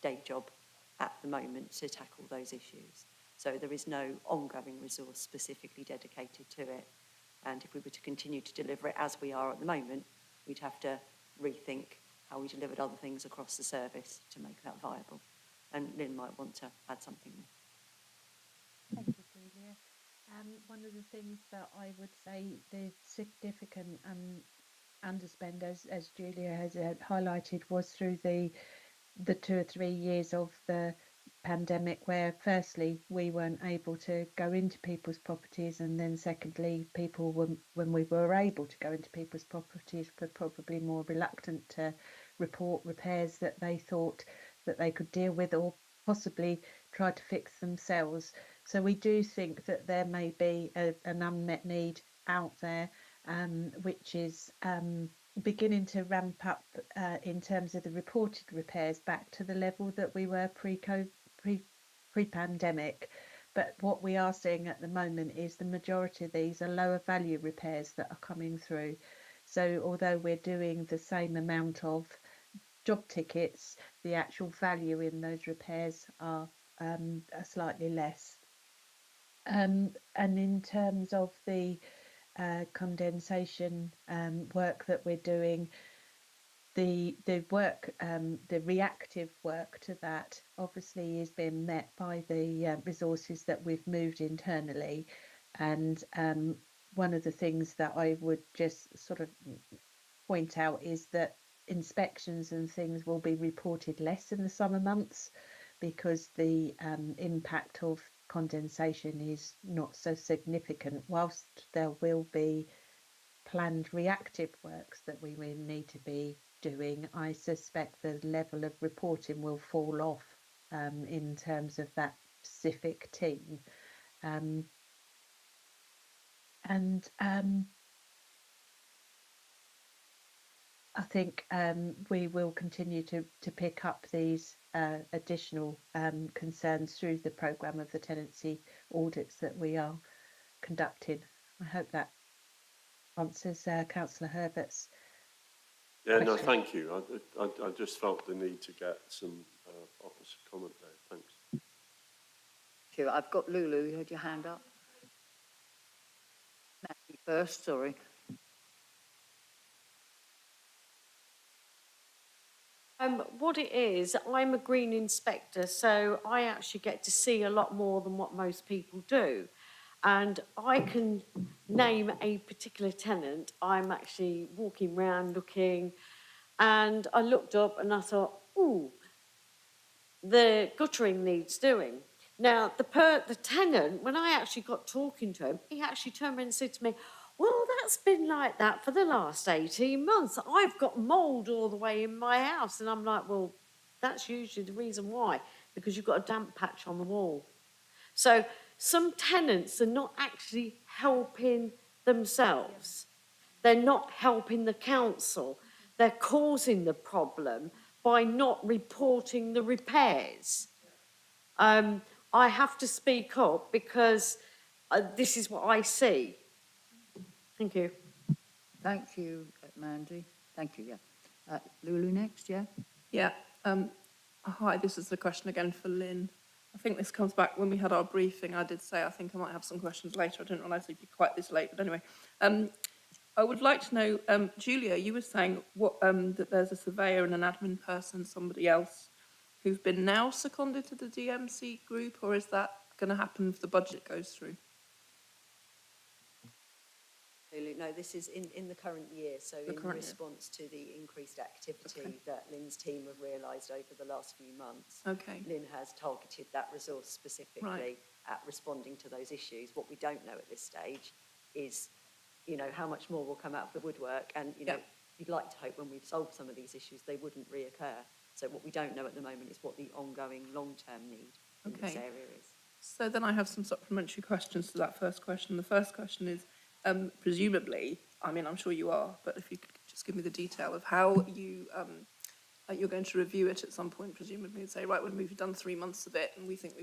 day job at the moment to tackle those issues. So there is no ongoing resource specifically dedicated to it. And if we were to continue to deliver it as we are at the moment, we'd have to rethink how we delivered other things across the service to make that viable. And Lynn might want to add something more. Thank you, Julia. One of the things that I would say the significant underspend, as Julia has highlighted, was through the 2 or 3 years of the pandemic, where firstly we weren't able to go into people's properties, and then secondly people were, when we were able to go into people's properties, were probably more reluctant to report repairs that they thought that they could deal with or possibly try to fix themselves. So we do think that there may be an unmet need out there, which is beginning to ramp up in terms of the reported repairs back to the level that we were pre-pandemic. But what we are seeing at the moment is the majority of these are lower value repairs that are coming through. So although we're doing the same amount of job tickets, the actual value in those repairs are slightly less. And in terms of the condensation work that we're doing, the work, the reactive work to that obviously is being met by the resources that we've moved internally. And one of the things that I would just sort of point out is that inspections and things will be reported less in the summer months because the impact of condensation is not so significant, whilst there will be planned reactive works that we will need to be doing, I suspect the level of reporting will fall off in terms of that specific team. I think we will continue to pick up these additional concerns through the programme of the tenancy audits that we are conducting. I hope that answers Councillor Herbert's Yeah, no, question. thank you. I just felt the need to get some opposite comment there. Thanks. Thank you. I've got Lulu, you had your hand up. Matthew first, sorry. What it is, I'm a green inspector, so I actually get to see a lot more than what most people do. And I can name a particular tenant. I'm actually walking around looking, and I looked up and I thought, ooh, the guttering needs doing. Now, the tenant, when I actually got talking to him, he actually turned around and said to me, well, that's been like that for the last 18 months. I've got mould all the way in my house. And I'm like, well, that's usually the reason why, because you've got a damp patch on the wall. So some tenants are not actually helping themselves. They're not helping the council. They're causing the problem by not reporting the repairs. I have to speak up because this is what I see. Thank you. Thank you, Mandy. Thank you, yeah. Lulu next, yeah? Yeah. Hi, this is the question again for Lynn. I think this comes back when we had our briefing. I did say I think I might have some questions later. I didn't realise it'd be quite this late, but anyway. I would like to know, Julia, you were saying that there's a surveyor and an admin person, somebody else, who've been now seconded to the DMC group, or is that going to happen if the budget goes through? No, this is in the current year, so in response to the increased activity that Lynn's team have realised over the last few months. Okay. Lynn has targeted that resource specifically at responding to those issues. What we don't know at this stage is, you know, how much more will come out of the woodwork, and, you know, you'd like to hope when we've solved some of these issues, they wouldn't reoccur. So what we don't know at the moment is what the ongoing long-term need in this area is. So then I have some supplementary questions to that first question. The first question is, presumably, I mean, I'm sure you are, but if you could just give me the detail of how you, you're going to review it at some point, presumably, and say, right, when we've done 3 months of it and we think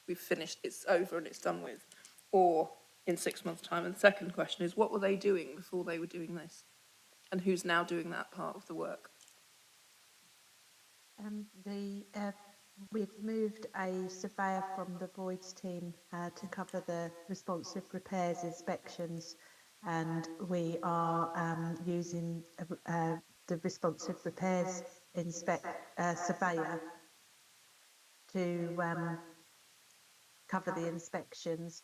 we've finished, it's over and it's done with, or in 6 months' time. And the second question is, what were they doing before they were doing this? And who's now doing that part of the work? We've moved a surveyor from the voids team to cover the responsive repairs inspections, and we are using the responsive repairs surveyor to cover the inspections,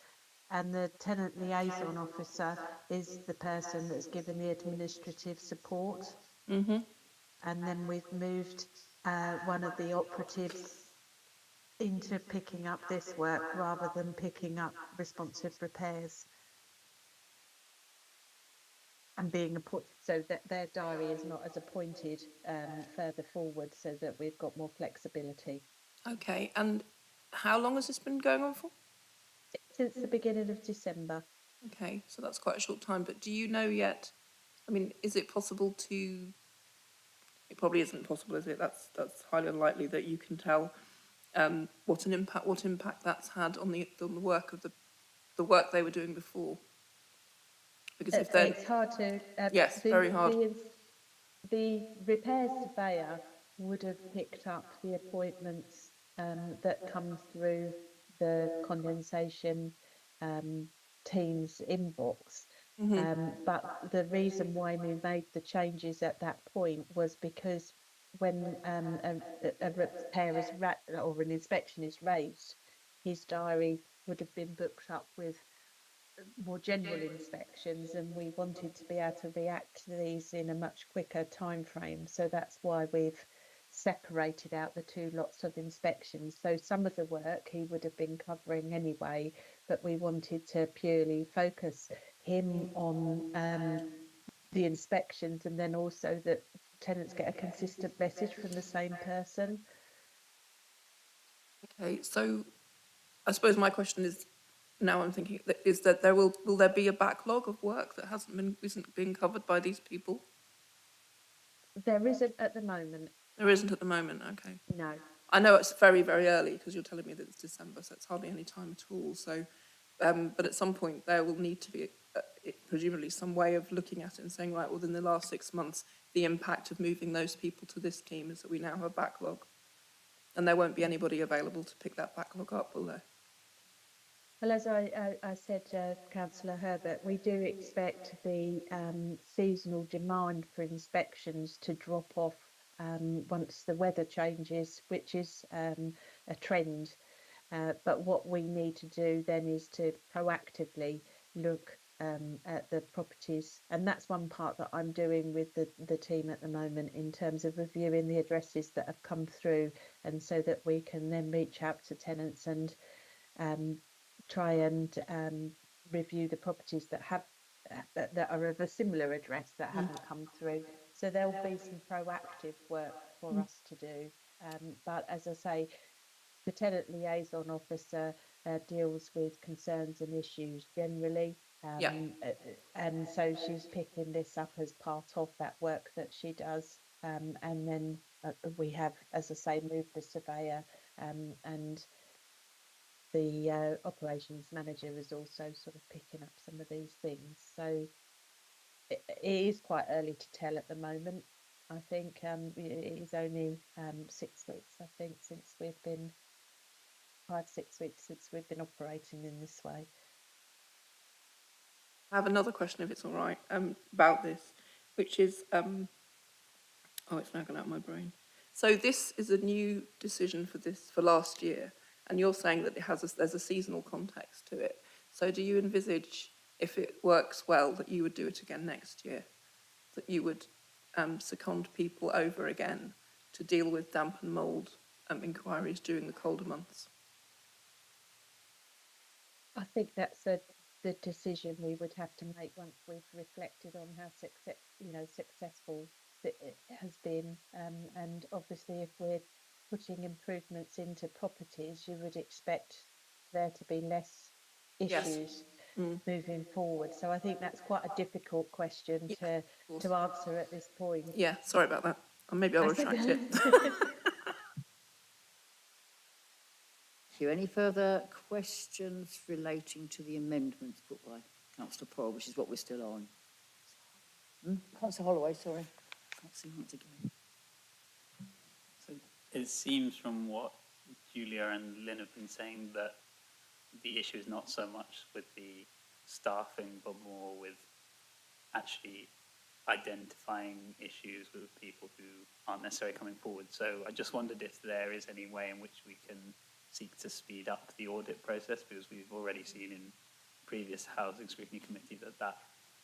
and the tenant liaison officer is the person that's given the administrative support. Mm-hmm. And then we've moved one of the operatives into picking up this work rather than picking up responsive repairs and being appointed, so that their diary is not as appointed further forward, so that we've got more flexibility. Okay, and how long has this been going on for? Since the beginning of December. Okay, so that's quite a short time, but do you know yet, I mean, is it possible to, it probably isn't possible, is it? That's highly unlikely that you can tell what impact that's had on the work of the work they were doing before. Because if they're, it's hard to. Yes, very hard. The repairs surveyor would have picked up the appointments that come through the condensation team's inbox. But the reason why we made the changes at that point was because when a repair is or an inspection is raised, his diary would have been booked up with more general inspections, and we wanted to be able to react to these in a much quicker time frame. So that's why we've separated out the two lots of inspections. So some of the work he would have been covering anyway, but we wanted to purely focus him on the inspections, and then also that tenants get a consistent message from the same person. Okay, so I suppose my question is, now I'm thinking, is that will there be a backlog of work that isn't being covered by these people? There isn't at the moment. There isn't at the moment, okay. No. I know it's very, very early because you're telling me that it's December, so it's hardly any time at all. So, but at some point there will need to be presumably some way of looking at it and saying, right, within the last 6 months, the impact of moving those people to this team is that we now have a backlog. And there won't be anybody available to pick that backlog up, will there? Well, as I said, Councillor Herbert, we do expect the seasonal demand for inspections to drop off once the weather changes, which is a trend. But what we need to do then is to proactively look at the properties, and that's one part that I'm doing with the team at the moment in terms of reviewing the addresses that have come through, and so that we can then reach out to tenants and try and review the properties that have that are of a similar address that haven't come through. So there'll be some proactive work for us to do. But as I say, the tenant liaison officer deals with concerns and issues generally. And so she's picking this up as part of that work that she does. And then we have, as I say, moved the surveyor and the operations manager is also sort of picking up some of these things. So it is quite early to tell at the moment. I think it is only 6 weeks, I think, since we've been 5-6 weeks since we've been operating in this way. I have another question, if it's all right, about this, which is, oh, it's now gone out of my brain. So this is a new decision for last year, and you're saying that there's a seasonal context to it. So do you envisage, if it works well, that you would do it again next year? That you would second people over again to deal with damp and mould inquiries during the colder months? I think that's the decision we would have to make once we've reflected on how successful it has been. And obviously, if we're putting improvements into properties, you would expect there to be less issues moving forward. So I think that's quite a difficult question to answer at this point. Yeah, sorry about that. Maybe I'll retract it. Thank you. Any further questions relating to the amendments put by Councillor Poyle, which is what we're still on? Councillor Holloway, sorry. Can't see once again. So it seems from what Julia and Lynn have been saying that the issue is not so much with the staffing, but more with actually identifying issues with people who aren't necessarily coming forward. So I just wondered if there is any way in which we can seek to speed up the audit process, because we've already seen in previous Housing Scrutiny Committee that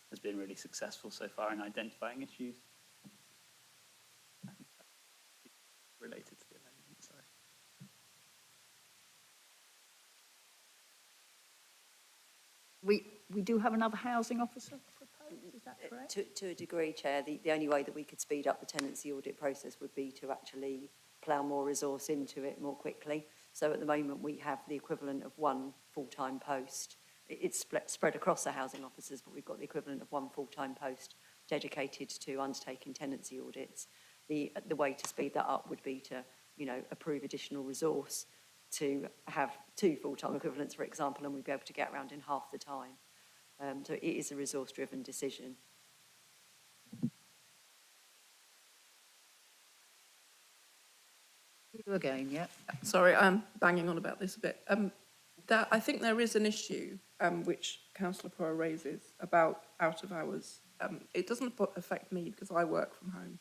has been really successful so far in identifying issues. I think that's related to the amendment, sorry. We do have another housing officer proposed, is that correct? To a degree, Chair, the only way that we could speed up the tenancy audit process would be to actually plough more resource into it more quickly. So at the moment we have the equivalent of one full-time post. It's spread across the housing officers, but we've got the equivalent of one full-time post dedicated to undertaking tenancy audits. The way to speed that up would be to, approve additional resource to have 2 full-time equivalents, for example, and we'd be able to get around in half the time. So it is a resource-driven decision. You again, yeah. Sorry, I'm banging on about this a bit. I think there is an issue which Councillor Poyle raises about out of hours. It doesn't affect me because I work from home.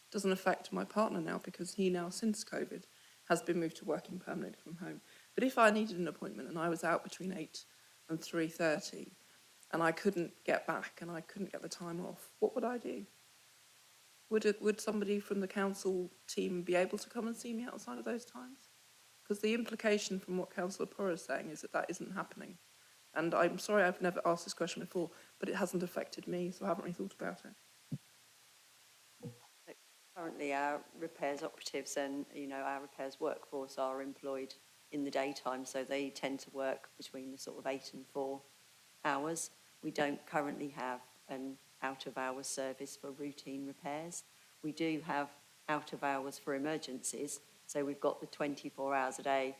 It doesn't affect my partner now because he now, since COVID, has been moved to working permanently from home. But if I needed an appointment and I was out between 8 and 3:30 and I couldn't get back and I couldn't get the time off, what would I do? Would somebody from the council team be able to come and see me outside of those times? Because the implication from what Councillor Poyle is saying is that isn't happening. And I'm sorry I've never asked this question before, but it hasn't affected me, so I haven't really thought about it. Currently, our repairs operatives and, our repairs workforce are employed in the daytime, so they tend to work between the sort of 8 and 4 hours. We don't currently have an out-of-hours service for routine repairs. We do have out-of-hours for emergencies, so we've got the 24 hours a day,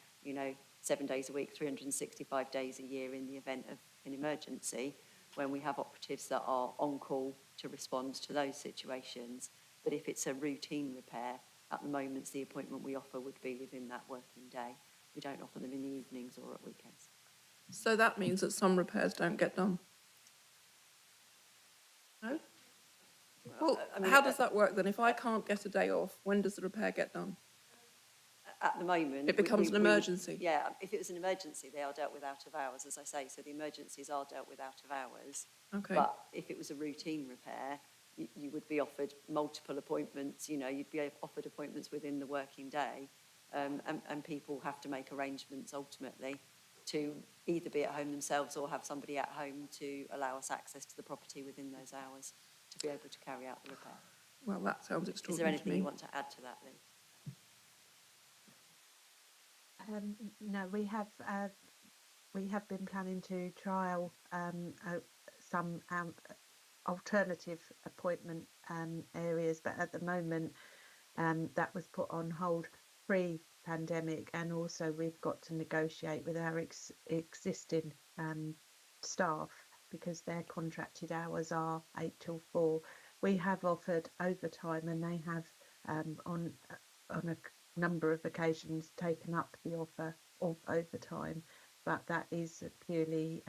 7 days a week, 365 days a year in the event of an emergency, when we have operatives that are on call to respond to those situations. But if it's a routine repair, at the moment, the appointment we offer would be within that working day. We don't offer them in the evenings or at weekends. So that means that some repairs don't get done? No? Well, how does that work then? If I can't get a day off, when does the repair get done? At the moment... It becomes an emergency? Yeah, if it was an emergency, they are dealt with out of hours, as I say. So the emergencies are dealt with out of hours. Okay. But if it was a routine repair, you would be offered multiple appointments. You'd be offered appointments within the working day. And people have to make arrangements ultimately to either be at home themselves or have somebody at home to allow us access to the property within those hours to be able to carry out the repair. Well, that sounds Is there extraordinary to anything me. you want to add to that, Lee? No, we have been planning to trial some alternative appointment areas, but at the moment that was put on hold pre-pandemic, and also we've got to negotiate with our existing staff because their contracted hours are 8 till 4. We have offered overtime, and they have on a number of occasions taken up the offer of overtime, but that is purely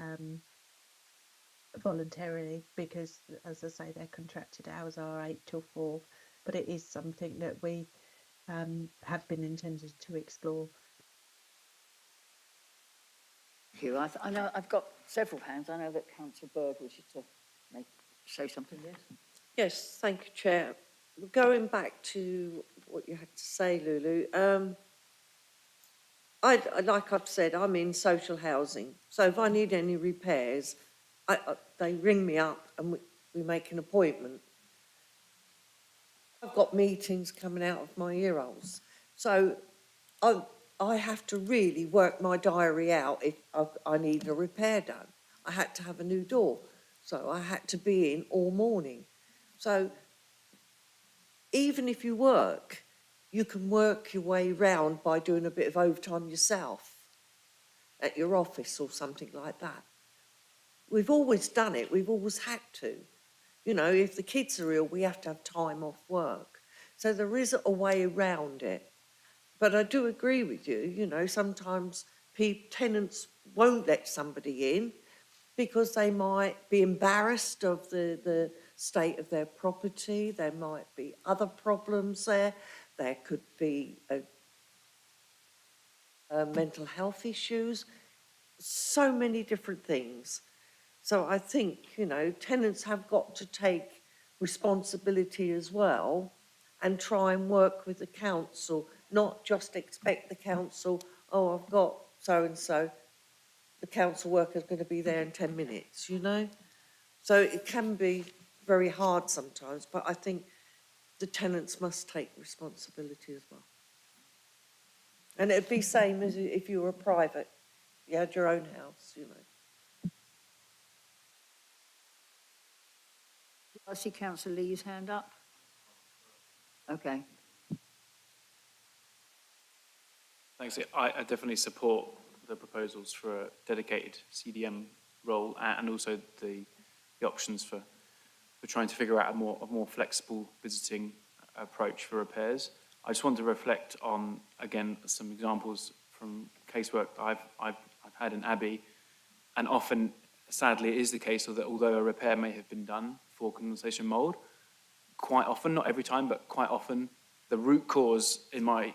voluntarily because, as I say, their contracted hours are 8 till 4, but it is something that we have been intended to explore. Thank you. I know I've got several hands. I know that Councillor Bird wishes to say something, yes? Yes, thank you, Chair. Going back to what you had to say, Lulu, like I've said, I'm in social housing. So if I need any repairs, they ring me up and we make an appointment. I've got meetings coming out of my ear holes. So I have to really work my diary out if I need a repair done. I had to have a new door, so I had to be in all morning. So even if you work, you can work your way round by doing a bit of overtime yourself at your office or something like that. We've always done it. We've always had to. If the kids are ill, we have to have time off work. So there is a way around it. But I do agree with you, sometimes tenants won't let somebody in because they might be embarrassed of the state of their property. There might be other problems there. There could be mental health issues, so many different things. So I think, tenants have got to take responsibility as well and try and work with the council, not just expect the council, oh, I've got so-and-so, the council worker's going to be there in 10 minutes, So it can be very hard sometimes, but I think the tenants must take responsibility as well. And it'd be same as if you were a private, you had your own house, I see Councillor Lee's hand up. Okay. Thanks. I definitely support the proposals for a dedicated CDM role and also the options for trying to figure out a more flexible visiting approach for repairs. I just want to reflect on, again, some examples from casework I've had in Abbey, and often, sadly, it is the case that although a repair may have been done for condensation mould, quite often, not every time, but quite often, the root cause, in my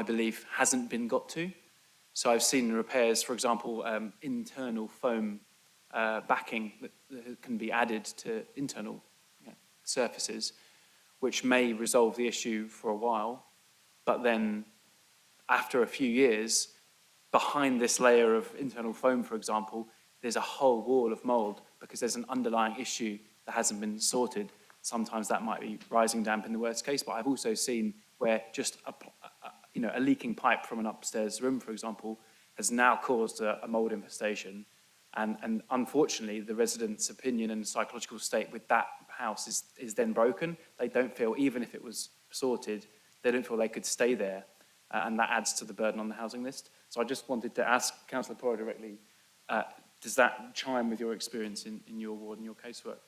belief, hasn't been got to. So I've seen repairs, for example, internal foam backing that can be added to internal surfaces, which may resolve the issue for a while, but then after a few years, behind this layer of internal foam, for example, there's a whole wall of mould because there's an underlying issue that hasn't been sorted. sometimes that might be rising damp in the worst case, but I've also seen where just a leaking pipe from an upstairs room, for example, has now caused a mold infestation. And unfortunately, the residents' opinion and psychological state with that house is then broken. They don't feel, even if it was sorted, they don't feel they could stay there. And that adds to the burden on the housing list. So I just wanted to ask Councillor Power directly, does that chime with your experience in your ward and your casework?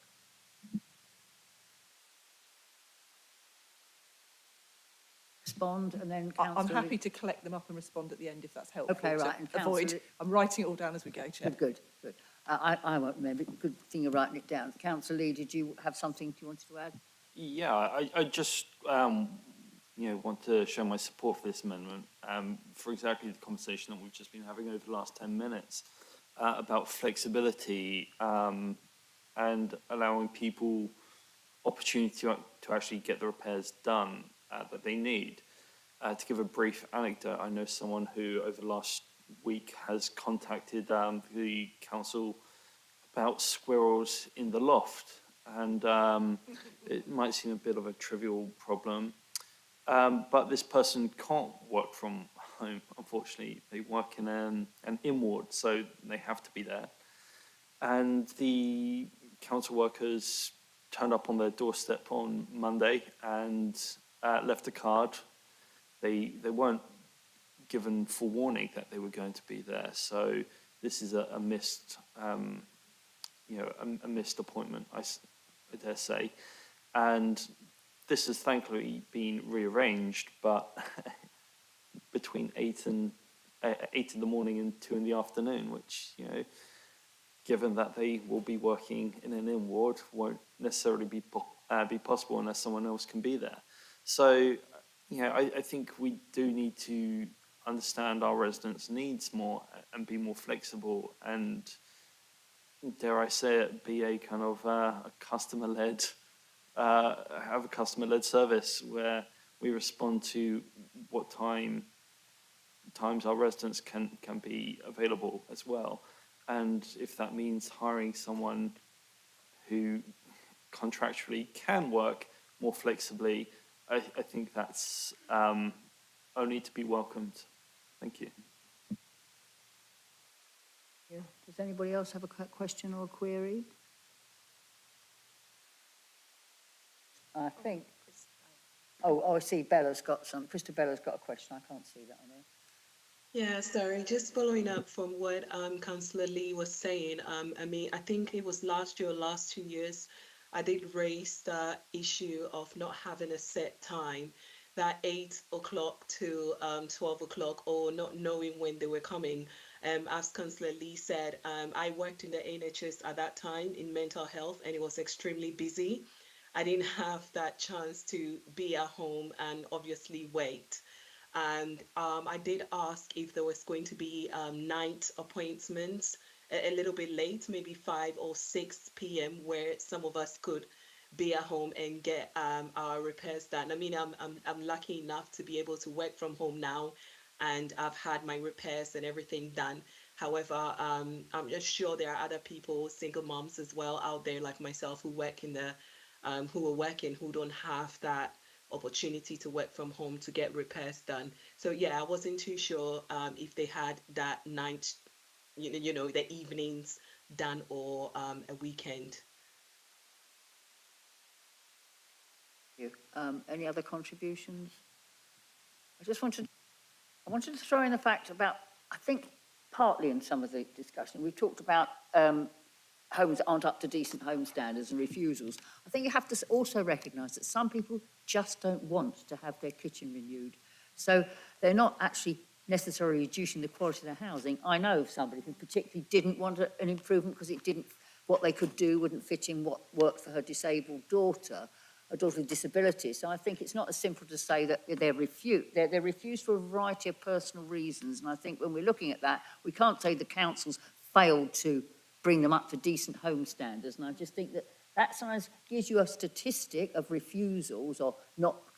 Respond and then I'm Councillor. happy to collect them up and respond at the end if that's helpful. Okay, right. And Avoid. I'm writing it all down as we go, Chair. Good. I won't remember. Good thing you're writing it down. Councillor Lee, did you have something you wanted to add? Yeah, I just want to show my support for this amendment for exactly the conversation that we've just been having over the last 10 minutes about flexibility and allowing people opportunity to actually get the repairs done that they need. To give a brief anecdote, I know someone who over the last week has contacted the council about squirrels in the loft, and it might seem a bit of a trivial problem, but this person can't work from home, unfortunately. They work in an in-ward, so they have to be there. And the council workers turned up on their doorstep on Monday and left a card. They weren't given forewarning that they were going to be there, so this is a missed a missed appointment, I dare say. And this has thankfully been rearranged, but between 8 in the morning and 2 in the afternoon, which, given that they will be working in an in-ward, won't necessarily be possible unless someone else can be there. So, I think we do need to understand our residents' needs more and be more flexible and, dare I say it, be a kind of a customer-led, have a customer-led service where we respond to what times our residents can be available as well. And if that means hiring someone who contractually can work more flexibly, I think that's only to be welcomed. Thank you. Yeah. Does anybody else have a question or a query? I think. I see Bella's got some. Krista Bella's got a question. I can't see that on there. Yeah, sorry, just following up from what Councillor Lee was saying. I think it was last year or last 2 years, I did raise the issue of not having a set time, that 8 o'clock to 12 o'clock, or not knowing when they were coming. As Councillor Lee said, I worked in the NHS at that time in mental health, and it was extremely busy. I didn't have that chance to be at home and obviously wait. And I did ask if there was going to be night appointments a little bit late, maybe 5 or 6 p.m., where some of us could be at home and get our repairs done. I'm lucky enough to be able to work from home now, and I've had my repairs and everything done. However, I'm just sure there are other people, single moms as well, out there like myself, who work in the who are working, who don't have that opportunity to work from home to get repairs done. So yeah, I wasn't too sure if they had that night, the evenings done, or a weekend. Thank you. Any other contributions? I wanted to throw in the fact about, I think partly in some of the discussion, we've talked about homes that aren't up to decent home standards and refusals. I think you have to also recognise that some people just don't want to have their kitchen renewed. So they're not actually necessarily reducing the quality of their housing. I know of somebody who particularly didn't want an improvement because what they could do wouldn't fit in what worked for her disabled daughter, a daughter with disabilities. So I think it's not as simple to say that they're refused for a variety of personal reasons. And I think when we're looking at that, we can't say the council's failed to bring them up to decent home standards. And I just think that sometimes gives you a statistic of refusals or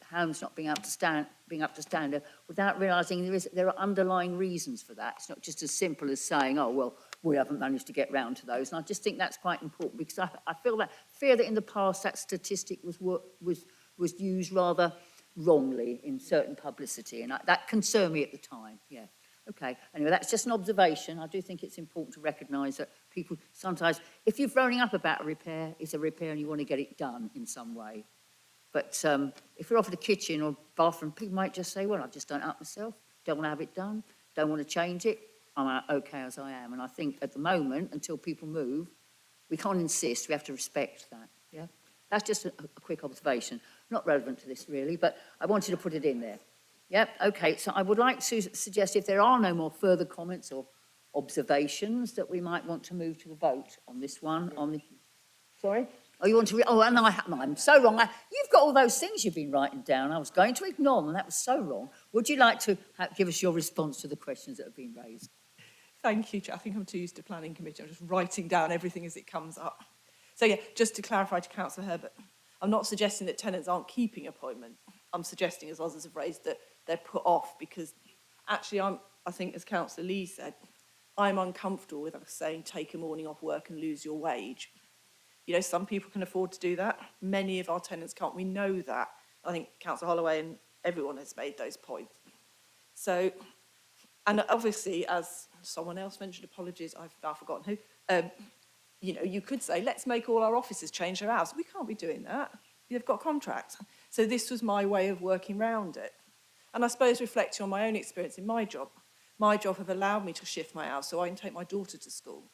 homes not being up to standard without realising there are underlying reasons for that. It's not just as simple as saying, oh, well, we haven't managed to get round to those. And I just think that's quite important because I fear that in the past that statistic was used rather wrongly in certain publicity, and that concerned me at the time. Yeah. Okay. Anyway, that's just an observation. I do think it's important to recognise that people sometimes, if you're phoning up about a repair, it's a repair and you want to get it done in some way. But if you're offered a kitchen or bathroom, people might just say, well, I've just done it up myself, don't want to have it done, don't want to change it, I'm okay as I am. And I think at the moment, until people move, we can't insist, we have to respect that, yeah? That's just a quick observation, not relevant to this really, but I wanted to put it in there. Yep, okay, so I would like to suggest if there are no more further comments or observations that we might want to move to the vote on this one, on the... Sorry? Oh, you want to... Oh, no, I'm so wrong. You've got all those things you've been writing down. I was going to ignore them, that was so wrong. Would you like to give us your response to the questions that have been raised? Thank you, Chair. I think I'm too used to planning committee. I'm just writing down everything as it comes up. So yeah, just to clarify to Councillor Herbert, I'm not suggesting that tenants aren't keeping appointments. I'm suggesting, as others have raised, that they're put off because actually I think, as Councillor Lee said, I'm uncomfortable with us saying take a morning off work and lose your wage. You know, some people can afford to do that. Many of our tenants can't. We know that. I think Councillor Holloway and everyone has made those points. So, and obviously, as someone else mentioned, apologies, I've now forgotten who, you know, you could say, let's make all our officers change their hours. We can't be doing that. They've got contracts. So this was my way of working around it. And I suppose reflecting on my own experience in my job have allowed me to shift my hours so I can take my daughter to school.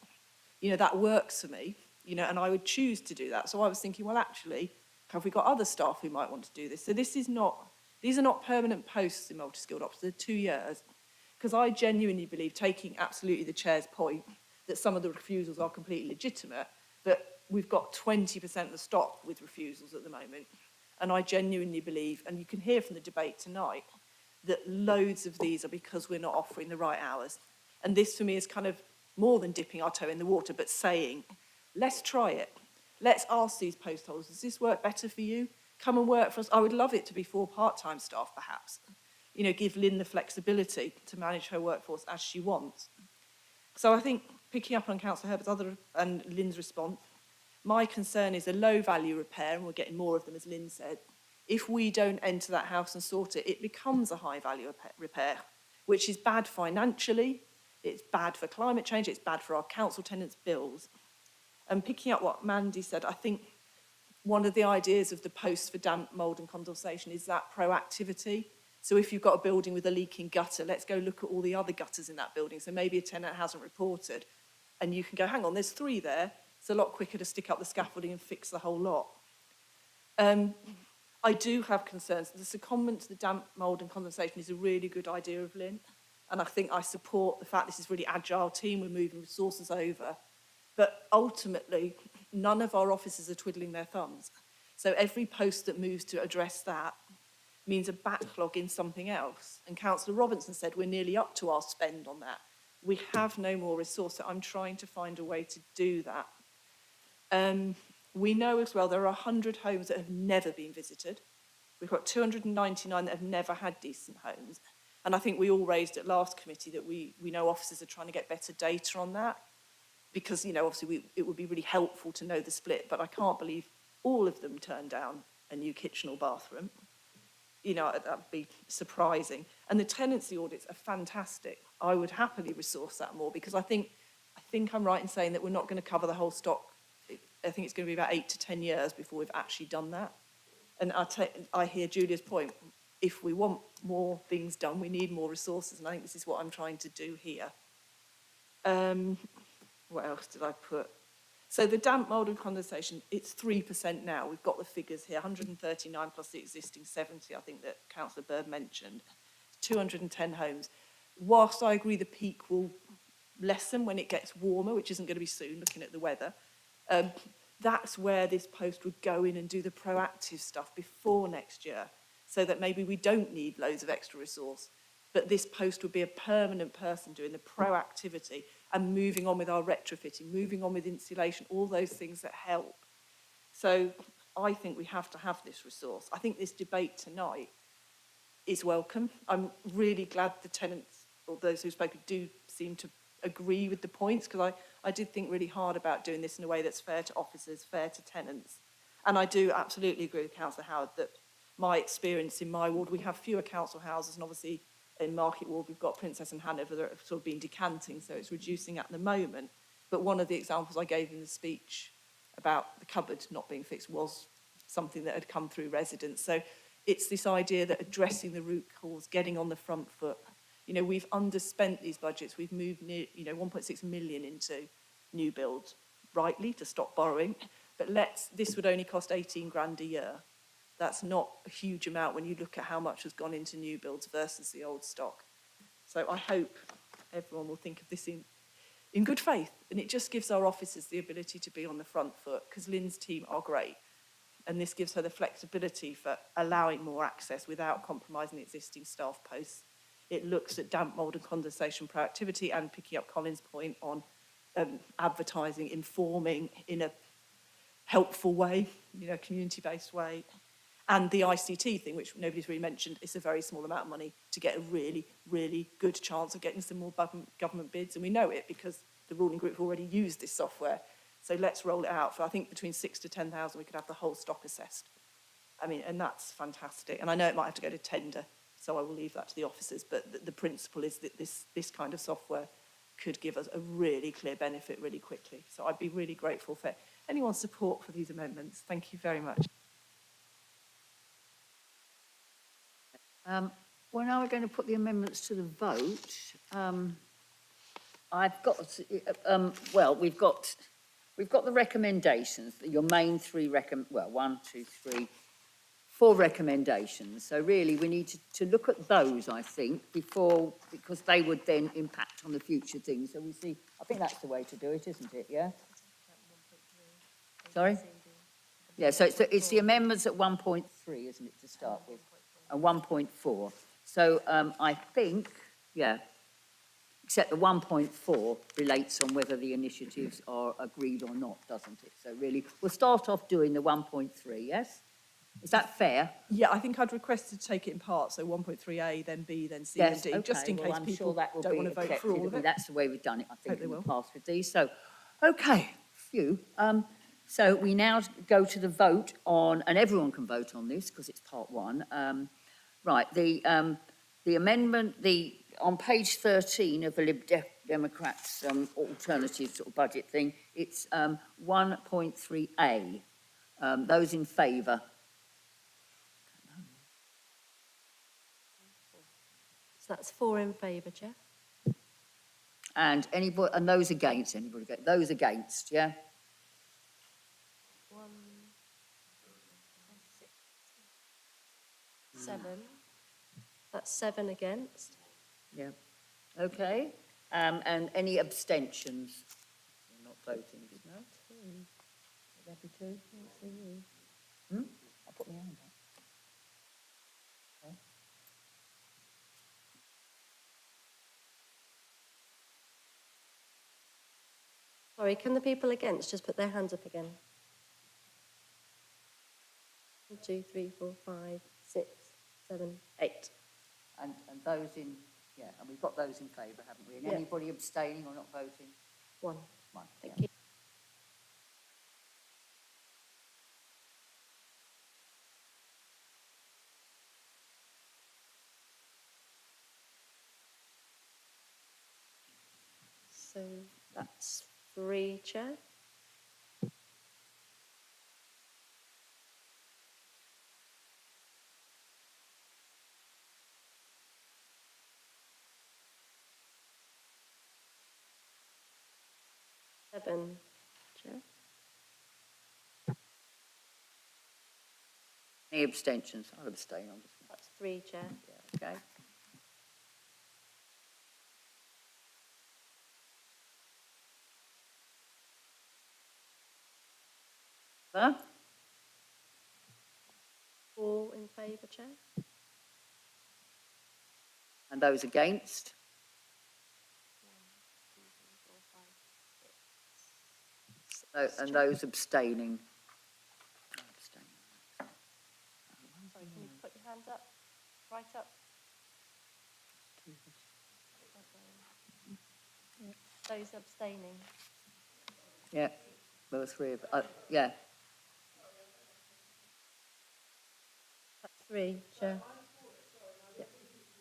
You know, that works for me. You know, and I would choose to do that. So I was thinking, well, actually, have we got other staff who might want to do this? So these are not permanent posts in multi-skilled ops, they're 2 years. Because I genuinely believe, taking absolutely the Chair's point, that some of the refusals are completely legitimate, but we've got 20% of the stock with refusals at the moment. And I genuinely believe, and you can hear from the debate tonight, that loads of these are because we're not offering the right hours. And this for me is kind of more than dipping our toe in the water, but saying, let's try it. Let's ask these post holders, does this work better for you? Come and work for us. I would love it to be 4 part-time staff, perhaps. You know, give Lynn the flexibility to manage her workforce as she wants. So I think, picking up on Councillor Herbert's and Lynn's response, my concern is a low-value repair, and we're getting more of them, as Lynn said. If we don't enter that house and sort it, it becomes a high-value repair, which is bad financially, it's bad for climate change, it's bad for our council tenants' bills. And picking up what Mandy said, I think one of the ideas of the post for damp, mould and condensation is that proactivity. So if you've got a building with a leaking gutter, let's go look at all the other gutters in that building. So maybe a tenant hasn't reported and you can go, hang on, there's 3 there. It's a lot quicker to stick up the scaffolding and fix the whole lot. I do have concerns. The secondment to the damp, mould and condensation is a really good idea of Lynn. And I think I support the fact this is a really agile team. We're moving resources over. But ultimately, none of our officers are twiddling their thumbs. So every post that moves to address that means a backlog in something else. And Councillor Robinson said we're nearly up to our spend on that. We have no more resource, so I'm trying to find a way to do that. We know as well there are 100 homes that have never been visited. We've got 299 that have never had decent homes. And I think we all raised at last committee that we know officers are trying to get better data on that. Because, you know, obviously it would be really helpful to know the split, but I can't believe all of them turned down a new kitchen or bathroom. You know, that would be surprising. And the tenancy audits are fantastic. I would happily resource that more because I think I'm right in saying that we're not going to cover the whole stock. I think it's going to be about 8 to 10 years before we've actually done that. And I hear Julia's point. If we want more things done, we need more resources. And I think this is what I'm trying to do here. What else did I put? So the damp, mould and condensation, it's 3% now. We've got the figures here, 139 plus the existing 70, I think that Councillor Bird mentioned. 210 homes. Whilst I agree the peak will lessen when it gets warmer, which isn't going to be soon, looking at the weather, that's where this post would go in and do the proactive stuff before next year, so that maybe we don't need loads of extra resource. But this post would be a permanent person doing the proactivity and moving on with our retrofitting, moving on with insulation, all those things that help. So I think we have to have this resource. I think this debate tonight is welcome. I'm really glad the tenants, or those who've spoken, do seem to agree with the points, because I did think really hard about doing this in a way that's fair to officers, fair to tenants. And I do absolutely agree with Councillor Howard that my experience in my ward, we have fewer council houses, and obviously in Market Ward we've got Princess and Hanover that have sort of been decanting, so it's reducing at the moment. But one of the examples I gave in the speech about the cupboard not being fixed was something that had come through residents. So it's this idea that addressing the root cause, getting on the front foot. You know, we've underspent these budgets. We've moved near, 1.6 million into new build, rightly, to stop borrowing. But this would only cost 18 grand a year. That's not a huge amount when you look at how much has gone into new builds versus the old stock. So I hope everyone will think of this in good faith. And it just gives our officers the ability to be on the front foot, because Lynn's team are great. And this gives her the flexibility for allowing more access without compromising the existing staff posts. It looks at damp, mould and condensation proactivity, and picking up Colin's point on advertising, informing in a helpful way, community-based way. And the ICT thing, which nobody's really mentioned, is a very small amount of money to get a really, really good chance of getting some more government bids. And we know it because the ruling group have already used this software. So let's roll it out for, I think, between 6,000 to 10,000, we could have the whole stock assessed. I mean, and that's fantastic. And I know it might have to go to tender, so I will leave that to the officers. But the principle is that this kind of software could give us a really clear benefit really quickly. So I'd be really grateful for anyone's support for these amendments. Thank you very much. Well, now we're going to put the amendments to the vote. I've got, well, we've got the recommendations, your main three, one, two, three, four recommendations. So really we need to look at those, I think, because they would then impact on the future things. So we see, I think that's the way to do it, isn't it, yeah? Sorry? Yeah, so it's the amendments at 1.3, isn't it, to start with, and 1.4. So I think, yeah, except the 1.4 relates on whether the initiatives are agreed or not, doesn't it? So really, we'll start off doing the 1.3, yes? Is that fair? Yeah, I think I'd requested to take it in parts, so 1.3A, then B, then C Yes, and D, okay. just in case I'm people sure that will don't be want to vote for accepted. all of it. That's the way we've done it, I think, Hope they in the will. past with these. So, okay, phew. So we now go to the vote on, and everyone can vote on this because it's part one. Right, the amendment, on page 13 of the Lib Democrats alternative sort of budget thing, it's 1.3A. Those in favour? So that's 4 in favour, Chair. And anybody, and those against? Anybody? Those against? Yeah. 1, 6, 7. That's 7 against. Yeah. Okay. And any abstentions? You're not voting, no? Would that be 2? Can't see you. I'll put my hand up. Okay. Sorry, can the people against just put their hands up again? 1, 2, 3, 4, 5, 6, 7, 8. And those in, yeah, and we've got those in favour, haven't we? And Yeah. anybody abstaining or not voting? 1. One. Thank Yeah. you. So that's 3, Chair. Seven, Chair. Any abstentions? I'll abstain on this one. That's 3, Chair. Yeah, okay. Huh? 4 in favour, Chair. And those against? 6, And Chair. those abstaining? Sorry, can you put your hands up? Right up. Those abstaining. Yeah, there were three of, yeah. That's 3, Chair.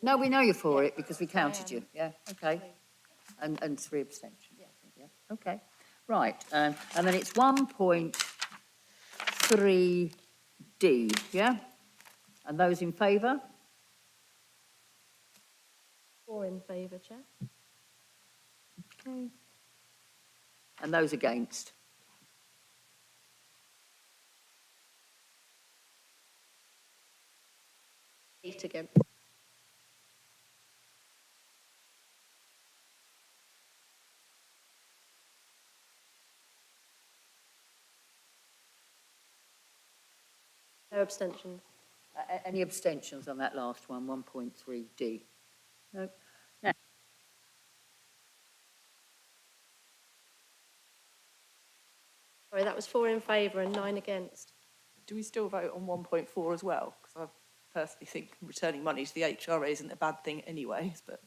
No, we know you're for it because we I counted am. you, yeah, okay. And 3 abstentions, I think, yeah, okay. Right, and then it's 1.3D, yeah? And those in favour? 4 in favour, Chair. Okay. And those against? 8 against. No abstentions. Any abstentions on that last one, 1.3D? No. No. Sorry, that was 4 in favour and 9 against. Do we still vote on 1.4 as well? Because I personally think returning money to the HRA isn't a bad thing anyways, but...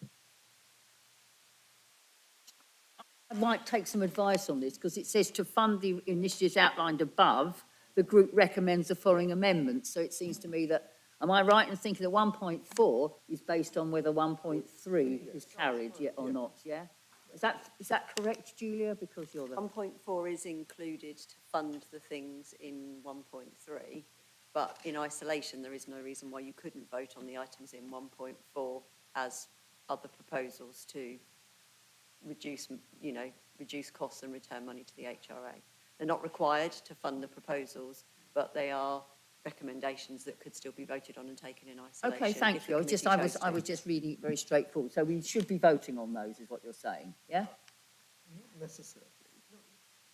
I might take some advice on this because it says to fund the initiatives outlined above, the group recommends the following amendments. So it seems to me that, am I right in thinking that 1.4 is based on whether 1.3 is carried yet or not, yeah? Is that correct, Julia? Because you're the... 1.4 is included to fund the things in 1.3, but in isolation, there is no reason why you couldn't vote on the items in 1.4 as other proposals to reduce costs and return money to the HRA. They're not required to fund the proposals, but they are recommendations that could still be voted on and taken in isolation. Okay, thank you. I was just reading it very straightforward. So we should be voting on those, is what you're saying, yeah? Necessary.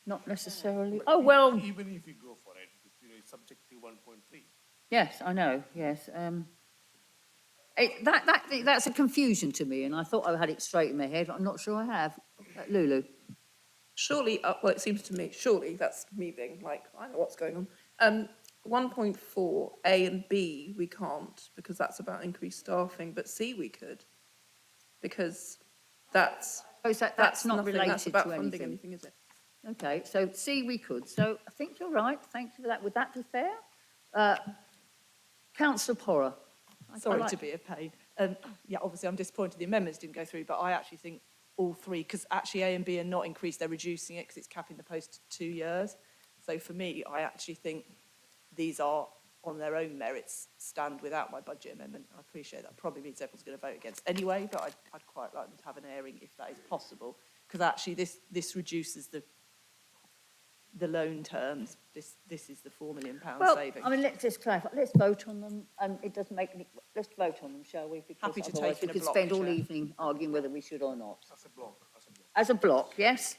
Not necessarily. Oh, well, Even if you go for it, it's subject to 1.3. yes, I know, yes. That's a confusion to me, and I thought I had it straight in my head, but I'm not sure I have. Lulu? Surely, well, it seems to me, surely, that's me being like, I know what's going on. 1.4, A and B, we can't, because that's about increased staffing, but C we could, because that's... Oh, so that's not nothing, related that's about to funding anything. anything, is it? Okay, so C we could. So I think you're right. Thank you for that. Would that be fair? Councillor Porrer. Sorry to be a pain. Yeah, obviously I'm disappointed the amendments didn't go through, but I actually think all three, because actually A and B are not increased, they're reducing it because it's capping the post to 2 years. So for me, I actually think these are on their own merits, stand without my budget amendment. I appreciate that probably means everyone's going to vote against anyway, but I'd quite like them to have an airing if that is possible, because actually this reduces the loan terms. This is the £4 million saving. I mean, let's just clarify. Let's vote on them. It doesn't make any... Let's vote on them, shall we? Because Happy to otherwise take in we a could block, spend all Chair. evening arguing whether we should or not. As a block. As a block, yes?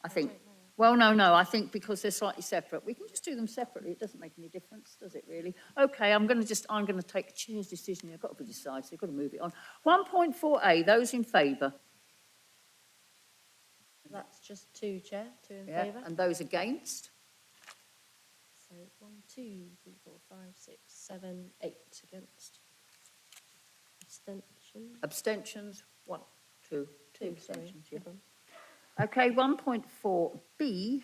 I think... Well, no, I think because they're slightly separate. We can just do them separately. It doesn't make any difference, does it really? Okay, I'm going to take the chair's decision. I've got to be decisive. I've got to move it on. 1.4A, those in favour? That's just 2, Chair. 2 in Yeah, favour. and those against? So 1, 2, 3, 4, 5, 6, 7, 8 against. Abstention. Abstentions? 1, 2, 2 2, abstentions, sorry. yeah. Okay, 1.4B.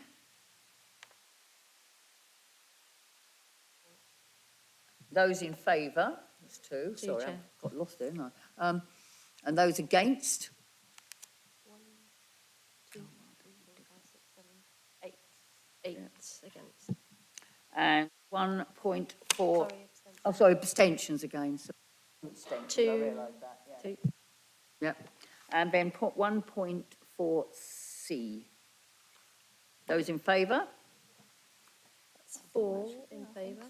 Those in favour? That's 2. Sorry, Chair. I got lost there, didn't I? And those against? 1, 2, 3, 4, 5, 6, 7, 8. 8 against. And 1.4... Sorry, sorry, abstentions again. So abstentions, 2. I realise that, yeah. 2. Yep. And then 1.4C. Those in favour? That's 4 in favour.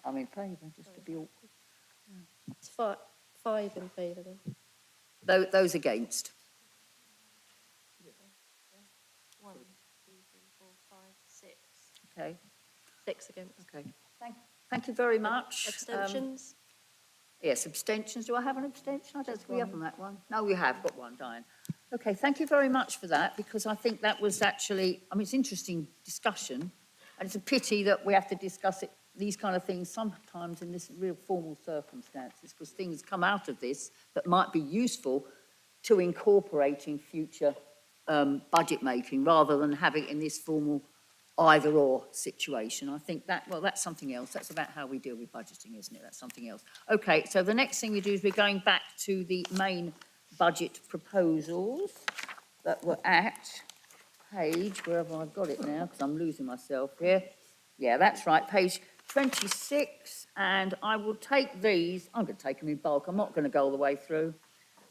I'm in favour, just to be awkward. It's 5 in favour then. Those against? 1, 2, 3, 4, 5, 6. Okay. 6 against. Okay. Thank you very much. Abstentions? Yes, abstentions. Do I have an abstention? I don't think we have on that one. No, we have got one, Diane. Okay, thank you very much for that, because I think that was actually, I mean, it's interesting discussion, and it's a pity that we have to discuss it these kind of things sometimes in this real formal circumstances, because things come out of this that might be useful to incorporate in future budget making, rather than having it in this formal either or situation. I think that, well, that's something else. That's about how we deal with budgeting, isn't it? That's something else. Okay, so the next thing we do is we're going back to the main budget proposals that were at page, wherever I've got it now, because I'm losing myself here. Yeah, that's right, page 26, and I will take these, I'm going to take them in bulk, I'm not going to go all the way through.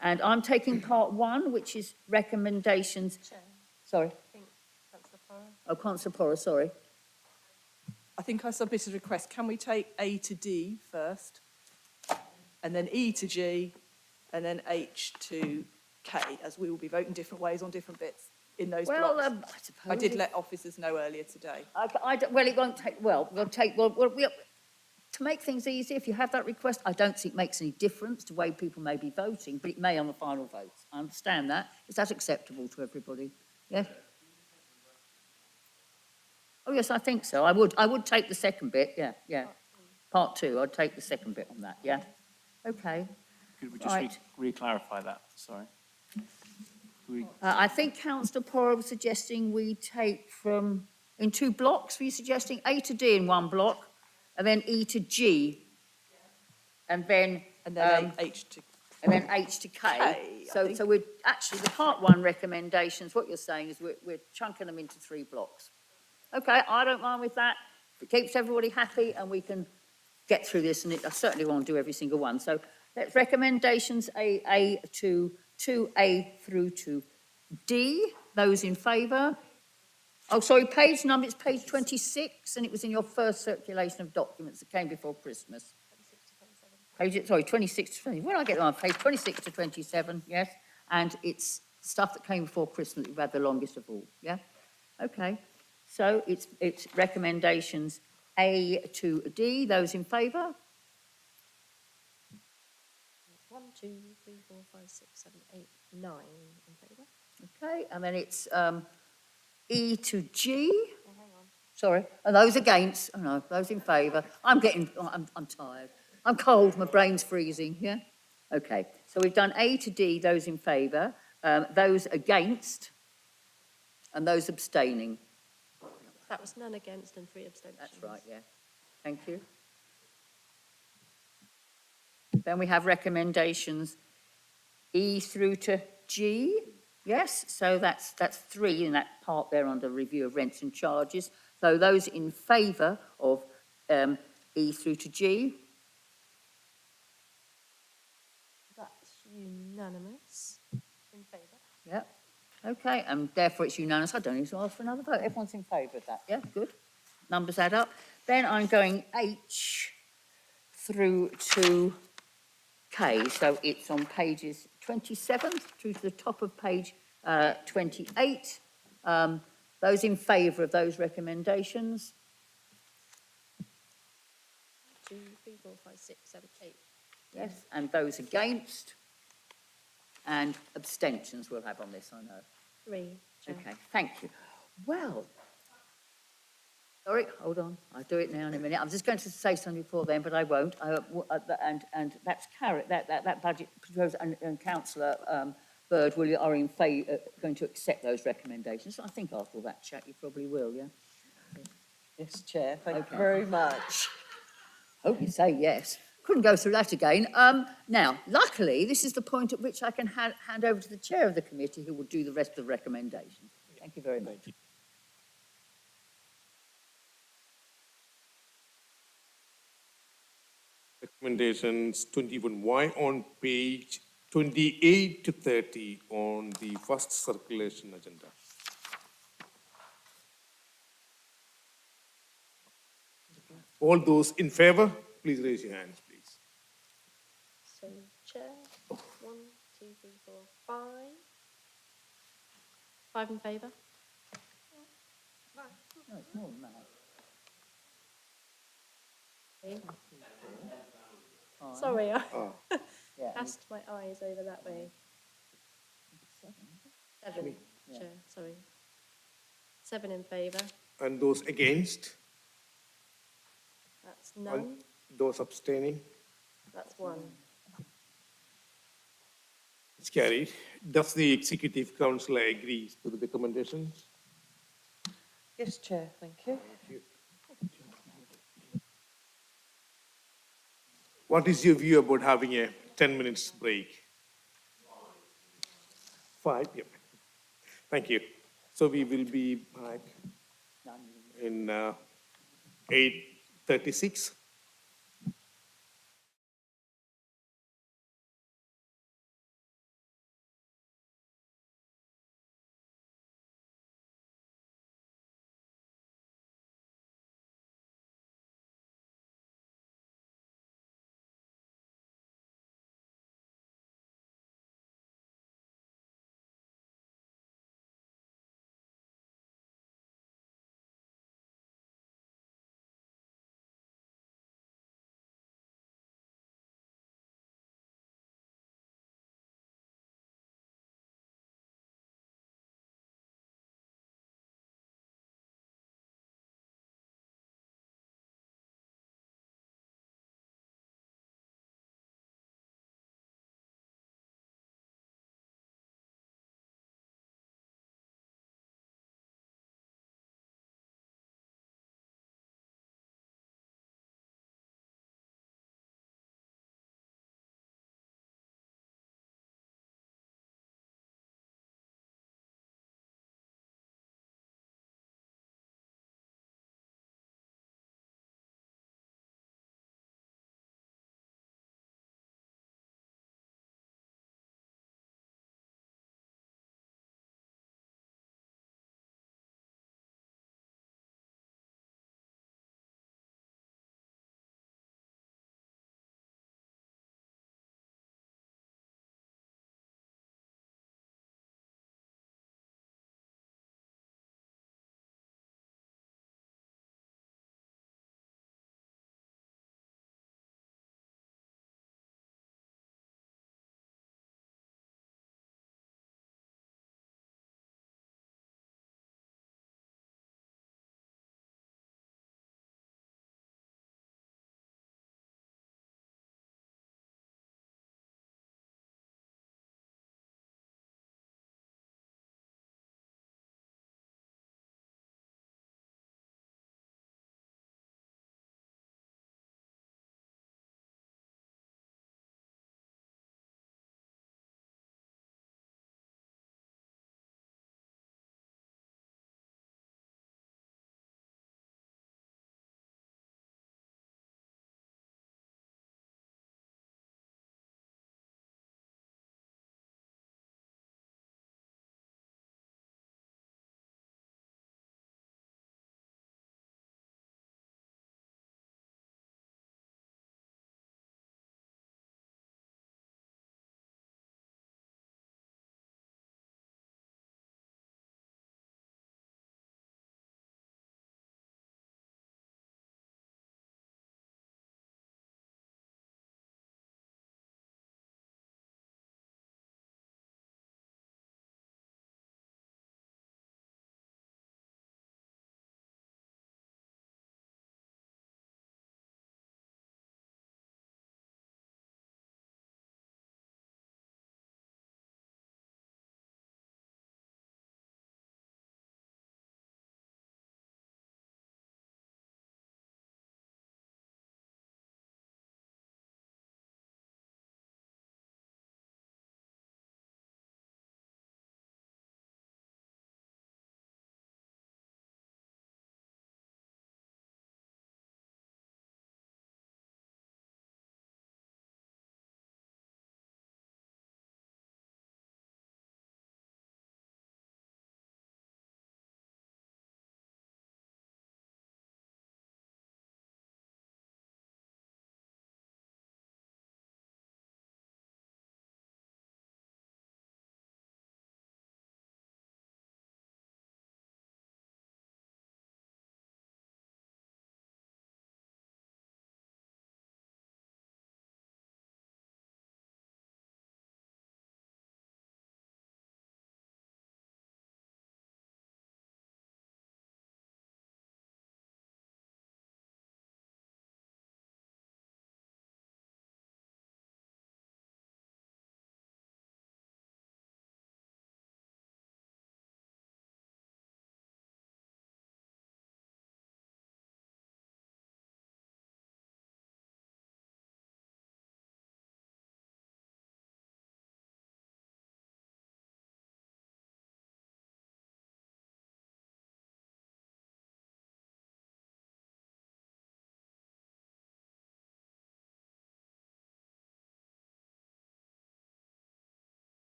And I'm taking part 1, which is recommendations. Chair, Sorry. I think Councillor Porrow. Oh, Councillor Porrow, sorry. I think I submitted a request. Can we take A to D first, and then E to G, and then H to K, as we will be voting different ways on different bits in those blocks? I suppose. I did let officers know earlier today. Well, it won't take, we'll to make things easy, if you have that request, I don't think it makes any difference to the way people may be voting, but it may on the final vote. I understand that. Is that acceptable to everybody? Yes? Oh, yes, I think so. I would take the second bit, yeah. Part 2, I'd take the second bit on that, yeah. Okay. Could we just re-clarify that? Sorry. I think Councillor Porrow was suggesting we take from, in 2 blocks, were you suggesting A to D in 1 block, and then E to G, and then H to and then H to K. So we're actually, the part 1 recommendations, what you're saying is we're chunking them into 3 blocks. Okay, I don't mind with that. If it keeps everybody happy and we can get through this, and I certainly won't do every single one. So let's recommendations A to 2A through to D. Those in favour? Oh, sorry, page number, it's page 26, and it was in your first circulation of documents that came before Christmas. Page, sorry, 26 to 20. Where did I get on? Page 26 to 27, yes. And it's stuff that came before Christmas that we've had the longest of all, yeah? Okay, so it's recommendations A to D. Those in favour? 1, 2, 3, 4, 5, 6, 7, 8, 9 in favour. Okay, and then it's E to G. Oh, hang on. Sorry, and those against? Oh no, those in favour. I'm tired. I'm cold, my brain's freezing, yeah? Okay, so we've done A to D, those in favour, those against, and those abstaining. That was none against and 3 abstentions. That's right, yeah. Thank you. Then we have recommendations E through to G. Yes, so that's 3 in that part there under review of rents and charges. So those in favour of E through to G. That's unanimous in favour. Yep. Okay, and therefore it's unanimous. I don't need to ask for another vote. Everyone's in favour of that. Yeah, good. Numbers add up. Then I'm going H through to K. So it's on pages 27 through to the top of page 28. Those in favour of those recommendations? 2, 3, 4, 5, 6, 7, 8. Yes, and those against? And abstentions we'll have on this, I know. 3. Chair. Okay, thank you. Well, sorry, hold on. I'll do it now in a minute. I'm just going to say something before then, but I won't. And that's that budget proposal, and Councillor Bird are in favour, going to accept those recommendations. I think after all that chat, you probably will, yeah? Yes, Chair, thank you very much. Hope you say yes. Couldn't go through that again. Now, luckily, this is the point at which I can hand over to the chair of the committee, who will do the rest of the recommendations. Thank you very much. Recommendations 21Y on page 28 to 30 on the first circulation agenda. All those in favour, please raise your hands, please. So, Chair, 1, 2, 3, 4, 5. 5 in favour. No, it's more than that. 3. Sorry, I Yeah. cast my eyes over that way. 7, Yeah. Chair, sorry. 7 in favour. And those against? That's none. Those abstaining? That's one. It's carried. Does the Executive Council agree to the recommendations? Yes, Chair, thank you. What is your view about having a 10 minutes break? 5, yep. Thank you. So we will be back in 8:36.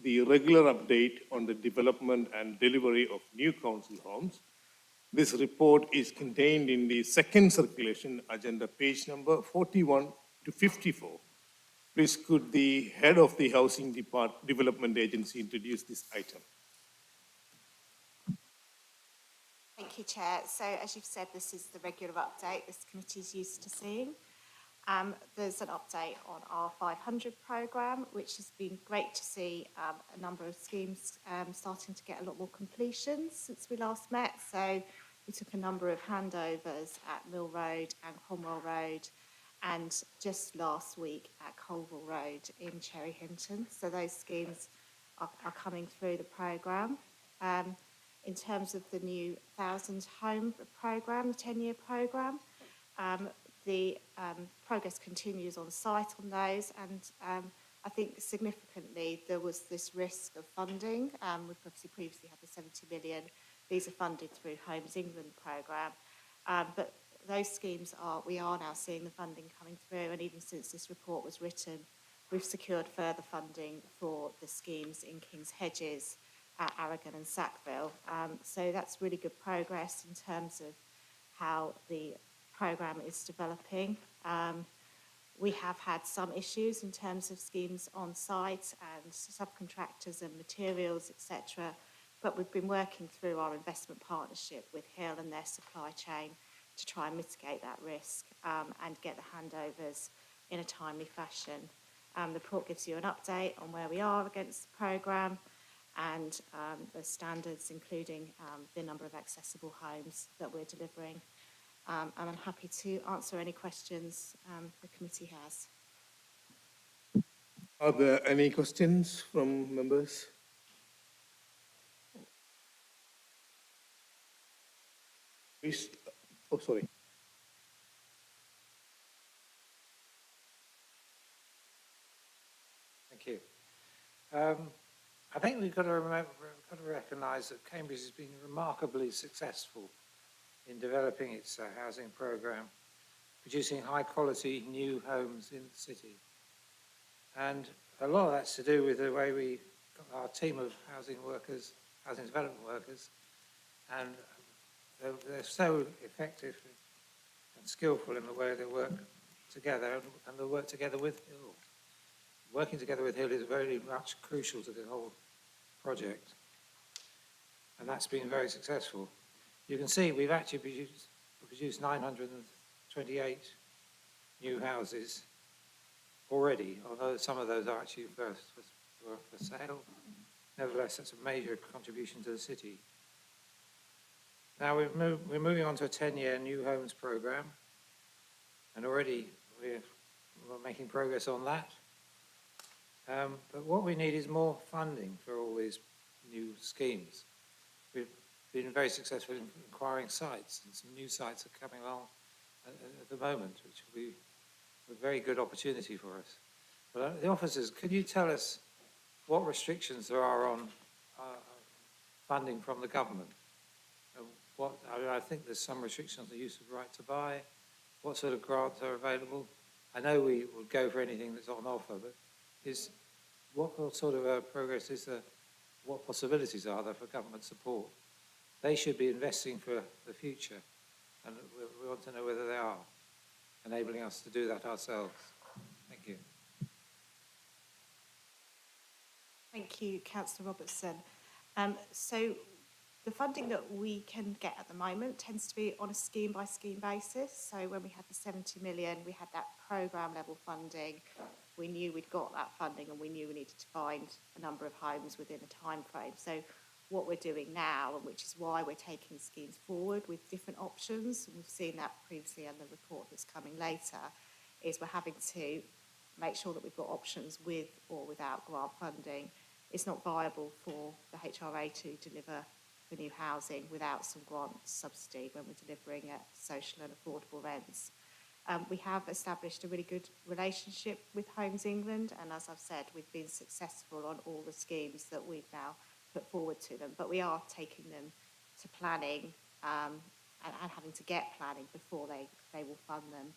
the regular update on the development and delivery of new council homes. This report is contained in the second circulation agenda, page number 41 to 54. Please could the head of the Housing Development Agency introduce this item? Thank you, Chair. So, as you've said, this is the regular update this committee is used to seeing. There's an update on our 500 programme, which has been great to see a number of schemes starting to get a lot more completions since we last met. So we took a number of handovers at Mill Road and Cromwell Road, and just last week at Colville Road in Cherry Hinton. So those schemes are coming through the programme. In terms of the new 1,000 home programme, the 10-year programme, the progress continues on site on those, and I think significantly there was this risk of funding. We've obviously previously had the 70 million. These are funded through Homes England programme, but those schemes we are now seeing the funding coming through, and even since this report was written, we've secured further funding for the schemes in King's Hedges, Aragon and Sackville. So that's really good progress in terms of how the programme is developing. We have had some issues in terms of schemes on site and subcontractors and materials, etc. But we've been working through our investment partnership with Hill and their supply chain to try and mitigate that risk and get the handovers in a timely fashion. The report gives you an update on where we are against the programme and the standards, including the number of accessible homes that we're delivering. And I'm happy to answer any questions the committee has. Are there any questions from members? Please. Oh, sorry. Thank you. I think we've got to recognise that Cambridge has been remarkably successful in developing its housing programme, producing high quality new homes in the city. And a lot of that's to do with the way we got our team of housing workers, housing development workers, and they're so effective and skillful in the way they work together, and they work together with Hill. Working together with Hill is very much crucial to the whole project, and that's been very successful. You can see we've actually produced 928 new houses already, although some of those are actually for sale. Nevertheless, that's a major contribution to the city. Now we're moving on to a 10-year new homes programme, and already we're making progress on that. But what we need is more funding for all these new schemes. We've been very successful in acquiring sites, and some new sites are coming along at the moment, which will be a very good opportunity for us. But the officers, could you tell us what restrictions there are on funding from the government? I think there's some restrictions on the use of right to buy. What sort of grants are available? I know we would go for anything that's on offer, but what sort of progress is there? What possibilities are there for government support? They should be investing for the future, and we want to know whether they are enabling us to do that ourselves. Thank you. Thank you, Councillor Robertson. So the funding that we can get at the moment tends to be on a scheme-by-scheme basis. So when we had the 70 million, we had that programme level funding. We knew we'd got that funding, and we knew we needed to find a number of homes within a time frame. So what we're doing now, and which is why we're taking schemes forward with different options, and we've seen that previously in the report that's coming later, is we're having to make sure that we've got options with or without grant funding. It's not viable for the HRA to deliver the new housing without some grant subsidy when we're delivering at social and affordable rents. We have established a really good relationship with Homes England, and as I've said, we've been successful on all the schemes that we've now put forward to them, but we are taking them to planning and having to get planning before they will fund them.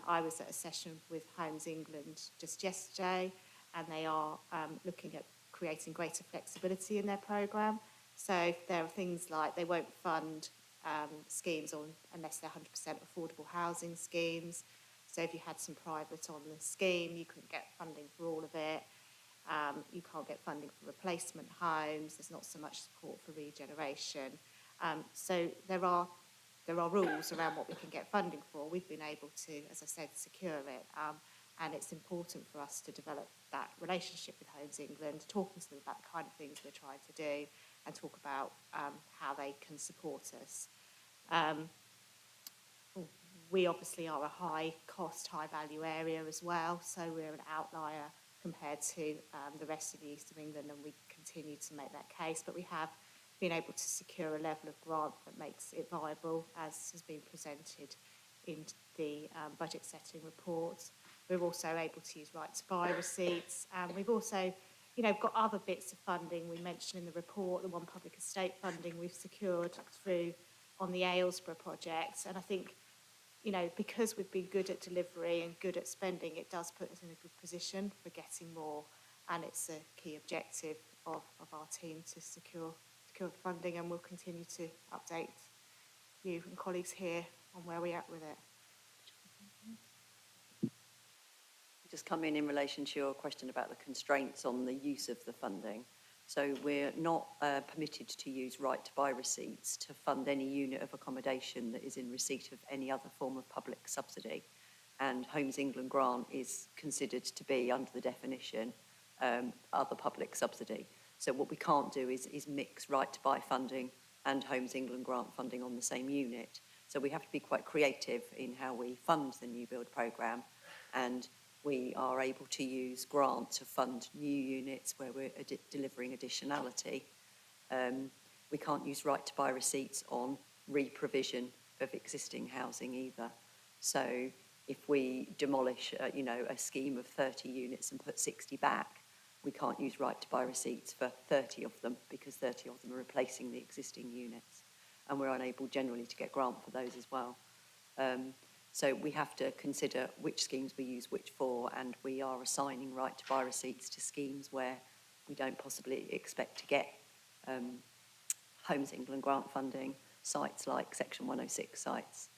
I was at a session with Homes England just yesterday, and they are looking at creating greater flexibility in their programme. So there are things like they won't fund schemes unless they're 100% affordable housing schemes. So if you had some private on the scheme, you couldn't get funding for all of it. You can't get funding for replacement homes. There's not so much support for regeneration. So there are rules around what we can get funding for. We've been able to, as I said, secure it. And it's important for us to develop that relationship with Homes England, talking to them about the kind of things we're trying to do and talk about how they can support us. We obviously are a high cost, high value area as well, so we're an outlier compared to the rest of the East of England, and we continue to make that case. But we have been able to secure a level of grant that makes it viable, as has been presented in the budget setting report. We're also able to use right to buy receipts, and we've also got other bits of funding we mentioned in the report, the one public estate funding we've secured through on the Aylesborough project. And I think because we've been good at delivery and good at spending, it does put us in a good position for getting more, and it's a key objective of our team to secure the funding, and we'll continue to update you and colleagues here on where we're at with it. Just come in relation to your question about the constraints on the use of the funding. So we're not permitted to use right to buy receipts to fund any unit of accommodation that is in receipt of any other form of public subsidy. And Homes England grant is considered to be, under the definition, other public subsidy. So what we can't do is mix right to buy funding and Homes England grant funding on the same unit. So we have to be quite creative in how we fund the new build programme, and we are able to use grant to fund new units where we're delivering additionality. We can't use right to buy receipts on re-provision of existing housing either. So if we demolish, a scheme of 30 units and put 60 back, we can't use right to buy receipts for 30 of them because 30 of them are replacing the existing units. And we're unable generally to get grant for those as well. So we have to consider which schemes we use which for, and we are assigning right to buy receipts to schemes where we don't possibly expect to get Homes England grant funding, sites like Section 106 sites,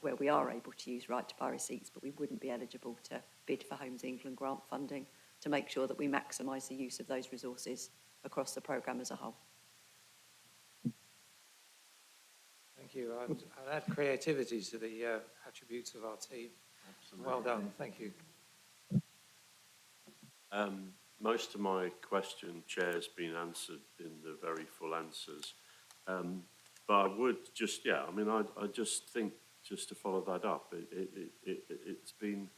where we are able to use right to buy receipts, but we wouldn't be eligible to bid for Homes England grant funding to make sure that we maximise the use of those resources across the programme as a whole. Thank you. I'll add creativity to the attributes of our team. Absolutely. Well done. Thank you. Most of my question, Chair, has been answered in the very full answers. But I would just, I just think, just to follow that up, it's been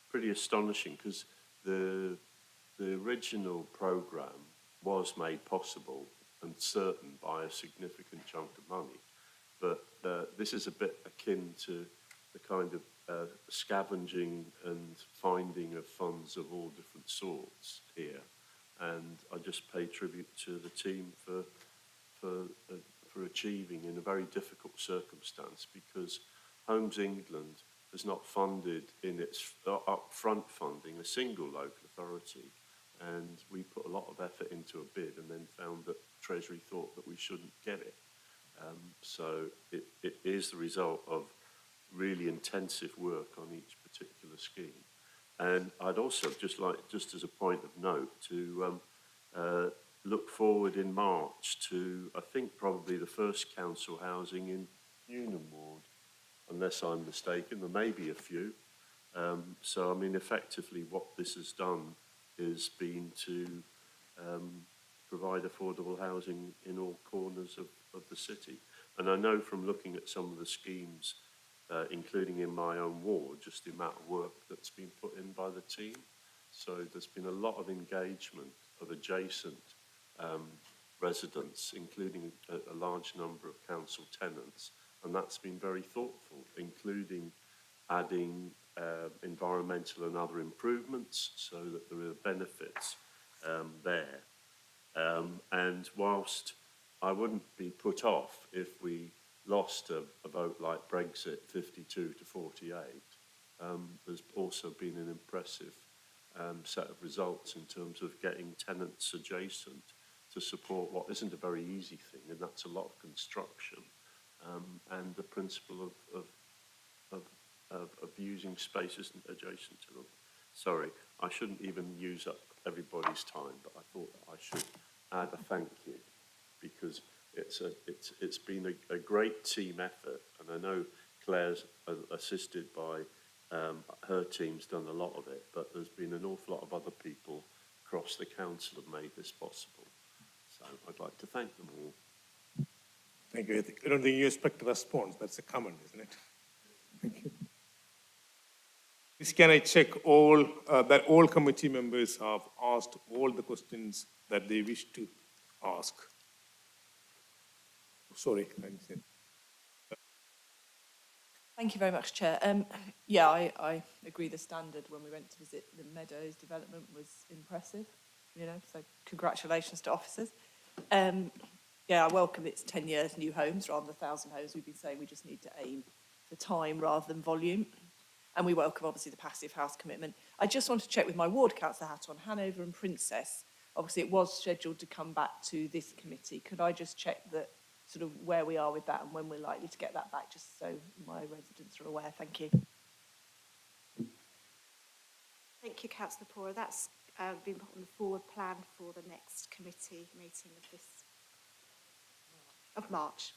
pretty astonishing because the original programme was made possible and certain by a significant chunk of money. But this is a bit akin to the kind of scavenging and finding of funds of all different sorts here. And I just pay tribute to the team for achieving in a very difficult circumstance, because Homes England has not funded in its upfront funding a single local authority. And we put a lot of effort into a bid and then found that Treasury thought that we shouldn't get it. So it is the result of really intensive work on each particular scheme. And I'd also just like, just as a point of note, to look forward in March to, I think, probably the first council housing in Newnham Ward, unless I'm mistaken. There may be a few. So, I mean, effectively what this has done is been to provide affordable housing in all corners of the city. And I know from looking at some of the schemes, including in my own ward, just the amount of work that's been put in by the team. So there's been a lot of engagement of adjacent residents, including a large number of council tenants. And that's been very thoughtful, including adding environmental and other improvements so that there are benefits there. And whilst I wouldn't be put off if we lost a vote like Brexit 52 to 48, there's also been an impressive set of results in terms of getting tenants adjacent to support what isn't a very easy thing, and that's a lot of construction, and the principle of using spaces adjacent to them. Sorry, I shouldn't even use up everybody's time, but I thought that I should add a thank you, because it's been a great team effort, and I know Claire's assisted by her team's done a lot of it, but there's been an awful lot of other people across the council have made this possible. So I'd like to thank them all. Thank you. I don't think you expect a response. That's a comment, isn't it? Thank you. Please, can I check that all committee members have asked all the questions that they wish to ask? Sorry, I didn't say. Thank you very much, Chair. Yeah, I agree the standard when we went to visit the Meadows development was impressive, so congratulations to officers. Yeah, I welcome it's 10 years new homes rather than 1,000 homes. We've been saying we just need to aim for time rather than volume. And we welcome, obviously, the passive house commitment. I just want to check with my ward councillor hat on Hanover and Princess. Obviously, it was scheduled to come back to this committee. Could I just check that sort of where we are with that and when we're likely to get that back, just so my residents are aware? Thank you. Thank you, Councillor Pora. That's been put on the forward plan for the next committee meeting of March.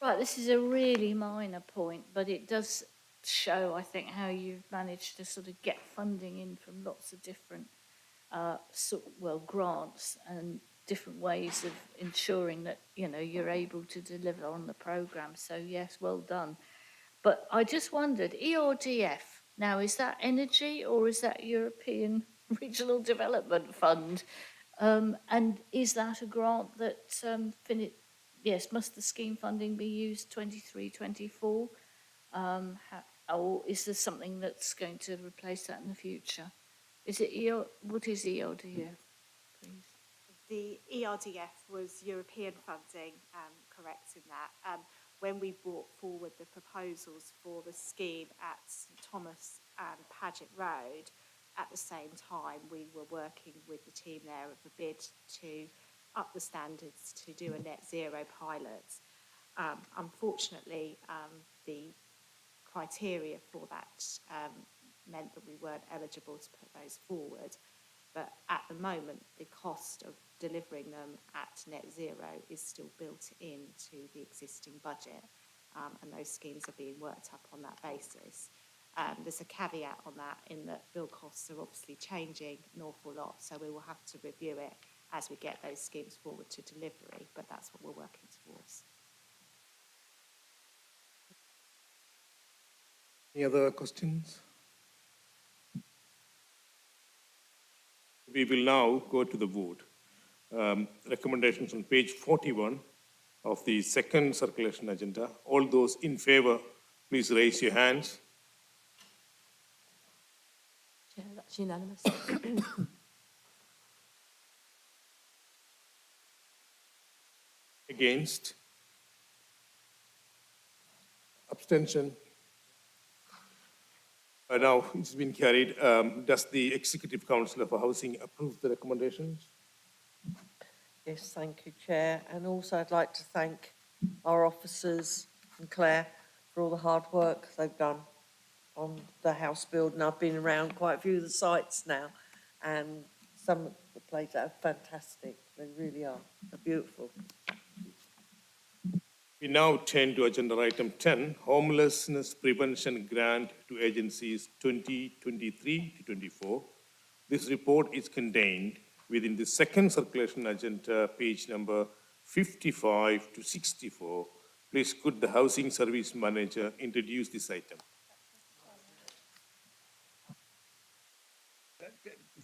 Right, this is a really minor point, but it does show, I think, how you've managed to sort of get funding in from lots of different, grants and different ways of ensuring that, you're able to deliver on the programme. So, yes, well done. But I just wondered, ERDF, now, is that energy or is that European Regional Development Fund? And is that a grant that yes, must the scheme funding be used 23-24? Or is there something that's going to replace that in the future? What is ERDF, please? The ERDF was European funding, correct in that. When we brought forward the proposals for the scheme at St Thomas and Paget Road, at the same time we were working with the team there of a bid to up the standards to do a net zero pilot. Unfortunately, the criteria for that meant that we weren't eligible to put those forward. But at the moment, the cost of delivering them at net zero is still built into the existing budget, and those schemes are being worked up on that basis. There's a caveat on that in that build costs are obviously changing an awful lot, so we will have to review it as we get those schemes forward to delivery, but that's what we're working towards. Any other questions? We will now go to the vote. Recommendations on page 41 of the second circulation agenda. All those in favour, please raise your hands. Yeah, that's unanimous. Against? Abstention? Now it's been carried. Does the Executive Councillor for Housing approve the recommendations? Yes, thank you, Chair. And also I'd like to thank our officers and Claire for all the hard work they've done on the house build. And I've been around quite a few of the sites now, and some of the places are fantastic. They really are. They're beautiful. We now turn to agenda item 10, Homelessness Prevention Grant to Agencies 2023-24. This report is contained within the second circulation agenda, page number 55 to 64. Please could the Housing Service Manager introduce this item?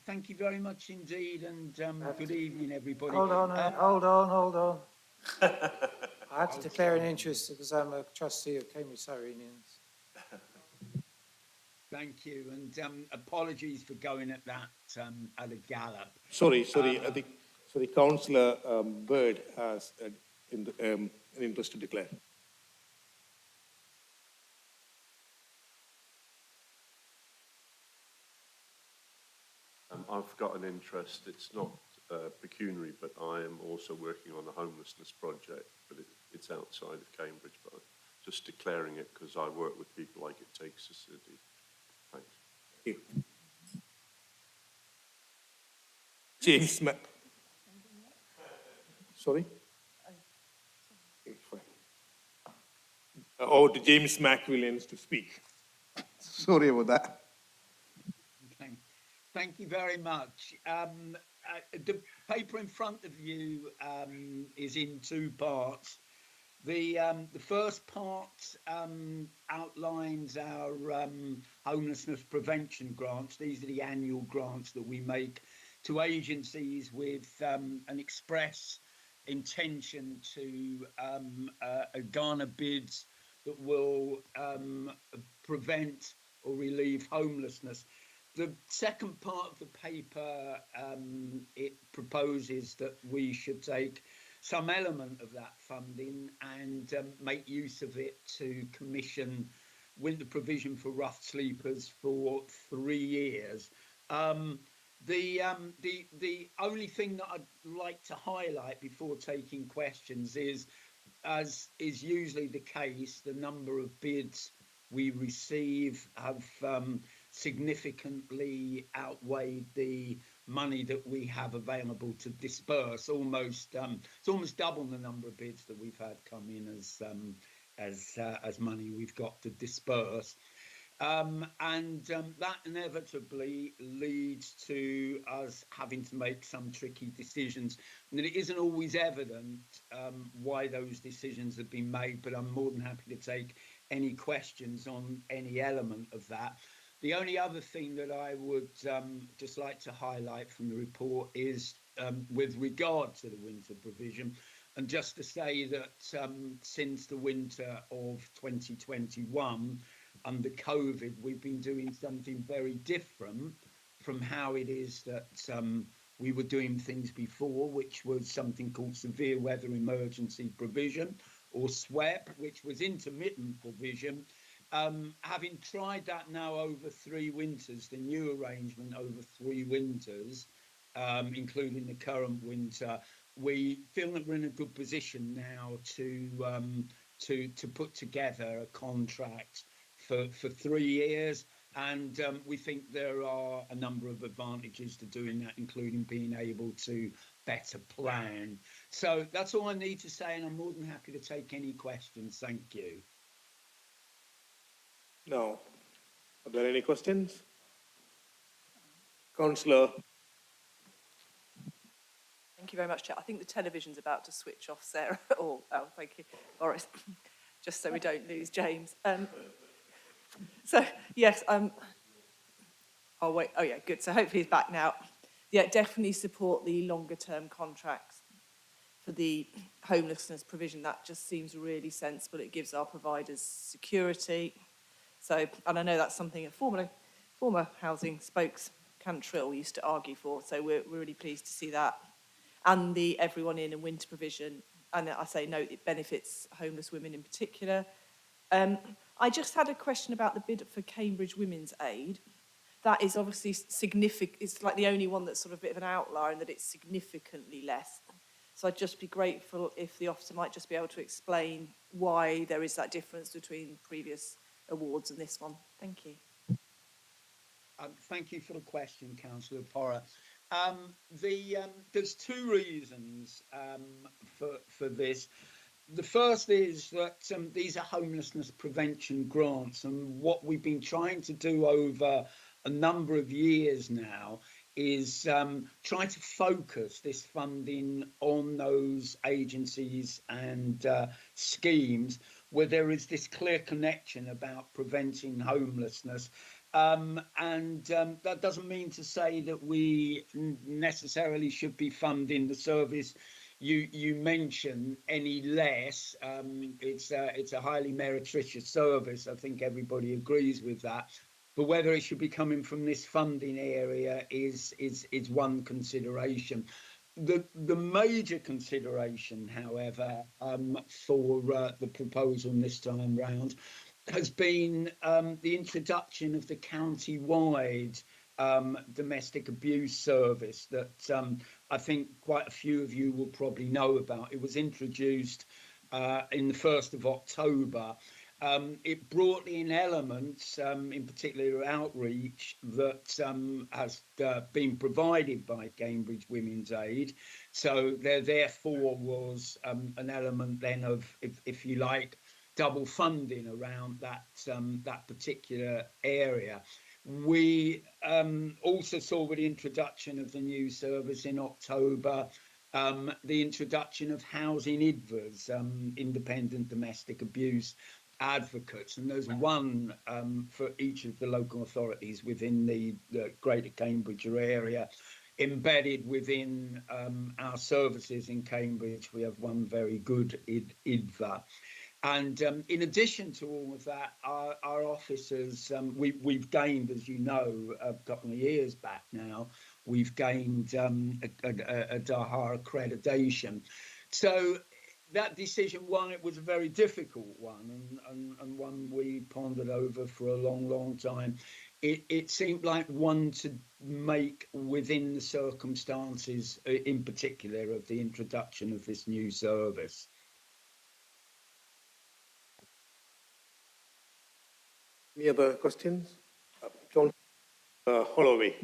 Thank you very much indeed, and good evening, everybody. Hold on. I had to declare an interest because I'm a trustee of Cambridge Surrey Unions. Thank you, and apologies for going at that at a gallop. Sorry, Councillor Bird has a an interest to declare? I've got an interest. It's not pecuniary, but I am also working on a homelessness project, but it's outside of Cambridge. But I'm just declaring it because I work with people like It Takes a City. Thanks. Thank you. James Sorry? Okay, fine. To James McWilliams to speak. Sorry about that. Okay. Thank you very much. The paper in front of you is in two parts. The first part outlines our homelessness prevention grants. These are the annual grants that we make to agencies with an express intention to garner bids that will prevent or relieve homelessness. The second part of the paper, it proposes that we should take some element of that funding and make use of it to commission winter provision for rough sleepers for 3 years. The only thing that I'd like to highlight before taking questions is, as is usually the case, the number of bids we receive have significantly outweighed the money that we have available to disperse. It's almost double the number of bids that we've had come in as money we've got to disperse. That inevitably leads to us having to make some tricky decisions. And it isn't always evident why those decisions have been made, but I'm more than happy to take any questions on any element of that. The only other thing that I would just like to highlight from the report is with regard to the winter provision, and just to say that since the winter of 2021, under COVID, we've been doing something very different from how it is that we were doing things before, which was something called Severe Weather Emergency Provision, or SWEP, which was intermittent provision. Having tried that now over 3 winters, the new arrangement over 3 winters, including the current winter, we feel that we're in a good position now to put together a contract for 3 years, and we think there are a number of advantages to doing that, including being able to better plan. So that's all I need to say, and I'm more than happy to take any questions. Thank you. Now, are there any questions? Councillor. Thank you very much, Chair. I think the television's about to switch off, Sarah. Oh, thank you, Boris. Just so we don't lose James. So, yes, oh, wait. Oh, yeah, good. So hopefully he's back now. Yeah, definitely support the longer-term contracts for the homelessness provision. That just seems really sensible. It gives our providers security. So, and I know that's something a former housing spokes Cantrill used to argue for. So we're really pleased to see that. And the everyone in and winter provision. And I say note, it benefits homeless women in particular. I just had a question about the bid for Cambridge Women's Aid. That is obviously significant. It's like the only one that's sort of a bit of an outlier in that it's significantly less. So I'd just be grateful if the officer might just be able to explain why there is that difference between previous awards and this one. Thank you. Thank you for the question, Councillor Porra. There's 2 reasons for this. The first is that these are homelessness prevention grants, and what we've been trying to do over a number of years now is try to focus this funding on those agencies and schemes where there is this clear connection about preventing homelessness. That doesn't mean to say that we necessarily should be funding the service you mention any less. It's a highly meretricious service. I think everybody agrees with that. But whether it should be coming from this funding area is one consideration. the major consideration, however, for the proposal this time round has been the introduction of the county-wide domestic abuse service that I think quite a few of you will probably know about. It was introduced in the 1st of October. It brought in elements, in particular outreach, that has been provided by Cambridge Women's Aid. So there therefore was an element then of, if you like, double funding around that particular area. We also saw with the introduction of the new service in October, the introduction of housing IDVAs, independent domestic abuse advocates, and there's one for each of the local authorities within the Greater Cambridge area. Embedded within our services in Cambridge, we have one very good IDVA. And in addition to all of that, our officers, we've gained, as you know, a couple of years back now, we've gained a DAHA accreditation. So that decision, one, it was a very difficult one, and one we pondered over for a long time. It seemed like one to make within the circumstances, in particular, of the introduction of this new service. Any other questions? John Holloway.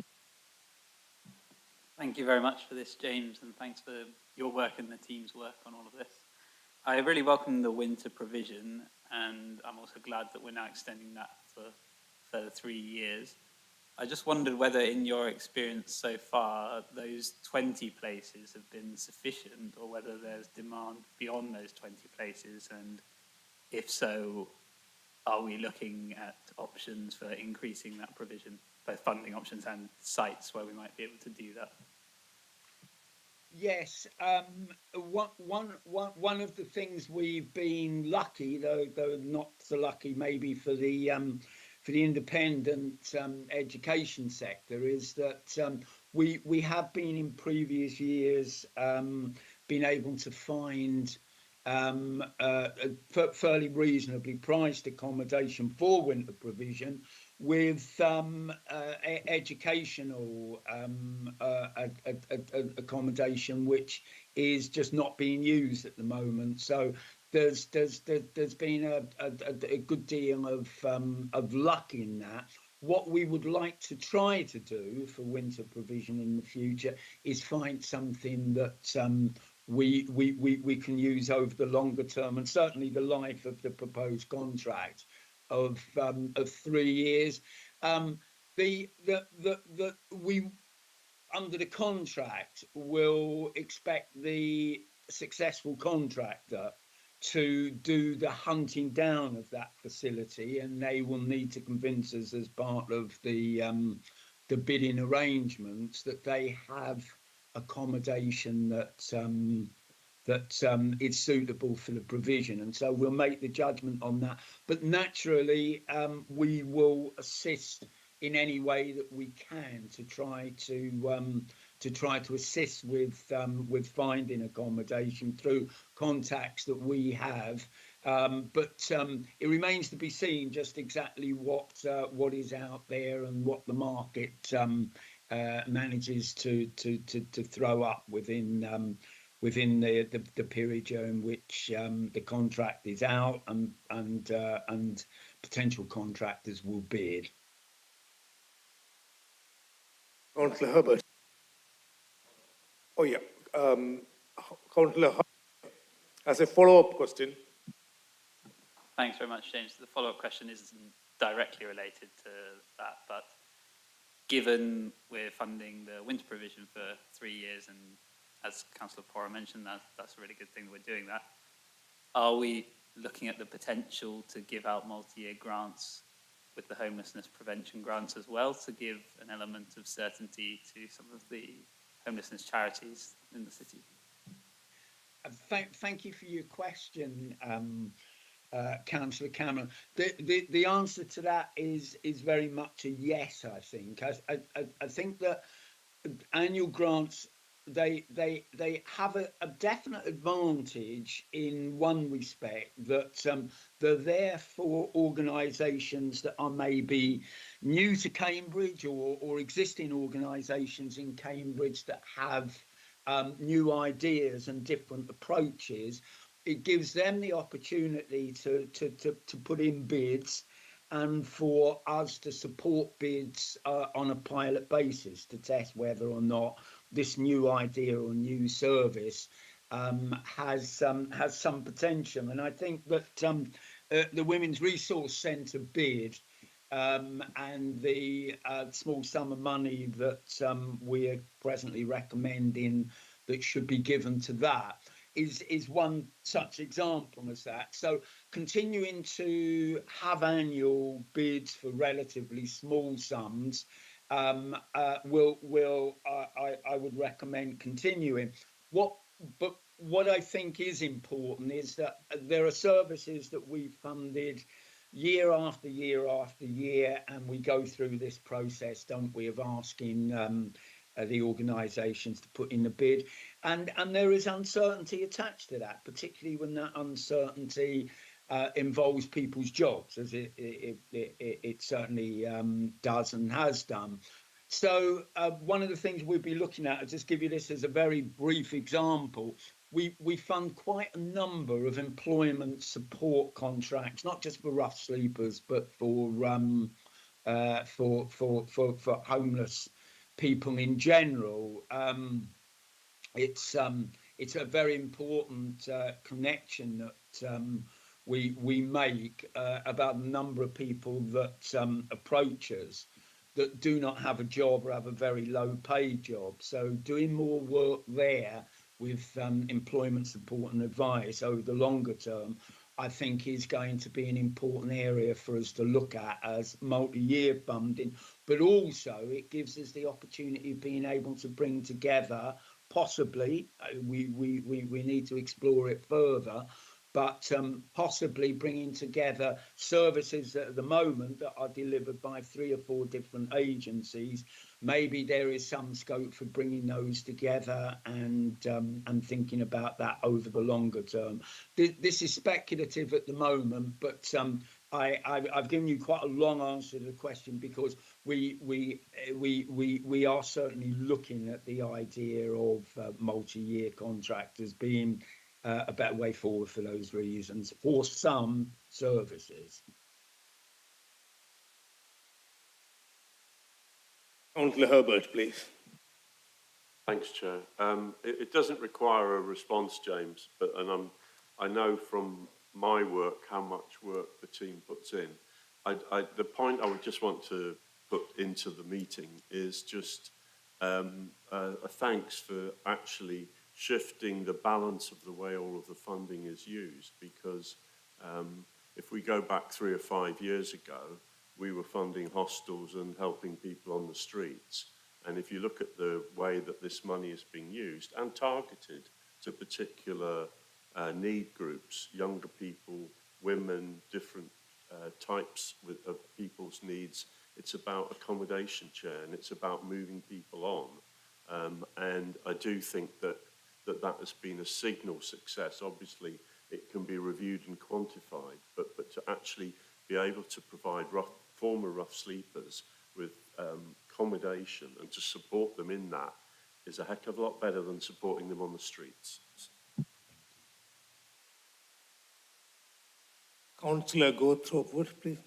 Thank you very much for this, James, and thanks for your work and the team's work on all of this. I really welcome the winter provision, and I'm also glad that we're now extending that for further 3 years. I just wondered whether, in your experience so far, those 20 places have been sufficient, or whether there's demand beyond those 20 places, and if so, are we looking at options for increasing that provision, both funding options and sites where we might be able to do that? Yes, one of the things we've been lucky, though not so lucky maybe for the independent education sector, is that we have been in previous years been able to find fairly reasonably priced accommodation for winter provision with educational accommodation, which is just not being used at the moment. So there's been a good deal of luck in that. What we would like to try to do for winter provision in the future is find something that we can use over the longer term, and certainly the life of the proposed contract of 3 years. We under the contract will expect the successful contractor to do the hunting down of that facility, and they will need to convince us as part of the bidding arrangements that they have accommodation that is suitable for the provision, and so we'll make the judgment on that. But naturally, we will assist in any way that we can to try to assist with finding accommodation through contacts that we have. But it remains to be seen just exactly what is out there and what the market manages to throw up within the period during which the contract is out and potential contractors will bid. Councillor Herbert. Oh yeah, Councillor Herbert as a follow-up question. Thanks very much, James. The follow-up question isn't directly related to that, but given we're funding the winter provision for 3 years, and as Councillor Porra mentioned, that's a really good thing that we're doing that, are we looking at the potential to give out multi-year grants with the homelessness prevention grants as well, to give an element of certainty to some of the homelessness charities in the city? Thank you for your question, Councillor Cameron. The answer to that is very much a yes. I think I think that annual grants they have a definite advantage in one respect, that they're there for organisations that are maybe new to Cambridge, or existing organisations in Cambridge that have new ideas and different approaches. It gives them the opportunity to put in bids, and for us to support bids on a pilot basis to test whether or not this new idea or new service has some potential. And I think that the Women's Resource Centre bid, and the small sum of money that we're presently recommending that should be given to that is one such example as that. So continuing to have annual bids for relatively small sums I would recommend continuing. But what I think is important is that there are services that we've funded year after year after year, and we go through this process, don't we, of asking the organisations to put in the bid, and there is uncertainty attached to that, particularly when that uncertainty involves people's jobs, as it certainly does and has done. So one of the things we'll be looking at, I'll just give you this as a very brief example. We fund quite a number of employment support contracts, not just for rough sleepers, but for homeless people in general. It's a very important connection that we make about the number of people that approach us that do not have a job or have a very low paid job. So doing more work there with employment support and advice over the longer term, I think is going to be an important area for us to look at as multi-year funding, but also it gives us the opportunity of being able to bring together, possibly, we need to explore it further, but possibly bringing together services that at the moment that are delivered by 3 or 4 different agencies. Maybe there is some scope for bringing those together and thinking about that over the longer term. This is speculative at the moment, but I've given you quite a long answer to the question, because we are certainly looking at the idea of multi-year contract as being a better way forward for those reasons for some services. Councillor Herbert, please. Thanks, Chair. It doesn't require a response, James, but I know from my work how much work the team puts in. The point I would just want to put into the meeting is just a thanks for actually shifting the balance of the way all of the funding is used, because if we go back 3 or 5 years ago, we were funding hostels and helping people on the streets. And if you look at the way that this money is being used and targeted to particular need groups, younger people, women, different types of people's needs, it's about accommodation, Chair, and it's about moving people on. And I do think that has been a signal success. Obviously, it can be reviewed and quantified, but to actually be able to provide former rough sleepers with accommodation and to support them in that is a heck of a lot better than supporting them on the streets. Councillor Gothropwood, please.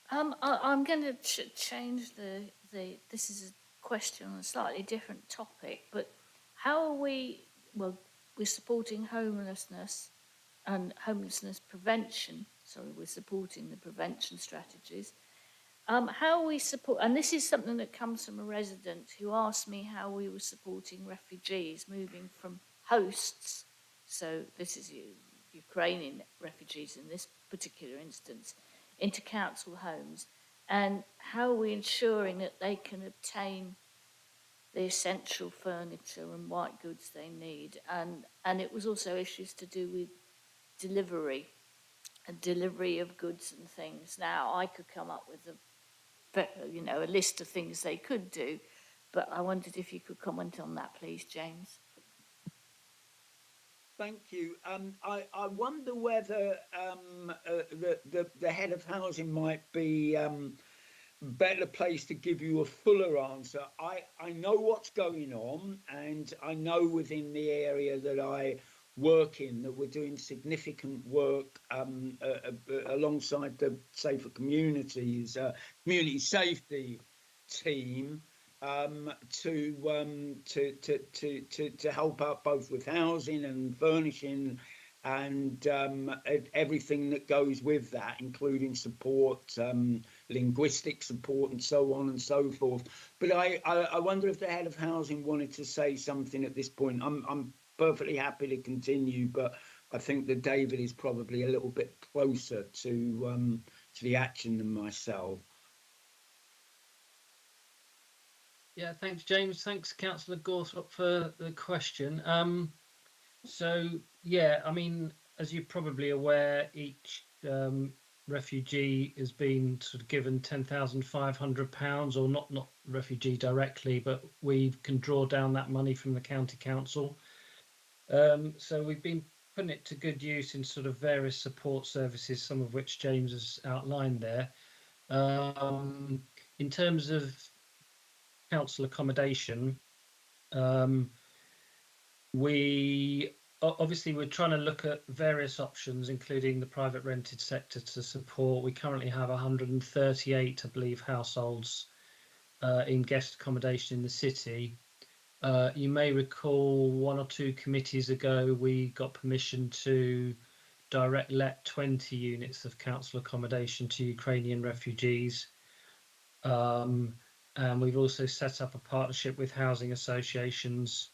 I'm going to change this is a question on a slightly different topic, but how are we're supporting homelessness and homelessness prevention. Sorry, we're supporting the prevention strategies. How we support, and this is something that comes from a resident who asked me how we were supporting refugees moving from hosts, so this is Ukrainian refugees in this particular instance, into council homes, and how are we ensuring that they can obtain the essential furniture and white goods they need, and it was also issues to do with delivery of goods and things. Now I could come up with a list of things they could do, but I wondered if you could comment on that, please, James. Thank you. I wonder whether the head of housing might be better place to give you a fuller answer. I know what's going on, and I know within the area that I work in that we're doing significant work alongside the Safer Communities community safety team to help out both with housing and furnishing and everything that goes with that, including support, linguistic support, and so on and so forth. But I wonder if the head of housing wanted to say something at this point. I'm perfectly happy to continue, but I think that David is probably a little bit closer to the action than myself. Yeah, thanks, James. Thanks, Councillor Gorthrop, for the question. So, yeah, I mean, as you're probably aware, each refugee has been sort of given £10,500, or not refugee directly, but we can draw down that money from the county council. So we've been putting it to good use in sort of various support services, some of which James has outlined there. In terms of council accommodation, we're trying to look at various options, including the private rented sector to support. We currently have 138, I believe, households in guest accommodation in the city. You may recall 1 or 2 committees ago, we got permission to direct let 20 units of council accommodation to Ukrainian refugees. And we've also set up a partnership with housing associations,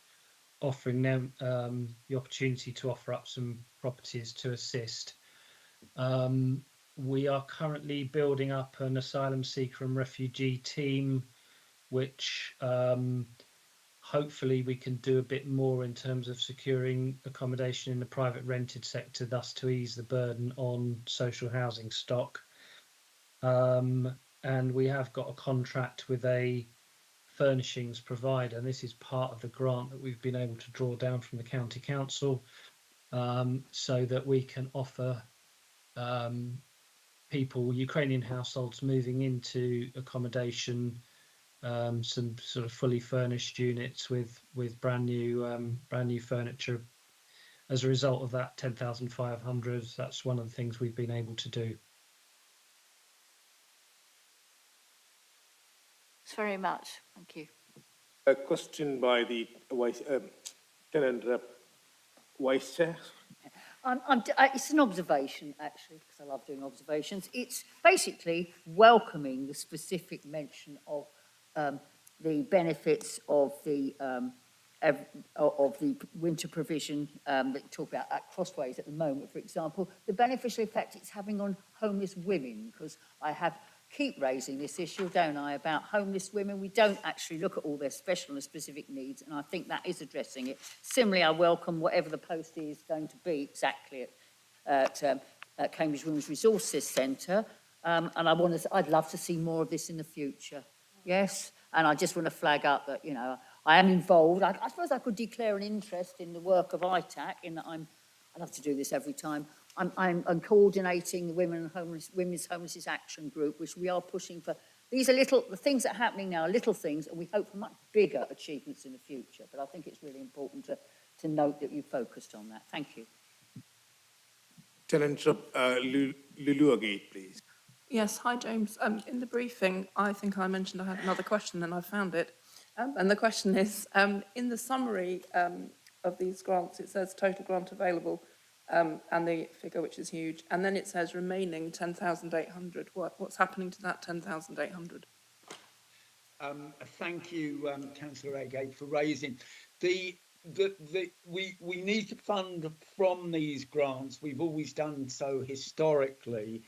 offering them the opportunity to offer up some properties to assist. We are currently building up an asylum seeker and refugee team, which hopefully we can do a bit more in terms of securing accommodation in the private rented sector, thus to ease the burden on social housing stock. And we have got a contract with a furnishings provider, and this is part of the grant that we've been able to draw down from the county council, so that we can offer people, Ukrainian households moving into accommodation, some sort of fully furnished units with brand new furniture. As a result of that 10,500, that's one of the things we've been able to do. Thanks very much. Thank you. A question by the Tenant Rep Vice Chair. It's an observation, actually, because I love doing observations. It's basically welcoming the specific mention of the benefits of the winter provision that you talk about at Crossways at the moment, for example, the beneficial effect it's having on homeless women, because I keep raising this issue, don't I, about homeless women. We don't actually look at all their special and specific needs, and I think that is addressing it. Similarly, I welcome whatever the post is going to be exactly at Cambridge Women's Resources Centre, and I'd love to see more of this in the future. Yes, and I just want to flag up that, you know, I am involved. I suppose I could declare an interest in the work of ITAC, in that I love to do this every time. I'm coordinating the Women's Homelessness Action Group, which we are pushing for. These are the things that are happening now are little things, and we hope for much bigger achievements in the future. But I think it's really important to note that you focused on that. Thank you. Tenant Rep Lulu again, please. Yes, hi James. In the briefing, I think I mentioned I had another question and I found it. And the question is, in the summary of these grants, it says total grant available and the figure, which is huge. And then it says remaining 10,800. What's happening to that 10,800? Thank you, Councillor Agate, for raising we need to fund from these grants. We've always done so historically.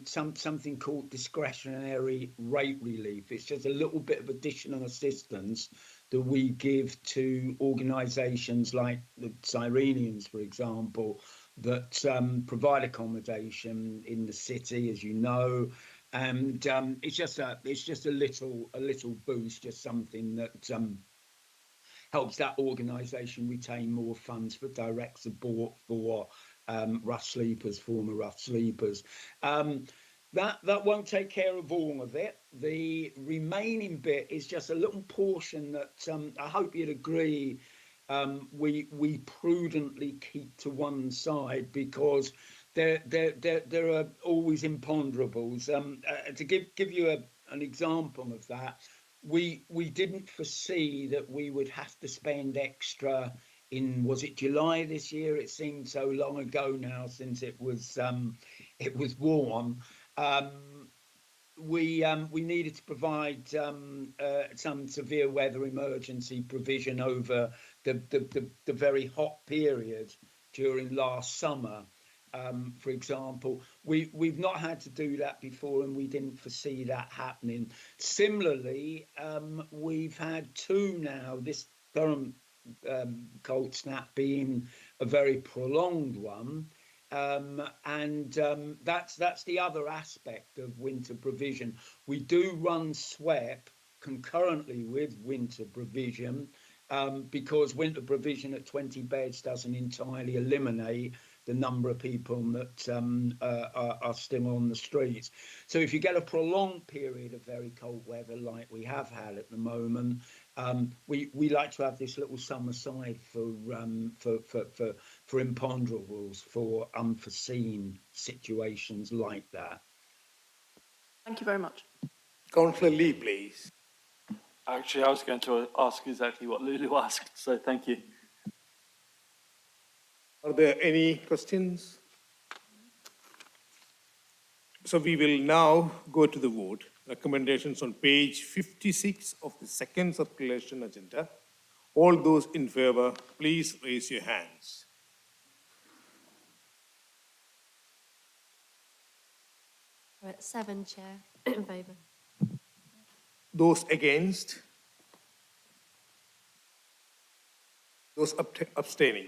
Something called discretionary rate relief. It's just a little bit of additional assistance that we give to organisations like the Cyrenians, for example, that provide accommodation in the city, as you know, and it's just a little boost, just something that helps that organisation retain more funds for direct support for rough sleepers, former rough sleepers. That won't take care of all of it. The remaining bit is just a little portion that I hope you'd agree we prudently keep to one side, because there are always imponderables. To give you an example of that, we didn't foresee that we would have to spend extra in, was it July this year? It seemed so long ago now since it was warm. We needed to provide some severe weather emergency provision over the very hot period during last summer. For example, we've not had to do that before, and we didn't foresee that happening. Similarly, we've had two now, this current cold snap being a very prolonged one. That's the other aspect of winter provision. We do run SWEP concurrently with winter provision, because winter provision at 20 beds doesn't entirely eliminate the number of people that are still on the streets. So if you get a prolonged period of very cold weather like we have had at the moment, we like to have this little summer side for imponderables, for unforeseen situations like that. Thank you very much. Councillor Lee, please. Actually, I was going to ask exactly what Lulu asked, so thank you. Are there any questions? So we will now go to the vote. Recommendations on page 56 of the second circulation agenda. All those in favour, please raise your hands. We're at 7, Chair, in favour. Those against? Those abstaining?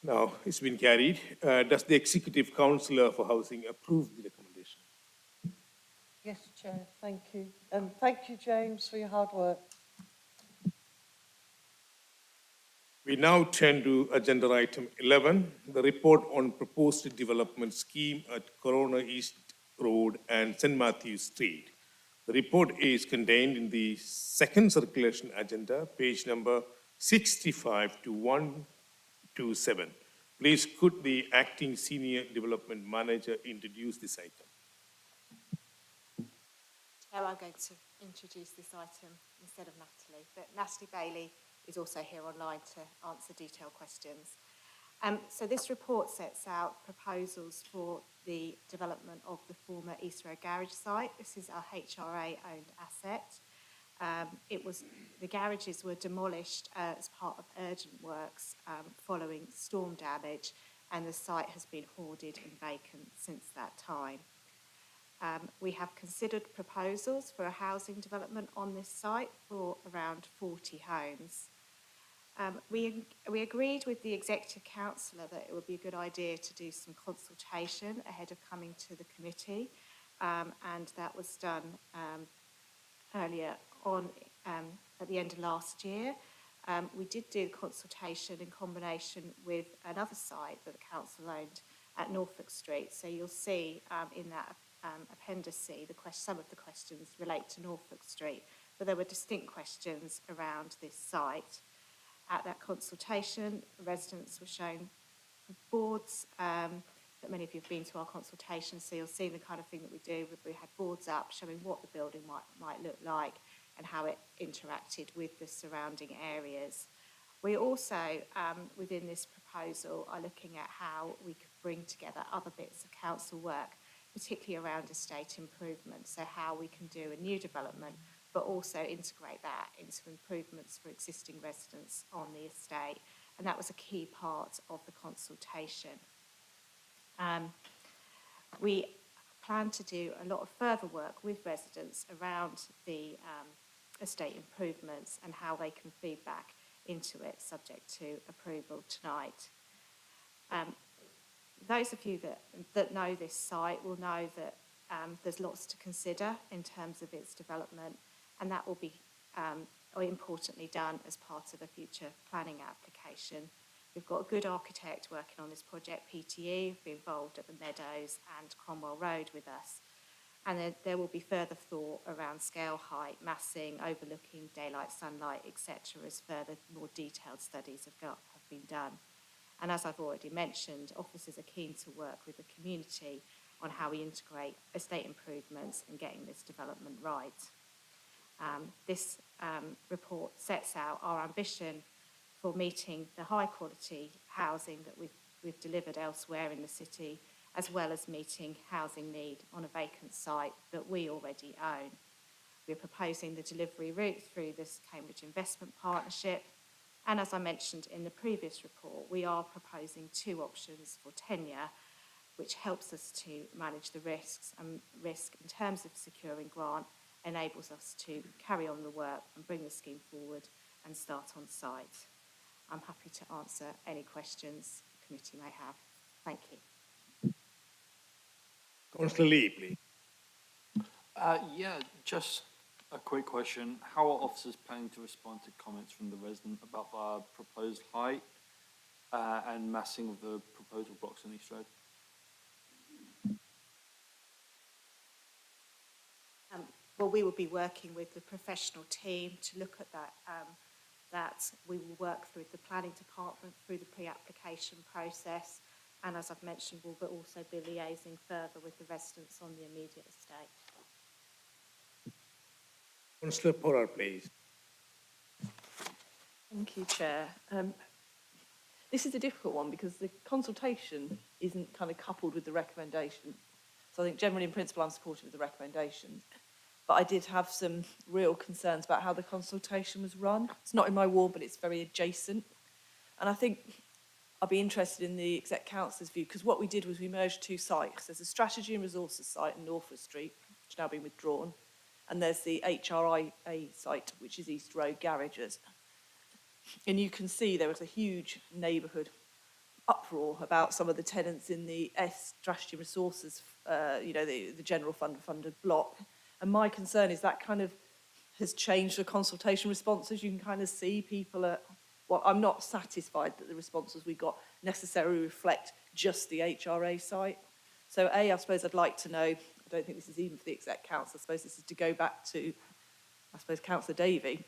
Now, it's been carried. Does the Executive Councillor for Housing approve the recommendation? Yes, Chair, thank you. And thank you, James, for your hard work. We now turn to agenda item 11, the report on proposed development scheme at Corona East Road and St. Matthew Street. The report is contained in the second circulation agenda, page number 65 to 127. Please could the acting senior development manager introduce this item? Chair, I'm going to introduce this item instead of Natalie, but Natalie Bailey is also here online to answer detailed questions. So this report sets out proposals for the development of the former East Road Garage site. This is our HRA-owned asset. The garages were demolished as part of urgent works following storm damage, and the site has been hoarded and vacant since that time. We have considered proposals for a housing development on this site for around 40 homes. We agreed with the Executive Councillor that it would be a good idea to do some consultation ahead of coming to the committee, and that was done earlier on at the end of last year. We did do consultation in combination with another site that the council owned at Norfolk Street. So you'll see in that Appendix C, some of the questions relate to Norfolk Street, but there were distinct questions around this site. At that consultation, residents were shown boards that many of you have been to our consultation, so you'll see the kind of thing that we do. We had boards up showing what the building might look like and how it interacted with the surrounding areas. We also, within this proposal, are looking at how we could bring together other bits of council work, particularly around estate improvement, so how we can do a new development but also integrate that into improvements for existing residents on the estate. And that was a key part of the consultation. We plan to do a lot of further work with residents around the estate improvements and how they can feed back into it, subject to approval tonight. Those of you that know this site will know that there's lots to consider in terms of its development, and that will be importantly done as part of a future planning application. We've got a good architect working on this project, PTE, who've been involved at the Meadows and Cromwell Road with us. And there will be further thought around scale, height, massing, overlooking daylight, sunlight, etc., as further, more detailed studies have been done. And as I've already mentioned, officers are keen to work with the community on how we integrate estate improvements and getting this development right. This report sets out our ambition for meeting the high quality housing that we've delivered elsewhere in the city, as well as meeting housing need on a vacant site that we already own. We're proposing the delivery route through this Cambridge Investment Partnership, and as I mentioned in the previous report, we are proposing 2 options for tenure, which helps us to manage the risks, and risk in terms of securing grant enables us to carry on the work and bring the scheme forward and start on site. I'm happy to answer any questions the committee may have. Thank you. Councillor Lee, please. Yeah, just a quick question. How are officers planning to respond to comments from the resident about the proposed height and massing of the proposal blocks on East Road? Well, we will be working with the professional team to look at that. That we will work through the planning department through the pre-application process, and as I've mentioned, we'll also be liaising further with the residents on the immediate estate. Councillor Pollard, please. Thank you, Chair. This is a difficult one because the consultation isn't kind of coupled with the recommendation. So I think generally in principle I'm supportive of the recommendations. But I did have some real concerns about how the consultation was run. It's not in my ward, but it's very adjacent. And I think I'd be interested in the Exec Council's view, because what we did was we merged 2 sites. There's a strategy and resources site in Norfolk Street, which has now been withdrawn, and there's the HRIA site, which is East Road Garages. And you can see there was a huge neighbourhood uproar about some of the tenants in the strategy and resources, the general fund funded block. And my concern is that kind of has changed the consultation responses. You can kind of see people well, I'm not satisfied that the responses we got necessarily reflect just the HRA site. So I suppose I'd like to know, I don't think this is even for the Exec Council, I suppose this is to go back to, Councillor Davey,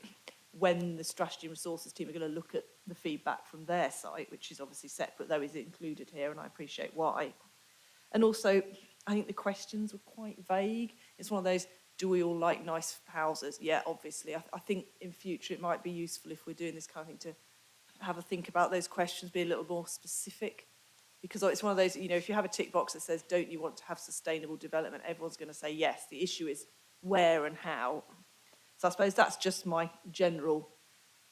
when the strategy and resources team are going to look at the feedback from their site, which is obviously separate, though is included here, and I appreciate why. And also, I think the questions were quite vague. It's one of those, do we all like nice houses? Yeah, obviously. I think in future it might be useful if we're doing this kind of thing to have a think about those questions, be a little more specific. Because it's one of those, if you have a tick box that says, don't you want to have sustainable development, everyone's going to say yes. The issue is where and how. So I suppose that's just my general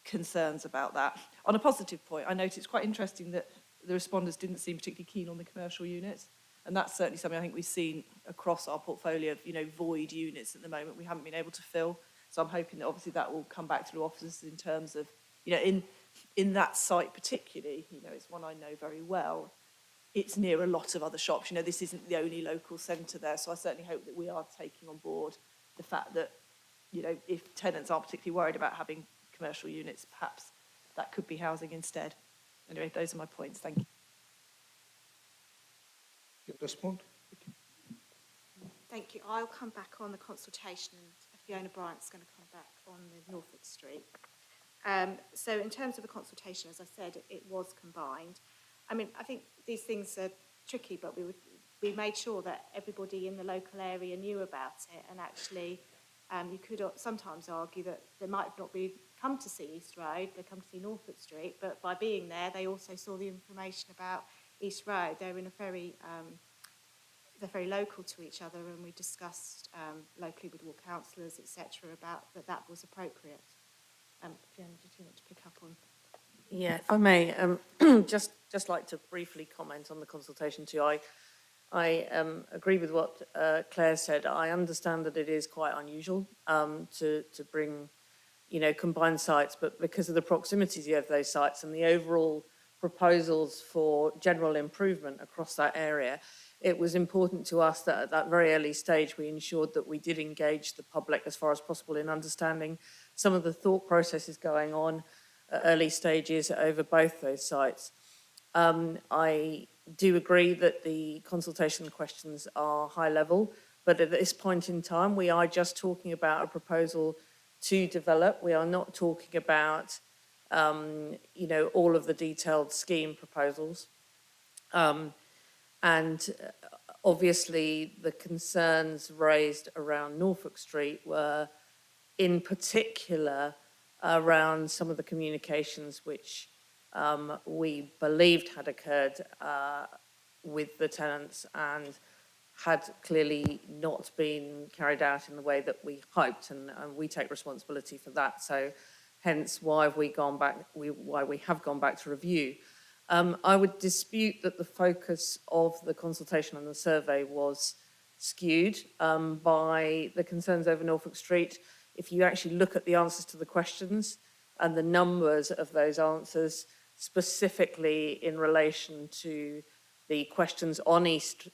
concerns about that. On a positive point, I noticed it's quite interesting that the responders didn't seem particularly keen on the commercial units. And that's certainly something I think we've seen across our portfolio of, void units at the moment we haven't been able to fill. So I'm hoping that obviously that will come back to officers in terms of, in that site particularly, it's one I know very well. It's near a lot of other shops. This isn't the only local centre there. So I certainly hope that we are taking on board the fact that, if tenants aren't particularly worried about having commercial units, perhaps that could be housing instead. Anyway, those are my points. Thank you. Respond. Thank you. I'll come back on the consultation, and Fiona Bryant's going to come back on the Norfolk Street. So in terms of the consultation, as I said, it was combined. I mean, I think these things are tricky, but we made sure that everybody in the local area knew about it, and actually you could sometimes argue that they might have not really come to see East Road, they come to see Norfolk Street, but by being there, they also saw the information about East Road. They're very local to each other, and we discussed locally with ward councillors, etc., about that was appropriate. Fiona, did you want to pick up on? Yeah, if I may, just like to briefly comment on the consultation too. I agree with what Claire said. I understand that it is quite unusual to bring, combined sites, but because of the proximities of those sites and the overall proposals for general improvement across that area, it was important to us that at that very early stage we ensured that we did engage the public as far as possible in understanding some of the thought processes going on at early stages over both those sites. I do agree that the consultation questions are high level, but at this point in time, we are just talking about a proposal to develop. We are not talking about, all of the detailed scheme proposals. And obviously, the concerns raised around Norfolk Street were in particular around some of the communications which we believed had occurred with the tenants and had clearly not been carried out in the way that we hoped, and we take responsibility for that. So hence why we have gone back to review. I would dispute that the focus of the consultation and the survey was skewed by the concerns over Norfolk Street. If you actually look at the answers to the questions and the numbers of those answers, specifically in relation to the questions on East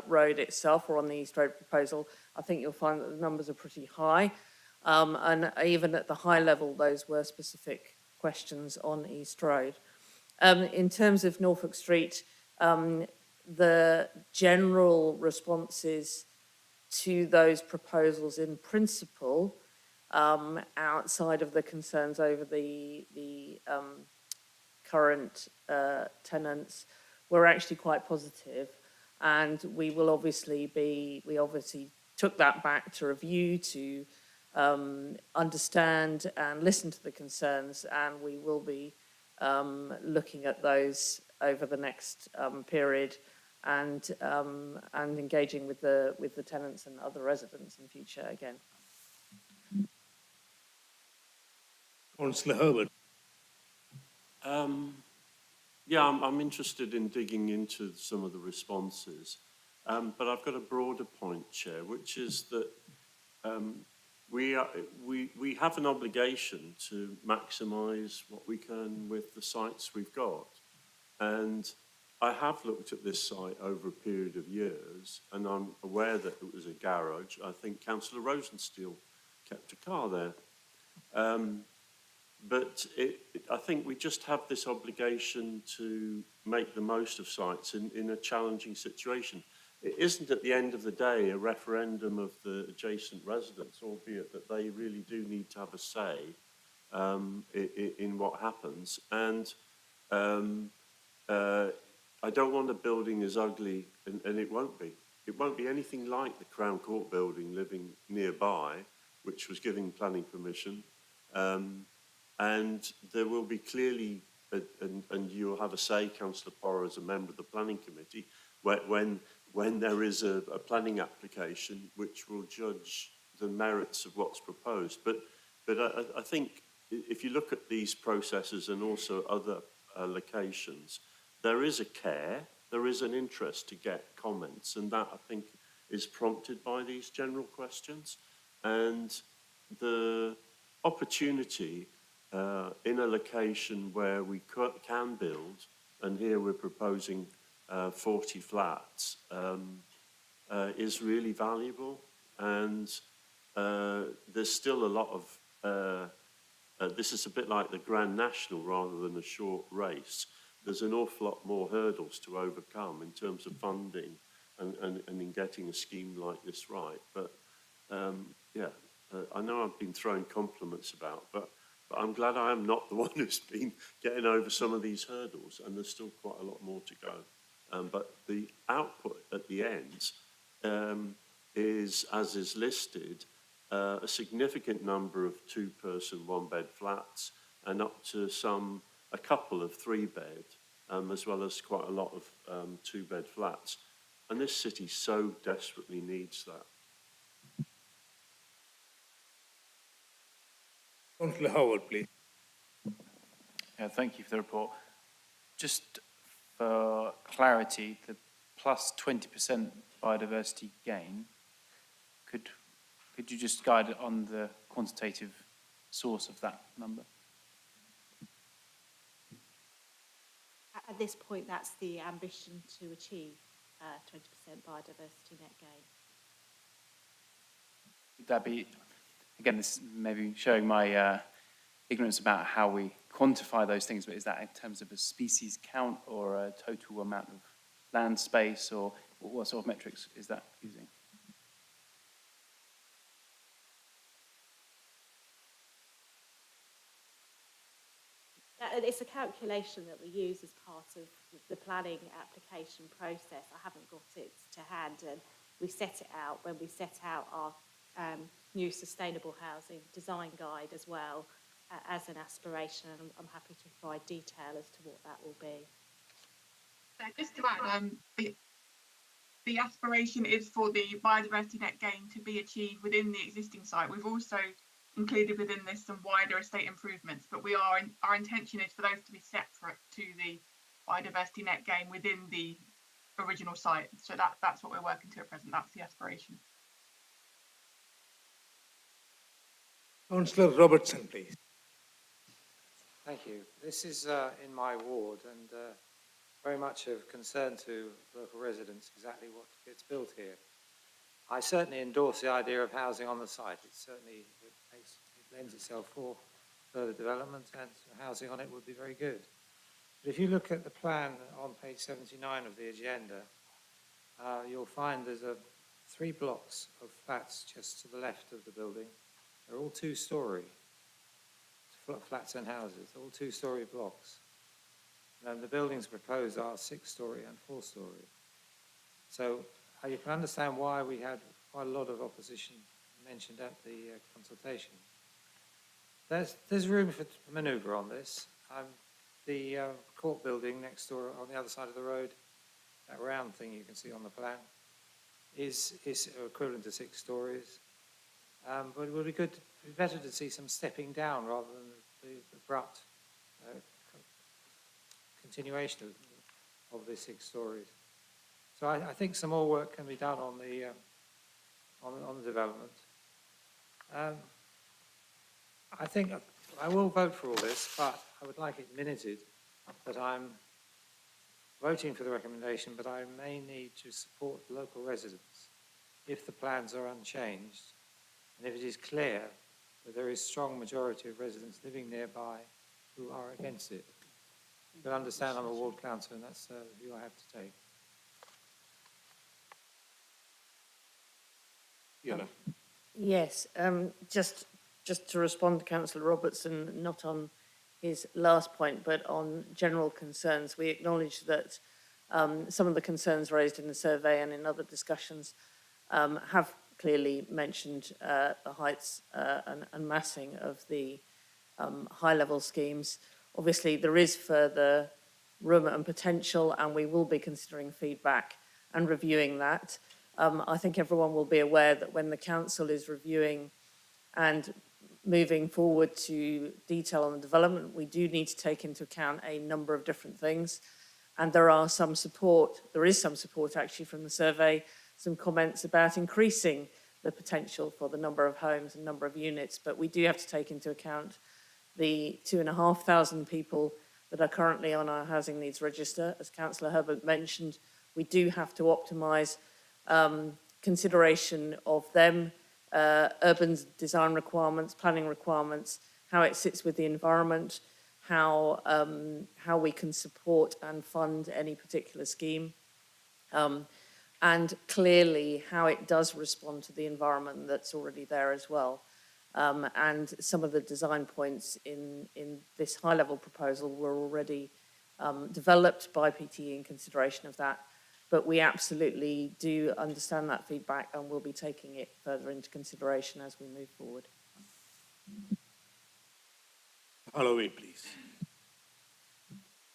Road itself or on the East Road proposal, I think you'll find that the numbers are pretty high. And even at the high level, those were specific questions on East Road. In terms of Norfolk Street, the general responses to those proposals in principle, outside of the concerns over the current tenants, were actually quite positive. And we obviously took that back to review, to understand and listen to the concerns, and we will be looking at those over the next period and engaging with the tenants and other residents in future again. Councillor Herbert. Yeah, I'm interested in digging into some of the responses, but I've got a broader point, Chair, which is that we have an obligation to maximise what we can with the sites we've got. And I have looked at this site over a period of years, and I'm aware that it was a garage. I think Councillor Rosensteel kept a car there. But I think we just have this obligation to make the most of sites in a challenging situation. It isn't at the end of the day a referendum of the adjacent residents, albeit that they really do need to have a say in what happens. And I don't want a building as ugly, and it won't be. It won't be anything like the Crown Court building living nearby, which was given planning permission. And there will be clearly, and you'll have a say, Councillor Porrer, as a member of the planning committee, when there is a planning application which will judge the merits of what's proposed. But I think if you look at these processes and also other locations, there is a care, there is an interest to get comments, and that I think is prompted by these general questions. And the opportunity in a location where we can build, and here we're proposing 40 flats, is really valuable. And there's still a lot of, this is a bit like the Grand National rather than a short race. There's an awful lot more hurdles to overcome in terms of funding and in getting a scheme like this right. But I know I've been throwing compliments about, but I'm glad I am not the one who's been getting over some of these hurdles, and there's still quite a lot more to go. But the output at the end is, as is listed, a significant number of two-person, one-bed flats, and up to a couple of three-bed, as well as quite a lot of two-bed flats. And this city so desperately needs that. Councillor Howard, please. Yeah, thank you for the report. Just for clarity, the plus 20% biodiversity gain, could you just guide it on the quantitative source of that number? At this point, that's the ambition to achieve 20% biodiversity net gain. Would that be, again, this is maybe showing my ignorance about how we quantify those things, but is that in terms of a species count or a total amount of land space, or what sort of metrics is that using? It's a calculation that we use as part of the planning application process. I haven't got it to hand, and we set it out when we set out our new sustainable housing design guide as well as an aspiration, and I'm happy to provide detail as to what that will be. So just to add, the aspiration is for the biodiversity net gain to be achieved within the existing site. We've also included within this some wider estate improvements, but our intention is for those to be separate to the biodiversity net gain within the original site. So that's what we're working to at present. That's the aspiration. Councillor Robertson, please. Thank you. This is in my ward and very much of concern to local residents exactly what gets built here. I certainly endorse the idea of housing on the site. It lends itself for further development, and housing on it would be very good. But if you look at the plan on page 79 of the agenda, you'll find there's 3 blocks of flats just to the left of the building. They're all 2-storey, flats and houses, all 2-storey blocks. And the buildings proposed are 6-storey and 4-storey. So you can understand why we had quite a lot of opposition mentioned at the consultation. There's room for manoeuvre on this. The court building next door on the other side of the road, that round thing you can see on the plan, is equivalent to 6 stories. But it would be better to see some stepping down rather than the abrupt continuation of the 6 stories. So I think some more work can be done on the development. I think I will vote for all this, but I would like it minuted that I'm voting for the recommendation, but I may need to support local residents if the plans are unchanged and if it is clear that there is a strong majority of residents living nearby who are against it. You can understand I'm a ward councillor, and that's the view I have to take. Yes, just to respond to Councillor Robertson, not on his last point, but on general concerns. We acknowledge that some of the concerns raised in the survey and in other discussions have clearly mentioned the heights and massing of the high-level schemes. Obviously, there is further room and potential, and we will be considering feedback and reviewing that. I think everyone will be aware that when the council is reviewing and moving forward to detail on the development, we do need to take into account a number of different things. And there is some support actually from the survey, some comments about increasing the potential for the number of homes and number of units, but we do have to take into account the 2,500 people that are currently on our housing needs register. As Councillor Herbert mentioned, we do have to optimise consideration of them, urban design requirements, planning requirements, how it sits with the environment, how we can support and fund any particular scheme, and clearly how it does respond to the environment that's already there as well. And some of the design points in this high-level proposal were already developed by PTE in consideration of that. But we absolutely do understand that feedback and will be taking it further into consideration as we move forward. Holloway, please.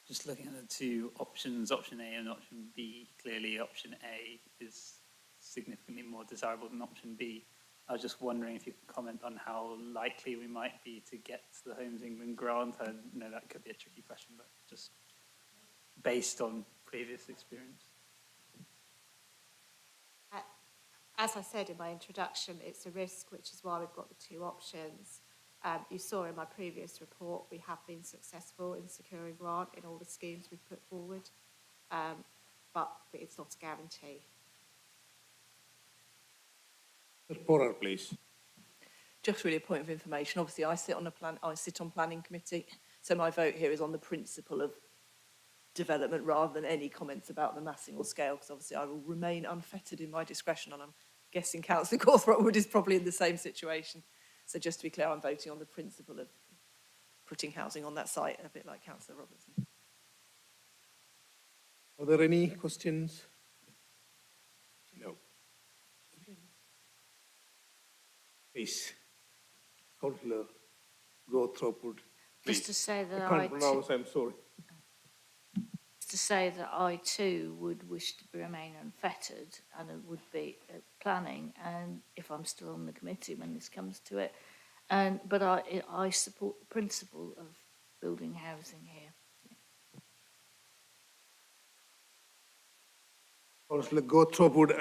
Just looking at the 2 options, option A and option B, clearly option A is significantly more desirable than option B. I was just wondering if you could comment on how likely we might be to get the Homes England grant. I know that could be a tricky question, but just based on previous experience. As I said in my introduction, it's a risk, which is why we've got the 2 options. You saw in my previous report, we have been successful in securing grant in all the schemes we've put forward, but it's not a guarantee. Porar, please. Just really a point of information. Obviously, I sit on planning committee, so my vote here is on the principle of development rather than any comments about the massing or scale, because obviously I will remain unfettered in my discretion, and I'm guessing Councillor Gawthrope is probably in the same situation. So just to be clear, I'm voting on the principle of putting housing on that site, a bit like Councillor Robertson. Are there any questions? No. Please, Councillor Gawthrope would. Just to say that I can't pronounce, I'm sorry. To say that I too would wish to remain unfettered, and it would be planning, and if I'm still on the committee when this comes to it, but I support the principle of building housing here. Councillor Gawthrope would,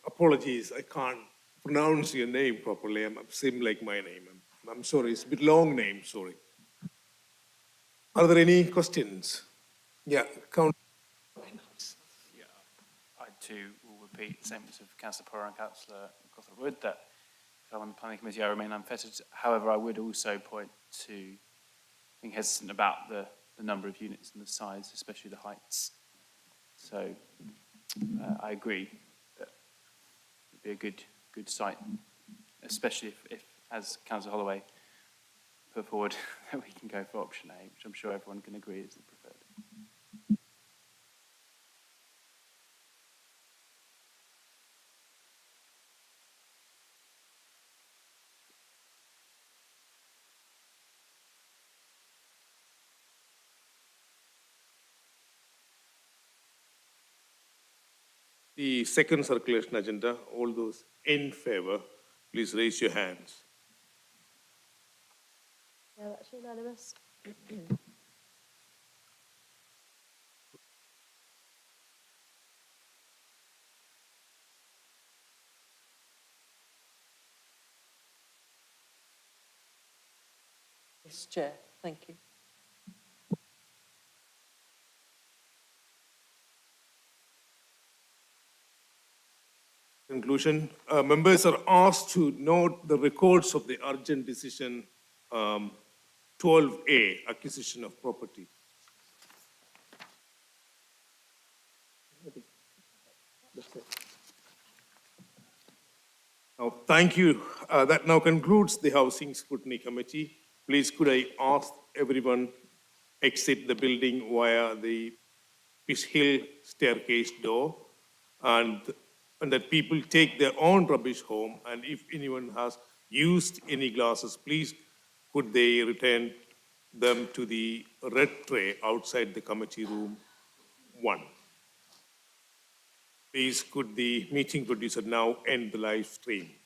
apologies, I can't pronounce your name properly. I'm same like my name. I'm sorry, it's a bit long name, sorry. Are there any questions? Yeah, Yeah, I too will repeat the sentiments of Councillor Power and Councillor Gawthrope Wood that if I'm on the planning committee, I remain unfettered. However, I would also point to being hesitant about the number of units and the size, especially the heights. So I agree that it would be a good site, especially if as Councillor Holloway put forward, that we can go for option A, which I'm sure everyone can agree is the preferred. the second circulation agenda, all those in favour, please raise your hands. Yeah, that's unanimous. Yes, Chair, thank you. Conclusion, members are asked to note the records of the urgent decision 12A, acquisition of property. Now, thank you. That now concludes the Housing Scrutiny Committee. Please could I ask everyone exit the building via the Fish Hill staircase door, and that people take their own rubbish home, and if anyone has used any glasses, please could they return them to the red tray outside the committee room 1. Please could the meeting producer now end the live stream.